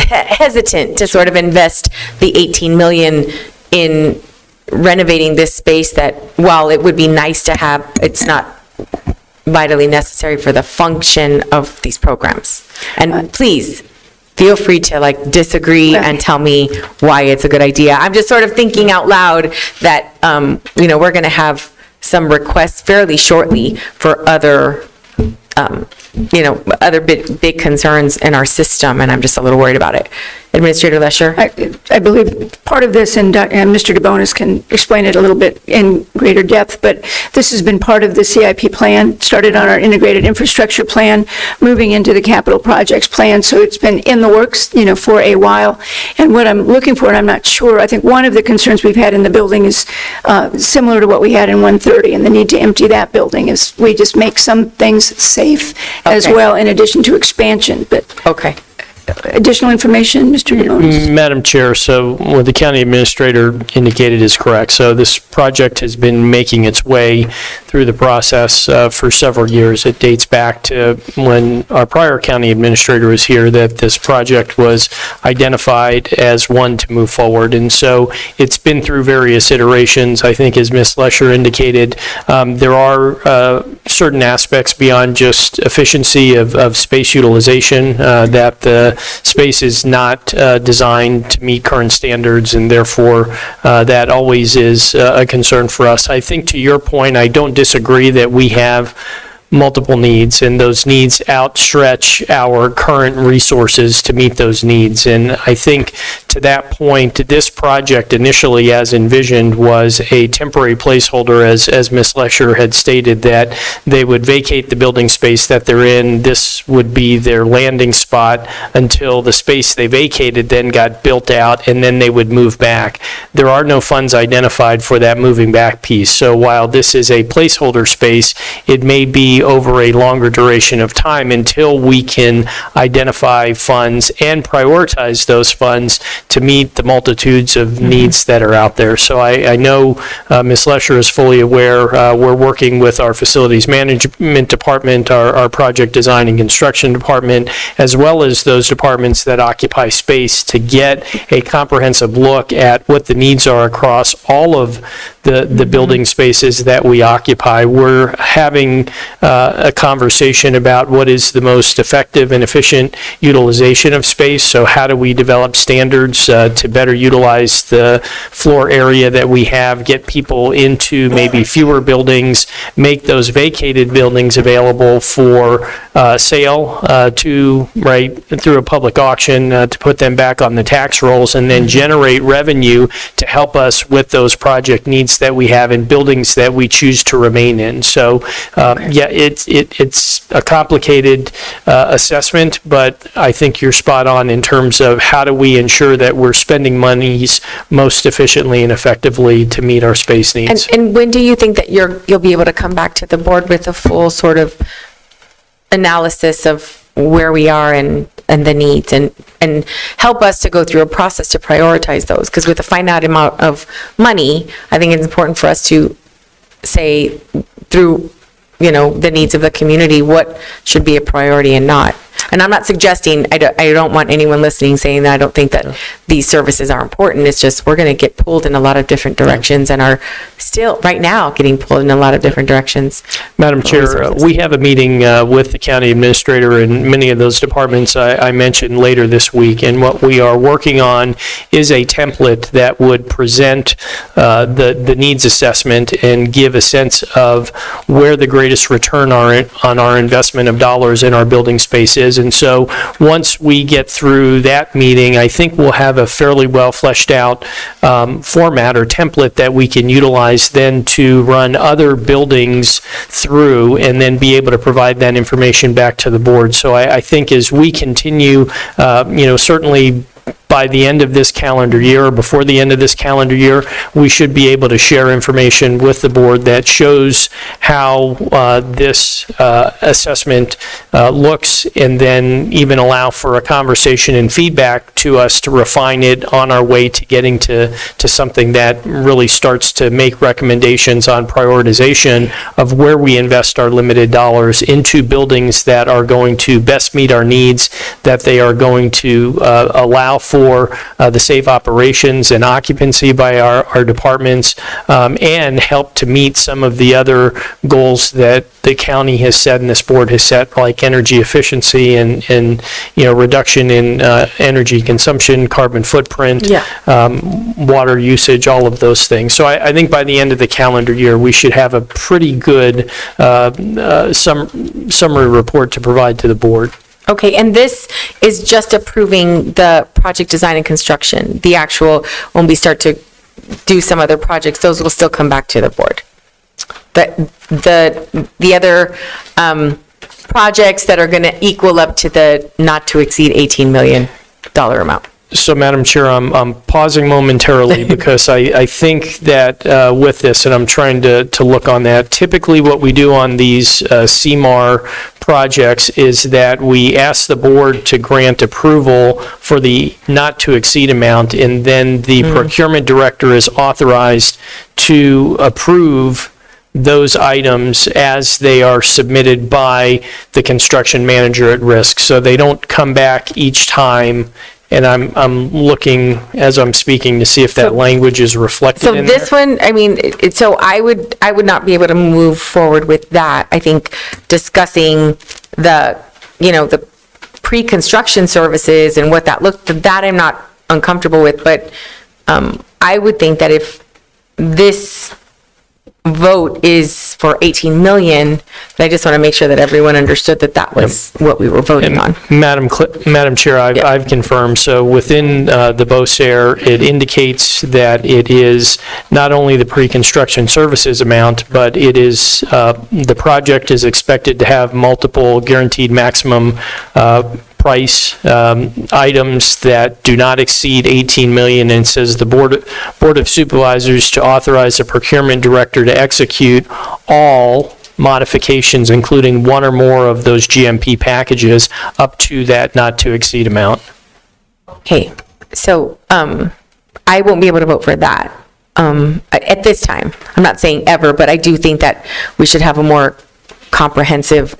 hesitant to sort of invest the 18 million in renovating this space that, while it would be nice to have, it's not vitally necessary for the function of these programs. And please, feel free to disagree and tell me why it's a good idea. I'm just sort of thinking out loud that, we're going to have some requests fairly shortly for other other big concerns in our system, and I'm just a little worried about it. Administrator Lesher? I believe part of this, and Mr. DeBonis can explain it a little bit in greater depth, but this has been part of the CIP plan, started on our integrated infrastructure plan, moving into the capital projects plan, so it's been in the works, for a while. And what I'm looking for, and I'm not sure, I think one of the concerns we've had in the building is similar to what we had in 130, and the need to empty that building is we just make some things safe as well, in addition to expansion. But okay. Additional information, Mr. DeBonis? Madam Chair, so what the county administrator indicated is correct. So this project has been making its way through the process for several years. It dates back to when our prior county administrator was here that this project was identified as one to move forward. And so it's been through various iterations. I think as Ms. Lesher indicated, there are certain aspects beyond just efficiency of space utilization that the space is not designed to meet current standards, and therefore that always is a concern for us. I think to your point, I don't disagree that we have multiple needs, and those needs outstretch our current resources to meet those needs. And I think to that point, this project initially as envisioned was a temporary placeholder, as Ms. Lesher had stated, that they would vacate the building space that they're in. This would be their landing spot until the space they vacated then got built out, and then they would move back. There are no funds identified for that moving back piece. So while this is a placeholder space, it may be over a longer duration of time until we can identify funds and prioritize those funds to meet the multitudes of needs that are out there. So I know Ms. Lesher is fully aware. We're working with our facilities management department, our project design and construction department, as well as those departments that occupy space to get a comprehensive look at what the needs are across all of the building spaces that we occupy. We're having a conversation about what is the most effective and efficient utilization of space. So how do we develop standards to better utilize the floor area that we have, get people into maybe fewer buildings, make those vacated buildings available for sale through a public auction to put them back on the tax rolls, and then generate revenue to help us with those project needs that we have in buildings that we choose to remain in. So, it's a complicated assessment, but I think you're spot on in terms of how do we ensure that we're spending monies most efficiently and effectively to meet our space needs. And when do you think that you'll be able to come back to the board with a full sort of analysis of where we are and the needs, and help us to go through a process to prioritize those? Because with a finite amount of money, I think it's important for us to say through, the needs of the community, what should be a priority and not. And I'm not suggesting, I don't want anyone listening saying that I don't think that these services are important. It's just we're going to get pulled in a lot of different directions and are still, right now, getting pulled in a lot of different directions. Madam Chair, we have a meeting with the county administrator and many of those departments I mentioned later this week. And what we are working on is a template that would present the needs assessment and give a sense of where the greatest return on our investment of dollars in our building space is. And so once we get through that meeting, I think we'll have a fairly well fleshed out format or template that we can utilize then to run other buildings through and then be able to provide that information back to the board. So I think as we continue, certainly by the end of this calendar year or before the end of this calendar year, we should be able to share information with the board that shows how this assessment looks, and then even allow for a conversation and feedback to us to refine it on our way to getting to something that really starts to make recommendations on prioritization of where we invest our limited dollars into buildings that are going to best meet our needs, that they are going to allow for the safe operations and occupancy by our departments, and help to meet some of the other goals that the county has set and this board has set, like energy efficiency and reduction in energy consumption, carbon footprint, water usage, all of those things. So I think by the end of the calendar year, we should have a pretty good summary report to provide to the board. Okay, and this is just approving the project design and construction. The actual, when we start to do some other projects, those will still come back to the board. The other projects that are going to equal up to the not to exceed $18 million amount. So, Madam Chair, I'm pausing momentarily because I think that with this, and I'm trying to look on that, typically what we do on these CMAR projects is that we ask the board to grant approval for the not-to-exceed amount, and then the procurement director is authorized to approve those items as they are submitted by the construction manager at risk. So they don't come back each time. And I'm looking as I'm speaking to see if that language is reflected in there. So this one, so I would not be able to move forward with that. I think discussing the pre-construction services and what that that I'm not uncomfortable with, but I would think that if this vote is for 18 million, I just want to make sure that everyone understood that was what we were voting on. Madam Chair, I've confirmed. So within the BOSAIR, it indicates that it is not only the pre-construction services amount, but it is the project is expected to have multiple guaranteed maximum price items that do not exceed 18 million, and says the Board of Supervisors to authorize the procurement director to execute all modifications, including one or more of those GMP packages, up to that not to exceed amount. Okay, so I won't be able to vote for that at this time. I'm not saying ever, but I do think that we should have a more comprehensive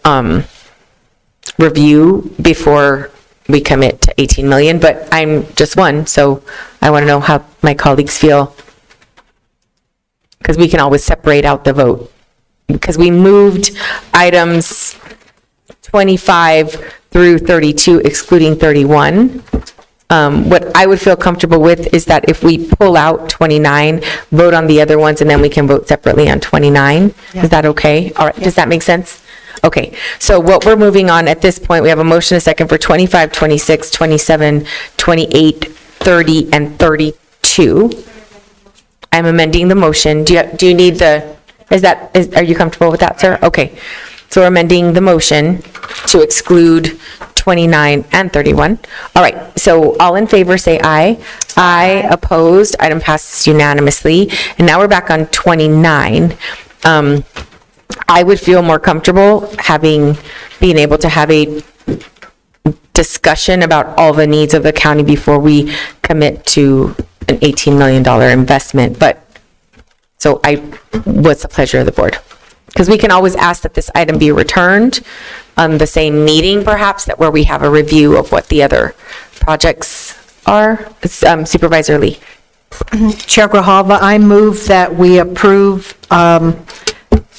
review before we commit to 18 million, but I'm just one, so I want to know how my colleagues feel. Because we can always separate out the vote. Because we moved items 25 through 32, excluding 31. What I would feel comfortable with is that if we pull out 29, vote on the other ones, and then we can vote separately on 29. Is that okay? All right, does that make sense? Okay, so what we're moving on at this point, we have a motion, a second for 25, 26, 27, 28, 30, and 32. I'm amending the motion. Do you need the, are you comfortable with that, sir? Okay, so we're amending the motion to exclude 29 and 31. All right, so all in favor say aye. Aye, opposed, item passes unanimously. And now we're back on 29. I would feel more comfortable being able to have a discussion about all the needs of the county before we commit to an $18 million investment. But, so what's the pleasure of the board? Because we can always ask that this item be returned on the same meeting, perhaps, where we have a review of what the other projects are. Supervisor Lee. Chair Grijalva, I move that we approve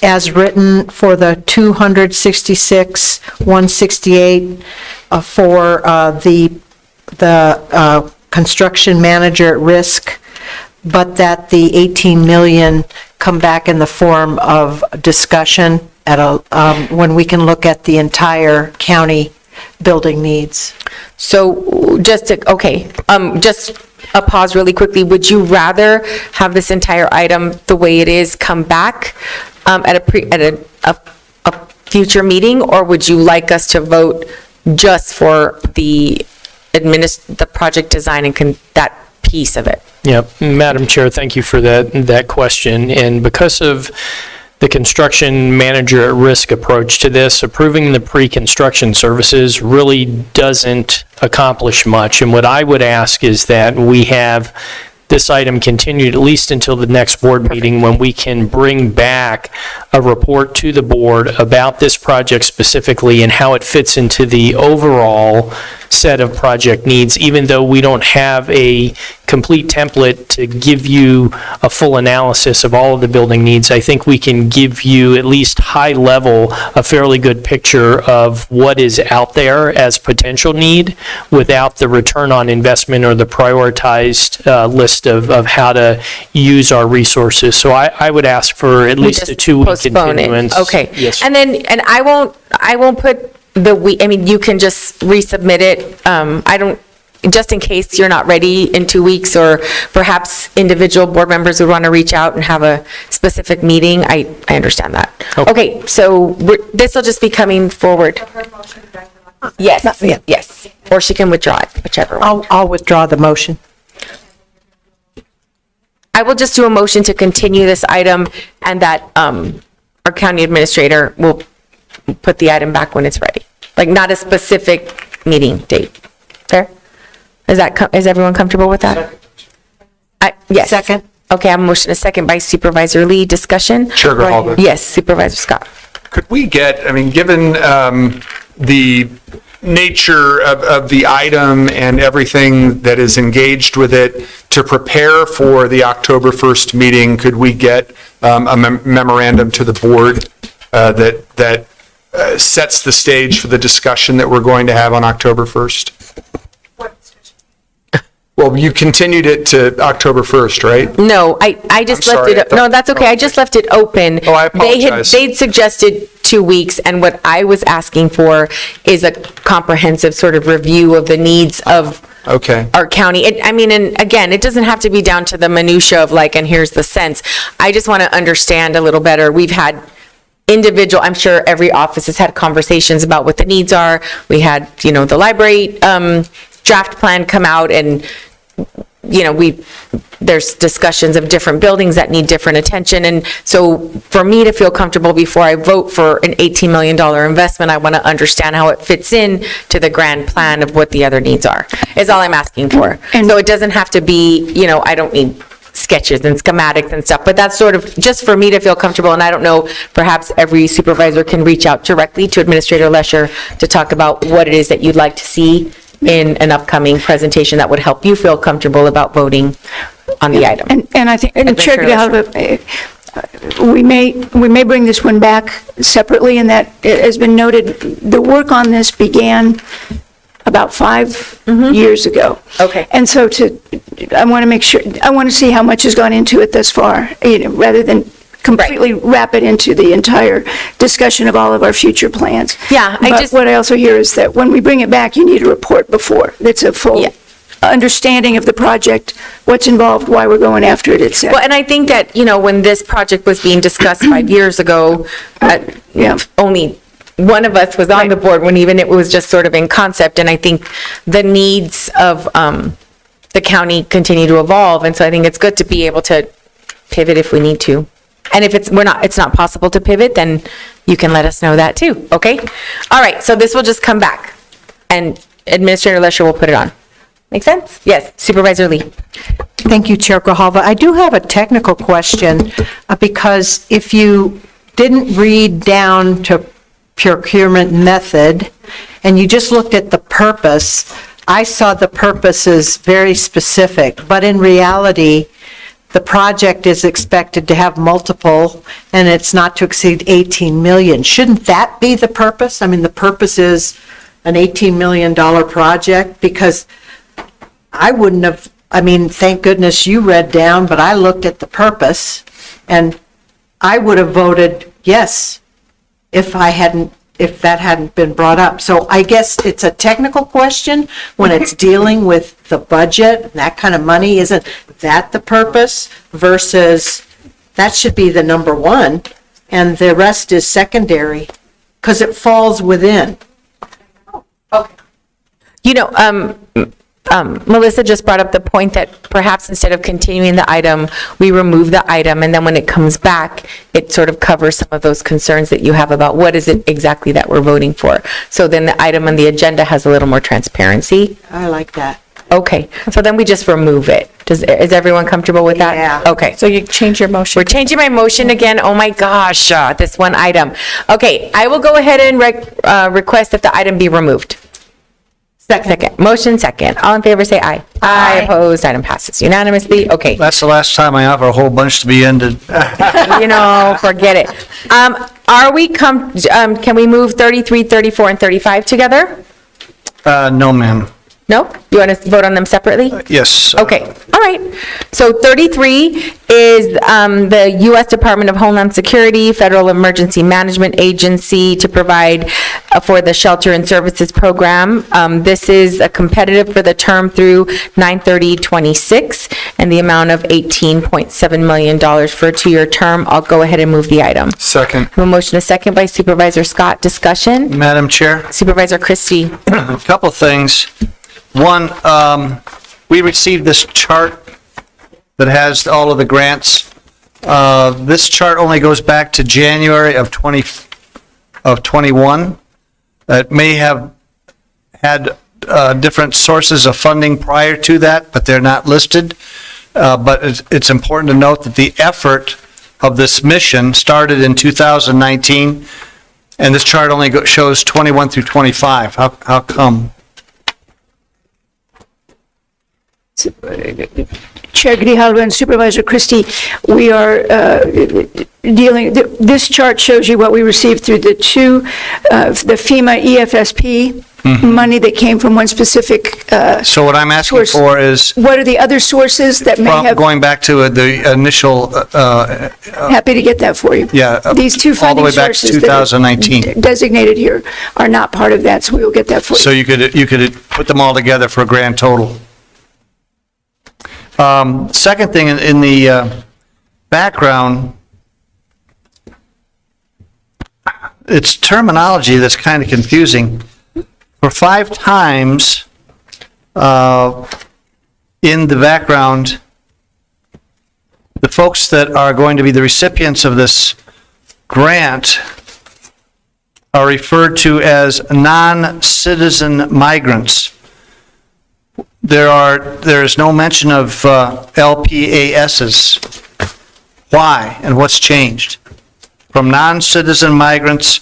as written for the 266-168 for the construction manager at risk, but that the 18 million come back in the form of discussion at when we can look at the entire county building needs. So just a pause really quickly. Would you rather have this entire item the way it is come back at a future meeting, or would you like us to vote just for the project design and that piece of it? Yep, Madam Chair, thank you for that question. And because of the construction manager at risk approach to this, approving the pre-construction services really doesn't accomplish much. And what I would ask is that we have this item continued at least until the next board meeting, when we can bring back a report to the board about this project specifically and how it fits into the overall set of project needs. Even though we don't have a complete template to give you a full analysis of all of the building needs, I think we can give you at least high level a fairly good picture of what is out there as potential need without the return on investment or the prioritized list of how to use our resources. So I would ask for at least a 2-week continuance. Okay. Yes. And I won't put you can just resubmit it. Just in case you're not ready in 2 weeks, or perhaps individual board members would want to reach out and have a specific meeting. I understand that. Okay, so this will just be coming forward. Yes, yes. Or she can withdraw it, whichever one. I'll withdraw the motion. I will just do a motion to continue this item, and that our county administrator will put the item back when it's ready. Like, not a specific meeting date. Fair? Is everyone comfortable with that? Yes. Second. Okay, I have a motion, a second by Supervisor Lee. Discussion? Chair Grijalva. Yes, Supervisor Scott. Could we get, given the nature of the item and everything that is engaged with it, to prepare for the October 1st meeting, could we get a memorandum to the board that sets the stage for the discussion that we're going to have on October 1st? Well, you continued it to October 1st, right? No, I just left it, no, that's okay, I just left it open. Oh, I apologize. They'd suggested 2 weeks, and what I was asking for is a comprehensive sort of review of the needs of our county. And again, it doesn't have to be down to the minutia of and here's the sense. I just want to understand a little better. We've had individual, I'm sure every office has had conversations about what the needs are. We had, the library draft plan come out, and there's discussions of different buildings that need different attention. And so for me to feel comfortable before I vote for an $18 million investment, I want to understand how it fits in to the grand plan of what the other needs are, is all I'm asking for. And so it doesn't have to be, I don't need sketches and schematics and stuff, but that's sort of just for me to feel comfortable. And I don't know, perhaps every supervisor can reach out directly to Administrator Lesher to talk about what it is that you'd like to see in an upcoming presentation that would help you feel comfortable about voting on the item. And I think, and Chair Administrator Grijalva, we may bring this one back separately, in that it has been noted, the work on this began about 5 years ago. Okay. And so I want to make sure, I want to see how much has gone into it thus far, rather than completely wrap it into the entire discussion of all of our future plans. Yeah, But what I also hear is that when we bring it back, you need a report before. That's a full understanding of the project, what's involved, why we're going after it, et cetera. Well, and I think that, when this project was being discussed 5 years ago, only one of us was on the board when even it was just sort of in concept, and I think the needs of the county continue to evolve, and so I think it's good to be able to pivot if we need to. And if it's not possible to pivot, then you can let us know that too, okay? All right, so this will just come back, and Administrator Lesher will put it on. Make sense? Yes, Supervisor Lee. Thank you, Chair Grijalva. I do have a technical question, because if you didn't read down to procurement method, and you just looked at the purpose, I saw the purpose is very specific, but in reality, the project is expected to have multiple, and it's not to exceed 18 million. Shouldn't that be the purpose? I mean, the purpose is an $18 million project, because I wouldn't have, thank goodness you read down, but I looked at the purpose, and I would have voted yes if that hadn't been brought up. So I guess it's a technical question when it's dealing with the budget, that kind of money. Isn't that the purpose versus that should be the number one, and the rest is secondary, because it falls within. Melissa just brought up the point that perhaps instead of continuing the item, we remove the item, and then when it comes back, it sort of covers some of those concerns that you have about what is it exactly that we're voting for. So then the item on the agenda has a little more transparency. I like that. Okay, so then we just remove it. Is everyone comfortable with that? Yeah. Okay. So you change your motion. We're changing my motion again. Oh my gosh, this one item. Okay, I will go ahead and request that the item be removed. Second. Motion second. All in favor, say aye. Aye. Opposed, item passes unanimously. Okay. That's the last time I offer a whole bunch to be ended. Forget it. Can we move 33, 34, and 35 together? No, ma'am. No? You want us to vote on them separately? Yes. Okay, all right. So 33 is the U.S. Department of Homeland Security, Federal Emergency Management Agency to provide for the Shelter and Services Program. This is competitive for the term through 9/30/26, and the amount of $18.7 million for a 2-year term. I'll go ahead and move the item. Second. A motion is second by Supervisor Scott. Discussion? Madam Chair? Supervisor Christie. A couple things. One, we received this chart that has all of the grants. This chart only goes back to January of 21. It may have had different sources of funding prior to that, but they're not listed. But it's important to note that the effort of this mission started in 2019, and this chart only shows 21 through 25. How come? Chair Grijalva and Supervisor Christie, we are this chart shows you what we received through the FEMA EFSP money that came from one specific So what I'm asking source. for is, What are the other sources that may have, going back to the initial, happy to get that for you. These two all the funding way back to sources that are 2019. designated here are not part of that, so we will get that for you. So you could put them all together for a grand total. Second thing, in the background, it's terminology that's kind of confusing. For 5 times in the background, the folks that are going to be the recipients of this grant are referred to as non-citizen migrants. There is no mention of LPASs. Why and what's changed? From non-citizen migrants,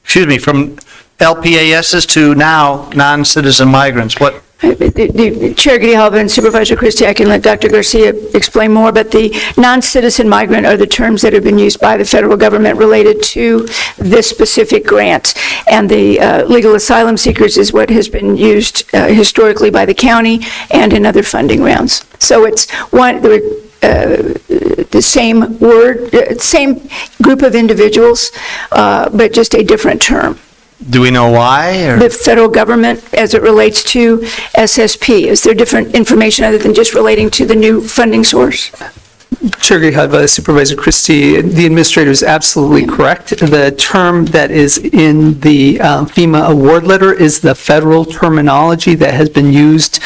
from LPASs to now non-citizen migrants. Chair Grijalva and Supervisor Christie, I can let Dr. Garcia explain more, but the non-citizen migrant are the terms that have been used by the federal government related to this specific grant. And the legal asylum seekers is what has been used historically by the county and in other funding rounds. So it's the same word, same group of individuals, but just a different term. Do we know why? Or? The federal government as it relates to SSP? Is there different information other than just relating to the new funding source? Chair Grijalva, Supervisor Christie, the administrator is absolutely correct. The term that is in the FEMA award letter is the federal terminology that has been used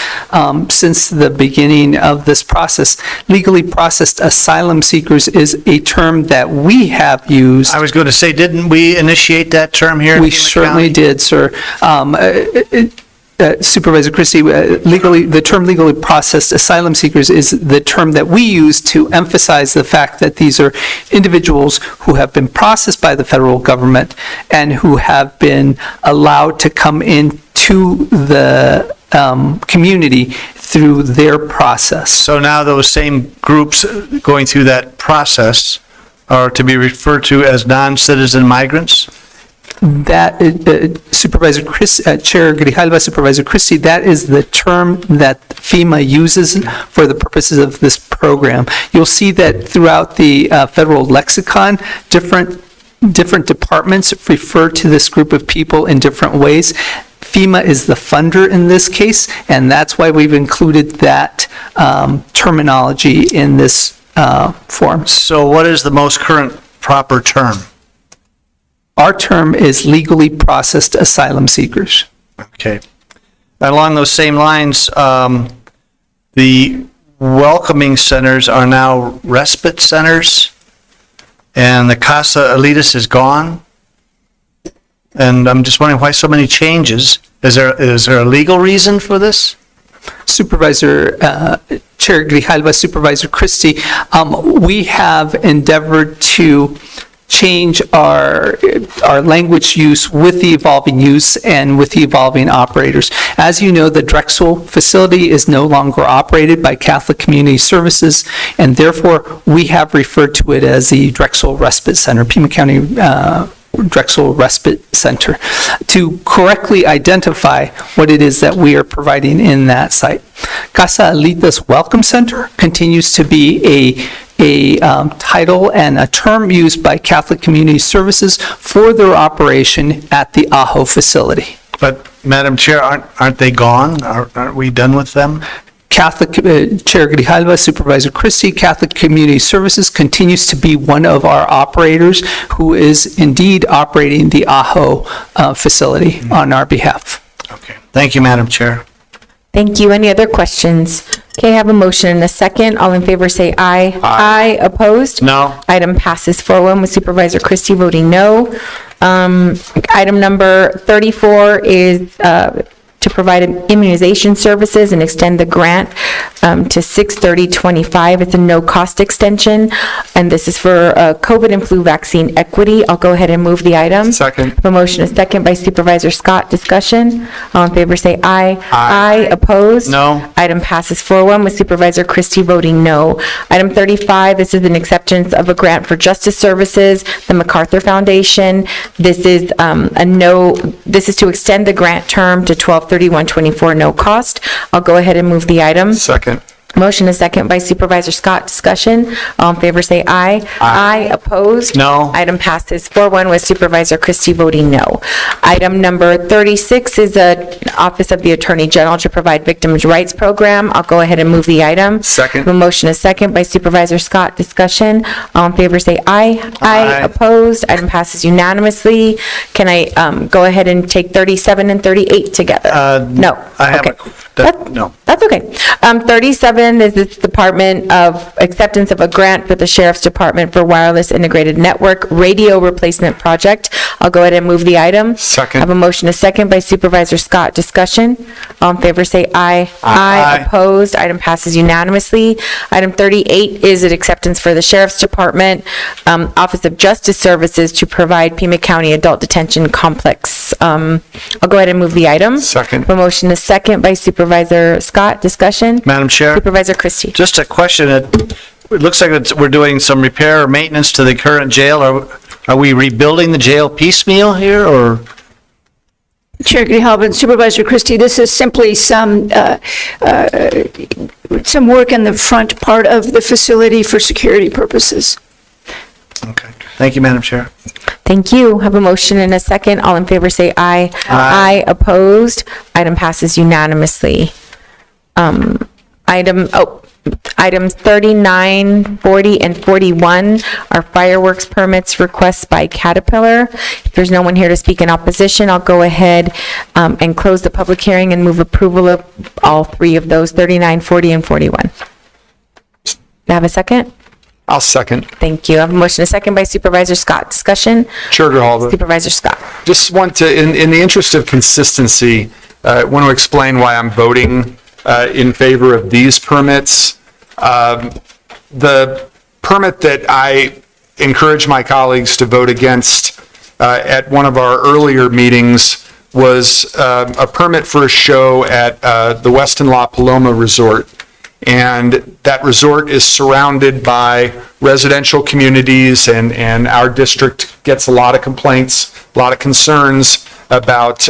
since the beginning of this process. Legally processed asylum seekers is a term that we have used. I was going to say, didn't we initiate that term here? We certainly did, sir. Supervisor Christie, the term legally processed asylum seekers is the term that we use to emphasize the fact that these are individuals who have been processed by the federal government and who have been allowed to come into the community through their process. So now those same groups going through that process are to be referred to as non-citizen migrants? That, Chair Grijalva, Supervisor Christie, that is the term that FEMA uses for the purposes of this program. You'll see that throughout the federal lexicon, different departments refer to this group of people in different ways. FEMA is the funder in this case, and that's why we've included that terminology in this form. So what is the most current proper term? Our term is legally processed asylum seekers. Okay. Along those same lines, the welcoming centers are now respite centers, and the Casa Elitis is gone. And I'm just wondering why so many changes. Is there a legal reason for this? Supervisor, Chair Grijalva, Supervisor Christie, we have endeavored to change our language use with the evolving use and with the evolving operators. As you know, the Drexel facility is no longer operated by Catholic Community Services, and therefore we have referred to it as the Drexel Respite Center, Pima County Drexel Respite Center, to correctly identify what it is that we are providing in that site. Casa Elitas Welcome Center continues to be a title and a term used by Catholic Community Services for their operation at the Ajo facility. But, Madam Chair, aren't they gone? Aren't we done with them? Catholic Chair Grijalva, Supervisor Christie, Catholic Community Services continues to be one of our operators who is indeed operating the Ajo facility on our behalf. Okay. Thank you, Madam Chair. Thank you. Any other questions? Okay, I have a motion and a second. All in favor say aye. Aye. Opposed? No. Item passes 4-1 with Supervisor Christie voting no. Item number 34 is to provide immunization services and extend the grant to 6/30/25. It's a no-cost extension, and this is for COVID and flu vaccine equity. I'll go ahead and move the item. Second. A motion is second by Supervisor Scott. Discussion. All in favor say aye. Aye. Opposed? No. Item passes 4-1 with Supervisor Christie voting no. Item 35, this is an acceptance of a grant for justice services, the MacArthur Foundation. This is this is to extend the grant term to 12/31/24, no cost. I'll go ahead and move the item. Second. Motion is second by Supervisor Scott. Discussion. All in favor say aye. Aye. Opposed? No. Item passes 4-1 with Supervisor Christie voting no. Item number 36 is the Office of the Attorney General to provide victims' rights program. I'll go ahead and move the item. Second. A motion is second by Supervisor Scott. Discussion. All in favor say aye. Aye. Opposed? Item passes unanimously. Can I go ahead and take 37 and 38 together? No. I have Okay. no. That's okay. 37 is the Department of Acceptance of a Grant for the Sheriff's Department for Wireless Integrated Network Radio Replacement Project. I'll go ahead and move the item. Second. I have a motion, a second by Supervisor Scott. Discussion. All in favor say aye. Aye. Opposed. Item passes unanimously. Item 38 is an acceptance for the Sheriff's Department, Office of Justice Services to provide Pima County Adult Detention Complex. I'll go ahead and move the item. Second. A motion, a second by Supervisor Scott. Discussion. Madam Chair? Supervisor Christie. Just a question. It looks like we're doing some repair or maintenance to the current jail. Are we rebuilding the jail piecemeal here, or? Chair Grijalva and Supervisor Christie, this is simply some work in the front part of the facility for security purposes. Okay. Thank you, Madam Chair. Thank you. Have a motion and a second. All in favor say aye. Aye. Opposed. Item passes unanimously. Items 39, 40, and 41 are fireworks permits requests by Caterpillar. If there's no one here to speak in opposition, I'll go ahead and close the public hearing and move approval of all three of those, 39, 40, and 41. Do I have a second? I'll second. Thank you. I have a motion, a second by Supervisor Scott. Discussion? Chair Grijalva. Supervisor Scott. Just want to, in the interest of consistency, want to explain why I'm voting in favor of these permits. The permit that I encourage my colleagues to vote against at one of our earlier meetings was a permit for a show at the Westin La Paloma Resort. And that resort is surrounded by residential communities, and our district gets a lot of complaints, a lot of concerns about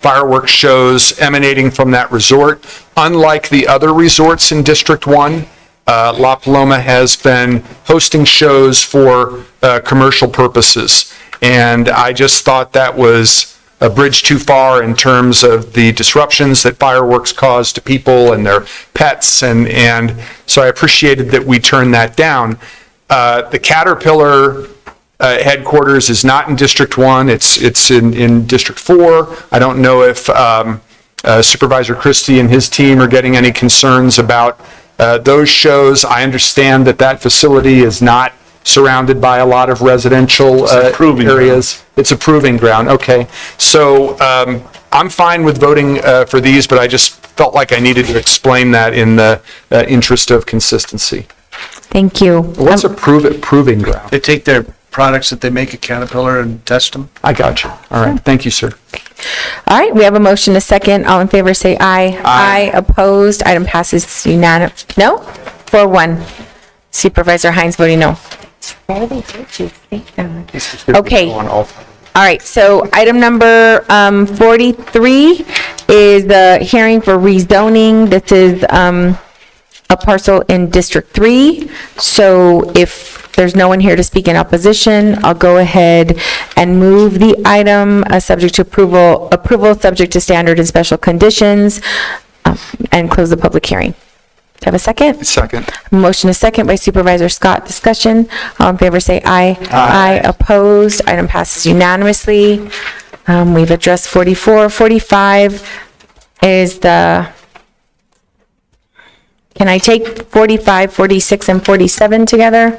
fireworks shows emanating from that resort. Unlike the other resorts in District 1, La Paloma has been hosting shows for commercial purposes. And I just thought that was a bridge too far in terms of the disruptions that fireworks cause to people and their pets. And so I appreciated that we turned that down. The Caterpillar headquarters is not in District 1, it's in District 4. I don't know if Supervisor Christie and his team are getting any concerns about those shows. I understand that that facility is not surrounded by a lot of residential areas. It's a proving ground, okay. So I'm fine with voting for these, but I just felt like I needed to explain that in the interest of consistency. Thank you. What's a proving ground? They take their products that they make at Caterpillar and test them. I got you. All right, thank you, sir. All right, we have a motion, a second. All in favor say aye. Aye. Opposed. Item passes unanimously. No? 4-1. Supervisor Hines voting no. Okay. All right, so item number 43 is the hearing for rezoning. This is a parcel in District 3. So if there's no one here to speak in opposition, I'll go ahead and move the item subject to approval subject to standard and special conditions, and close the public hearing. Do I have a second? Second. Motion is second by Supervisor Scott. Discussion. All in favor say aye. Aye. Opposed. Item passes unanimously. We've addressed 44. 45 is the, can I take 45, 46, and 47 together?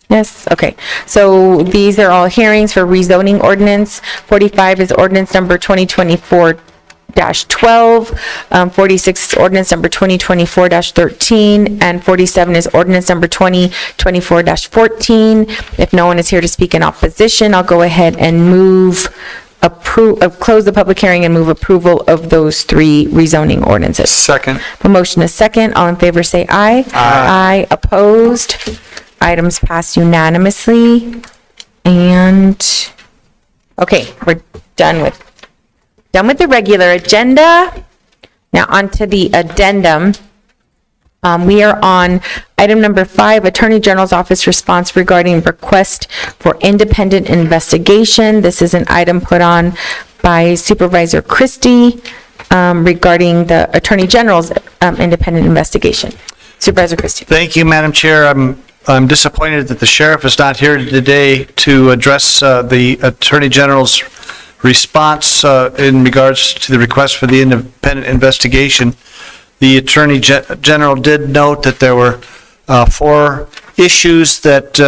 Yes, okay. So these are all hearings for rezoning ordinance. 45 is ordinance number 2024-12, 46 is ordinance number 2024-13, and 47 is ordinance number 2024-14. If no one is here to speak in opposition, I'll go ahead and close the public hearing and move approval of those three rezoning ordinances. Second. A motion is second. All in favor say aye. Aye. Opposed. Items passed unanimously. And, okay, we're done with the regular agenda. Now onto the addendum. We are on item number 5, Attorney General's Office response regarding request for independent investigation. This is an item put on by Supervisor Christie regarding the Attorney General's independent investigation. Supervisor Christie. Thank you, Madam Chair. I'm disappointed that the sheriff is not here today to address the Attorney General's response in regards to the request for the independent investigation. the Attorney General did note that there were 4 issues that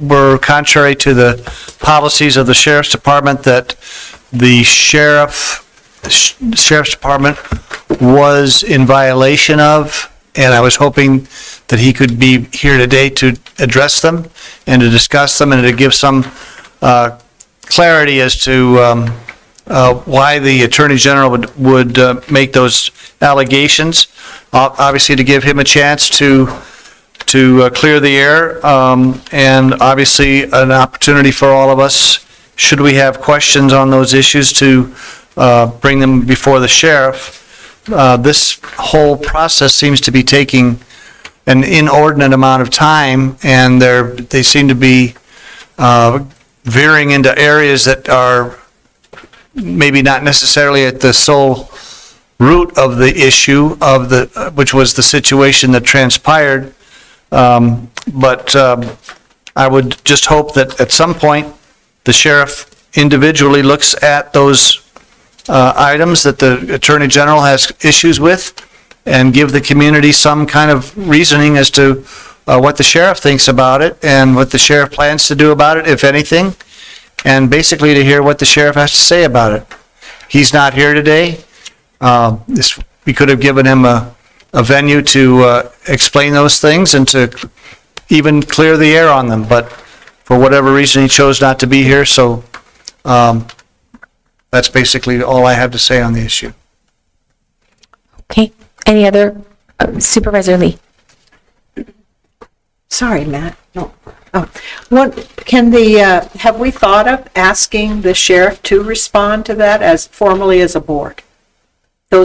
were contrary to the policies of the Sheriff's Department that the Sheriff's Department was in violation of, and I was hoping that he could be here today to address them and to discuss them and to give some clarity as to why the Attorney General would make those allegations. Obviously, to give him a chance to clear the air, and obviously an opportunity for all of us, should we have questions on those issues, to bring them before the sheriff. This whole process seems to be taking an inordinate amount of time, and they seem to be veering into areas that are maybe not necessarily at the sole root of the issue which was the situation that transpired. But I would just hope that at some point the sheriff individually looks at those items that the Attorney General has issues with and give the community some kind of reasoning as to what the sheriff thinks about it and what the sheriff plans to do about it, if anything, and basically to hear what the sheriff has to say about it. He's not here today. We could have given him a venue to explain those things and to even clear the air on them, but for whatever reason he chose not to be here, so that's basically all I have to say on the issue. Okay, any other, Supervisor Lee? Sorry, Matt. No. Oh, have we thought of asking the sheriff to respond to that as formally as a board? The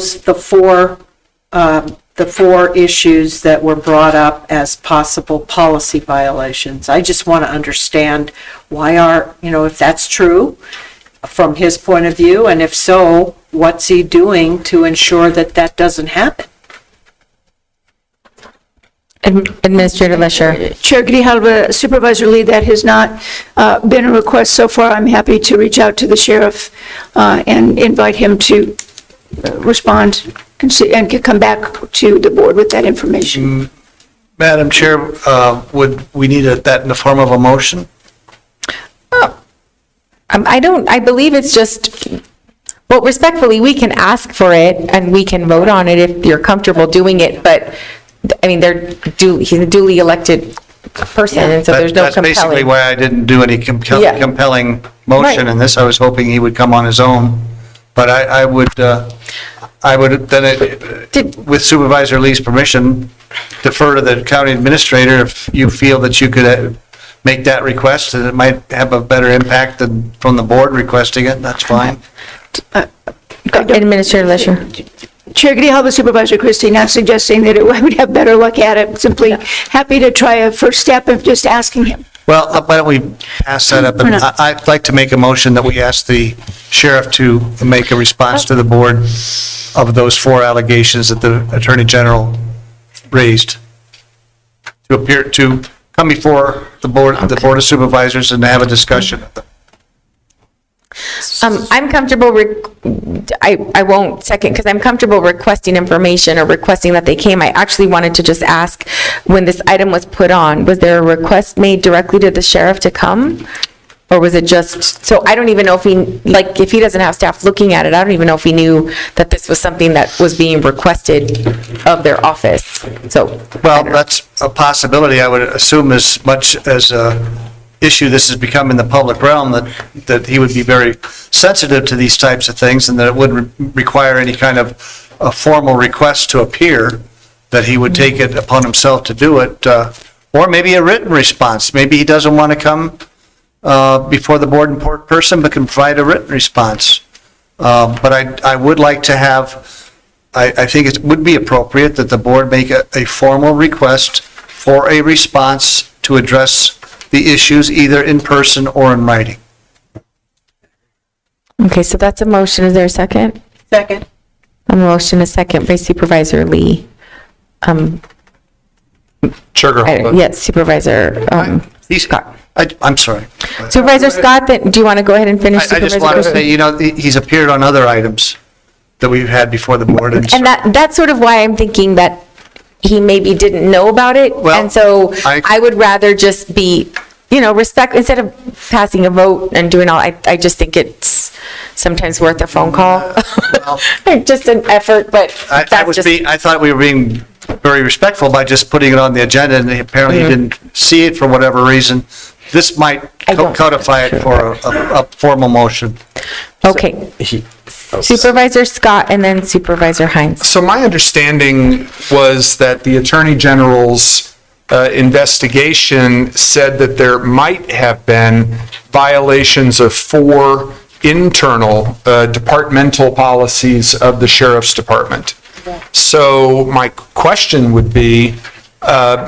four issues that were brought up as possible policy violations. I just want to understand if that's true from his point of view, and if so, what's he doing to ensure that that doesn't happen? Administrator Lesher. Chair Grijalva, Supervisor Lee, that has not been a request so far. I'm happy to reach out to the sheriff and invite him to respond and come back to the board with that information. Madam Chair, would we need that in the form of a motion? I believe it's just, well, respectfully, we can ask for it and we can vote on it if you're comfortable doing it, but I mean, he's a duly elected person, and so there's no compelling. That's basically why I didn't do any compelling motion in this. I was hoping he would come on his own, but I would then, with Supervisor Lee's permission, defer to the county administrator if you feel that you could make that request, and it might have a better impact than from the board requesting it. That's fine. Administrator Lesher. Chair Grijalva, Supervisor Christie, not suggesting that I would have better luck at it, simply happy to try a first step of just asking him. Well, why don't we pass that up? I'd like to make a motion that we ask the sheriff to make a response to the board of those 4 allegations that the Attorney General raised, to come before the board of Supervisors and to have a discussion of them. I'm comfortable, I won't second, because I'm comfortable requesting information or requesting that they came. I actually wanted to just ask, when this item was put on, was there a request made directly to the sheriff to come? Or was it just, so I don't even know if if he doesn't have staff looking at it, I don't even know if he knew that this was something that was being requested of their office, so. Well, that's a possibility. I would assume as much as issue this has become in the public realm, that he would be very sensitive to these types of things, and that it would require any kind of a formal request to appear, that he would take it upon himself to do it, or maybe a written response. Maybe he doesn't want to come before the board in person, but can provide a written response. But I would like to have, I think it would be appropriate that the board make a formal request for a response to address the issues either in person or in writing. Okay, so that's a motion. Is there a second? Second. A motion, a second by Supervisor Lee. Yes, Supervisor Scott. I'm sorry. Supervisor Scott, do you want to go ahead and finish? I just want to say, he's appeared on other items that we've had before the board. And that's sort of why I'm thinking that he maybe didn't know about it. And so I would rather just be, respect, instead of passing a vote and doing all, I just think it's sometimes worth a phone call. Just an effort, but I thought we were being very respectful by just putting it on the agenda, and apparently he didn't see it for whatever reason. This might codify it for a formal motion. Okay. Supervisor Scott and then Supervisor Hines. So my understanding was that the Attorney General's investigation said that there might have been violations of 4 internal departmental policies of the Sheriff's Department. So my question would be,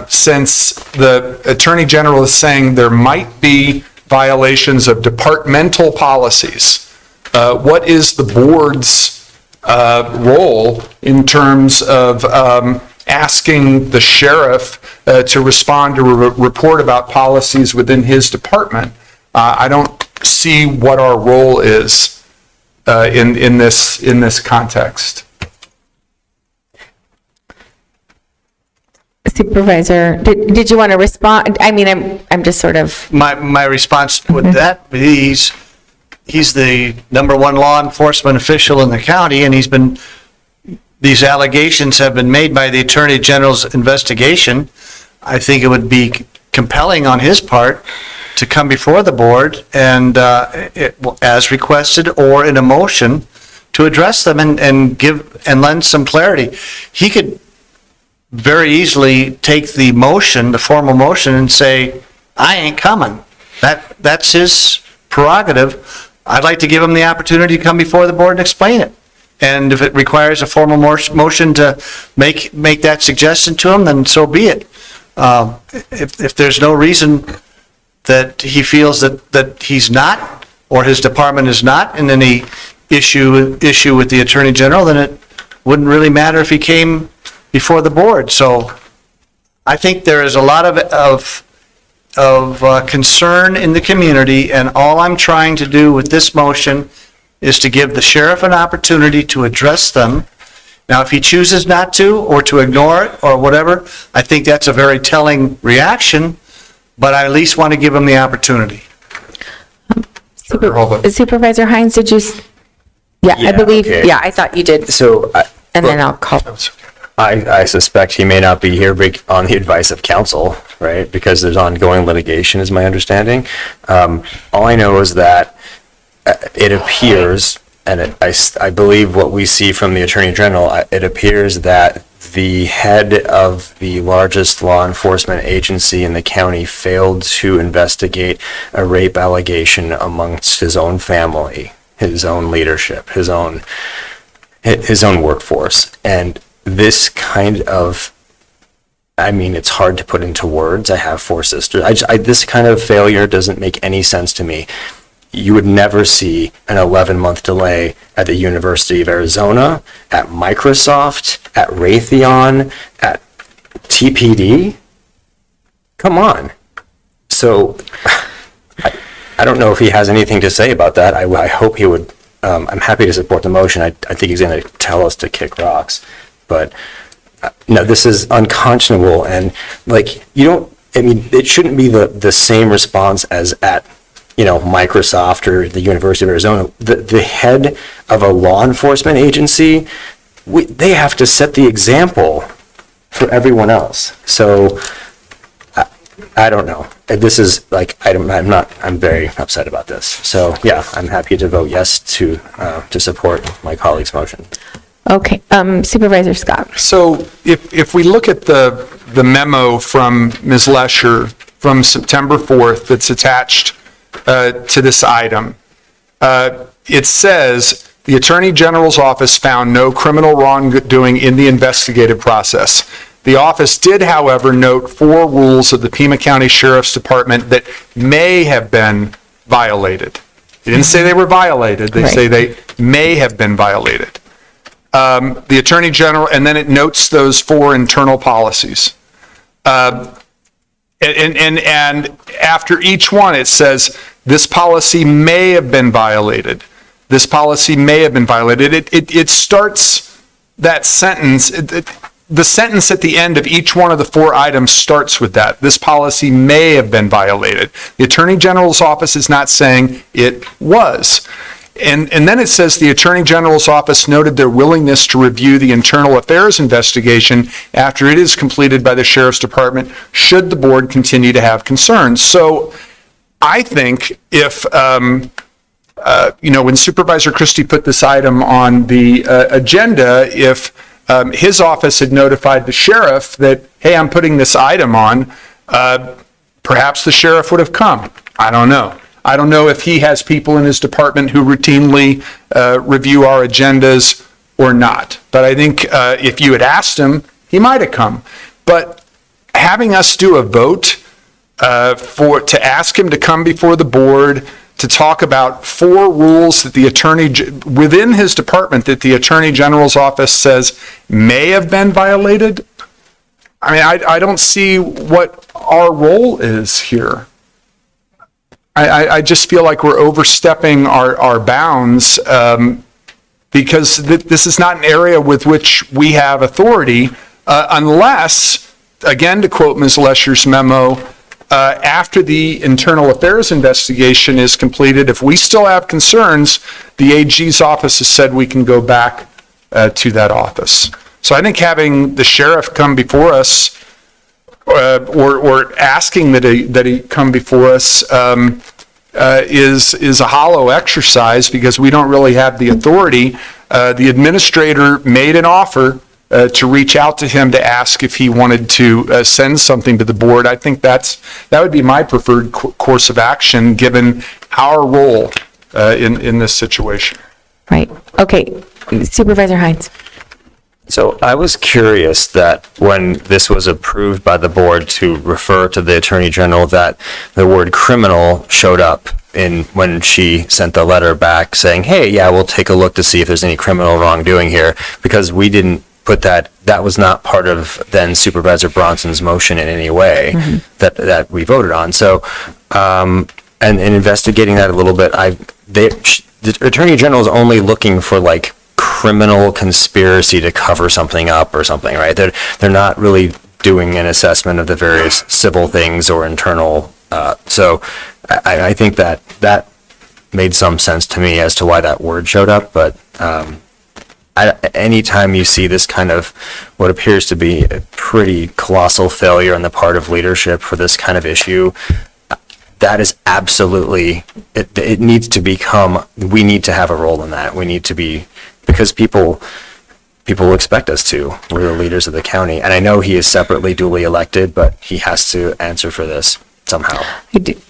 since the Attorney General is saying there might be violations of departmental policies, what is the board's role in terms of asking the sheriff to respond to a report about policies within his department? I don't see what our role is in this context. Supervisor, did you want to respond? I mean, I'm just sort of. My response would that be he's the number 1 law enforcement official in the county, and these allegations have been made by the Attorney General's investigation. I think it would be compelling on his part to come before the board and, as requested or in a motion, to address them and lend some clarity. He could very easily take the motion, the formal motion, and say, I ain't coming. That's his prerogative. I'd like to give him the opportunity to come before the board and explain it. And if it requires a formal motion to make that suggestion to him, then so be it. If there's no reason that he feels that he's not, or his department is not in any issue with the Attorney General, then it wouldn't really matter if he came before the board. So I think there is a lot of concern in the community, and all I'm trying to do with this motion is to give the sheriff an opportunity to address them. Now, if he chooses not to, or to ignore it, or whatever, I think that's a very telling reaction, but I at least want to give him the opportunity. Supervisor Hines, did you? I believe, okay. yeah, I thought you did. So, and then I'll call. I suspect he may not be here on the advice of counsel, right? Because there's ongoing litigation, is my understanding. All I know is that it appears, and I believe what we see from the Attorney General, it appears that the head of the largest law enforcement agency in the county failed to investigate a rape allegation amongst his own family, his own leadership, his own workforce. And this kind of, it's hard to put into words. I have 4 sisters. This kind of failure doesn't make any sense to me. You would never see an 11-month delay at the University of Arizona, at Microsoft, at Raytheon, at TPD. Come on. So I don't know if he has anything to say about that. I hope he would. I'm happy to support the motion. I think he's going to tell us to kick rocks. But no, this is unconscionable. And it shouldn't be the same response as at Microsoft or the University of Arizona. The head of a law enforcement agency, they have to set the example for everyone else. So I don't know. This is I'm very upset about this. So yeah, I'm happy to vote yes to support my colleague's motion. Okay, Supervisor Scott. So if we look at the memo from Ms. Lesher from September 4th that's attached to this item, it says, the Attorney General's office found no criminal wrongdoing in the investigative process. The office did, however, note 4 rules of the Pima County Sheriff's Department that may have been violated. They didn't say they were violated. They say they may have been violated. The Attorney General, and then it notes those 4 internal policies. And after each one, it says, this policy may have been violated. this policy may have been violated. It starts that sentence, the sentence at the end of each one of the 4 items starts with that. This policy may have been violated. The Attorney General's office is not saying it was. And then it says the Attorney General's office noted their willingness to review the internal affairs investigation after it is completed by the Sheriff's Department, should the board continue to have concerns. So I think if, when Supervisor Christie put this item on the agenda, if his office had notified the sheriff that, hey, I'm putting this item on, perhaps the sheriff would have come. I don't know. I don't know if he has people in his department who routinely review our agendas or not. But I think if you had asked him, he might have come. But having us do a vote to ask him to come before the board to talk about 4 rules that the within his department that the Attorney General's office says may have been violated, I mean, I don't see what our role is here. I just feel like we're overstepping our bounds because this is not an area with which we have authority unless, again, to quote Ms. Lesher's memo, after the internal affairs investigation is completed, if we still have concerns, the AG's office has said we can go back to that office. So I think having the sheriff come before us or asking that he come before us is a hollow exercise because we don't really have the authority. The administrator made an offer to reach out to him to ask if he wanted to send something to the board. I think that would be my preferred course of action given our role in this situation. Right. Okay. Supervisor Hines. So I was curious that when this was approved by the board to refer to the Attorney General, that the word criminal showed up when she sent the letter back saying, hey, yeah, we'll take a look to see if there's any criminal wrongdoing here, because we didn't put that was not part of then Supervisor Bronson's motion in any way that we voted on. So, and investigating that a little bit, the Attorney General is only looking for like criminal conspiracy to cover something up or something, right? They're not really doing an assessment of the various civil things or internal. So I think that made some sense to me as to why that word showed up. But anytime you see this kind of what appears to be a pretty colossal failure on the part of leadership for this kind of issue, that is absolutely, it needs to become, we need to have a role in that. We need to be, because people expect us to. We're the leaders of the county. And I know he is separately duly elected, but he has to answer for this somehow.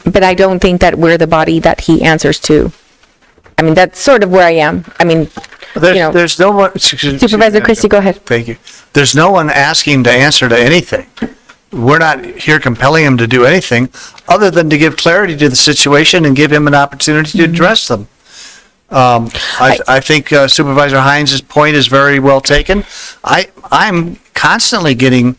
But I don't think that we're the body that he answers to. I mean, that's sort of where I am. I mean, there's no one. Supervisor Christie, go ahead. Thank you. There's no one asking to answer to anything. We're not here compelling him to do anything other than to give clarity to the situation and give him an opportunity to address them. I think Supervisor Hines' point is very well taken. I'm constantly getting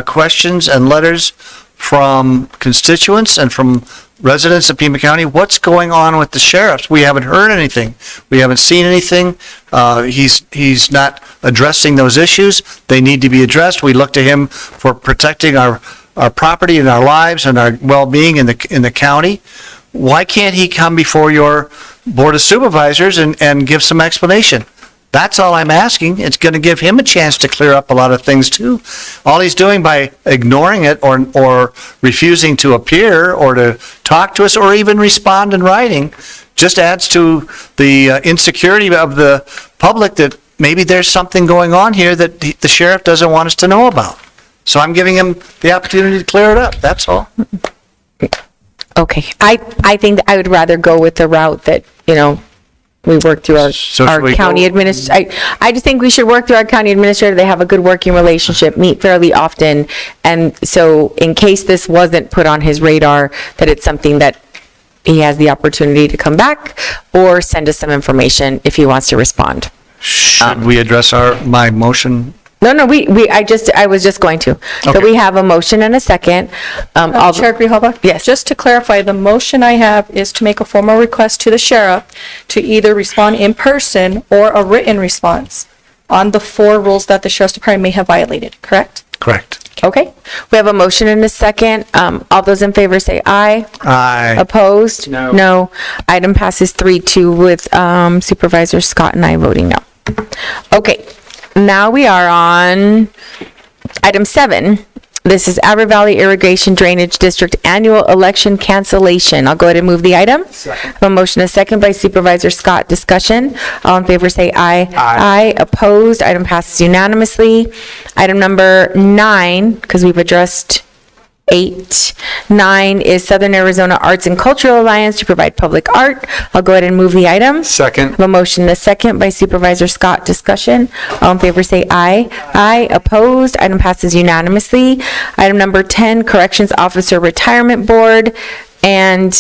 questions and letters from constituents and from residents of Pima County. What's going on with the sheriffs? We haven't heard anything. We haven't seen anything. He's not addressing those issues. They need to be addressed. We look to him for protecting our property and our lives and our well-being in the county. Why can't he come before your Board of Supervisors and give some explanation? That's all I'm asking. It's going to give him a chance to clear up a lot of things too. All he's doing by ignoring it or refusing to appear or to talk to us or even respond in writing just adds to the insecurity of the public that maybe there's something going on here that the sheriff doesn't want us to know about. So I'm giving him the opportunity to clear it up. That's all. Okay. I think that I would rather go with the route that, we work through our county administrator. I just think we should work through our county administrator. They have a good working relationship, meet fairly often. And so in case this wasn't put on his radar, that it's something that he has the opportunity to come back or send us some information if he wants to respond. Should we address my motion? No, I was just going to. So Okay. we have a motion and a second. Chair Grijalva? Yes. Just to clarify, the motion I have is to make a formal request to the sheriff to either respond in person or a written response on the 4 rules that the sheriff's department may have violated, correct? Correct. Okay. We have a motion and a second. All those in favor say aye. Aye. Opposed? No. No. Item passes 3-2 with Supervisor Scott and I voting no. Okay. Now we are on item 7. This is Aber Valley Irrigation Drainage District Annual Election Cancellation. I'll go ahead and move the item. Second. A motion, a second by Supervisor Scott. Discussion. All in favor say aye. Aye. Opposed? Item passes unanimously. Item number 9, because we've addressed 8. 9 is Southern Arizona Arts and Cultural Alliance to provide public art. I'll go ahead and move the item. Second. I have a motion and a second by Supervisor Scott. Discussion. All in favor say aye. Aye. Opposed? Item passes unanimously. Item number 10, Corrections Officer Retirement Board. And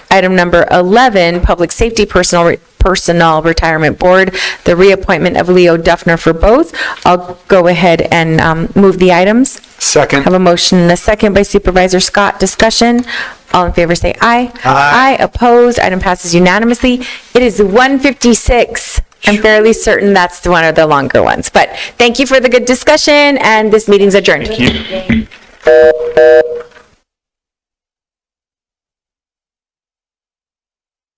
item number 11, Public Safety Personnel Retirement Board, the reappointment of Leo Duffner for both. I'll go ahead and move the items. Second. Have a motion and a second by Supervisor Scott. Discussion. All in favor say aye. Aye. Opposed? Item passes unanimously. It is 1:56. I'm fairly certain that's one of the longer ones. But thank you for the good discussion, and this meeting's adjourned. Thank you.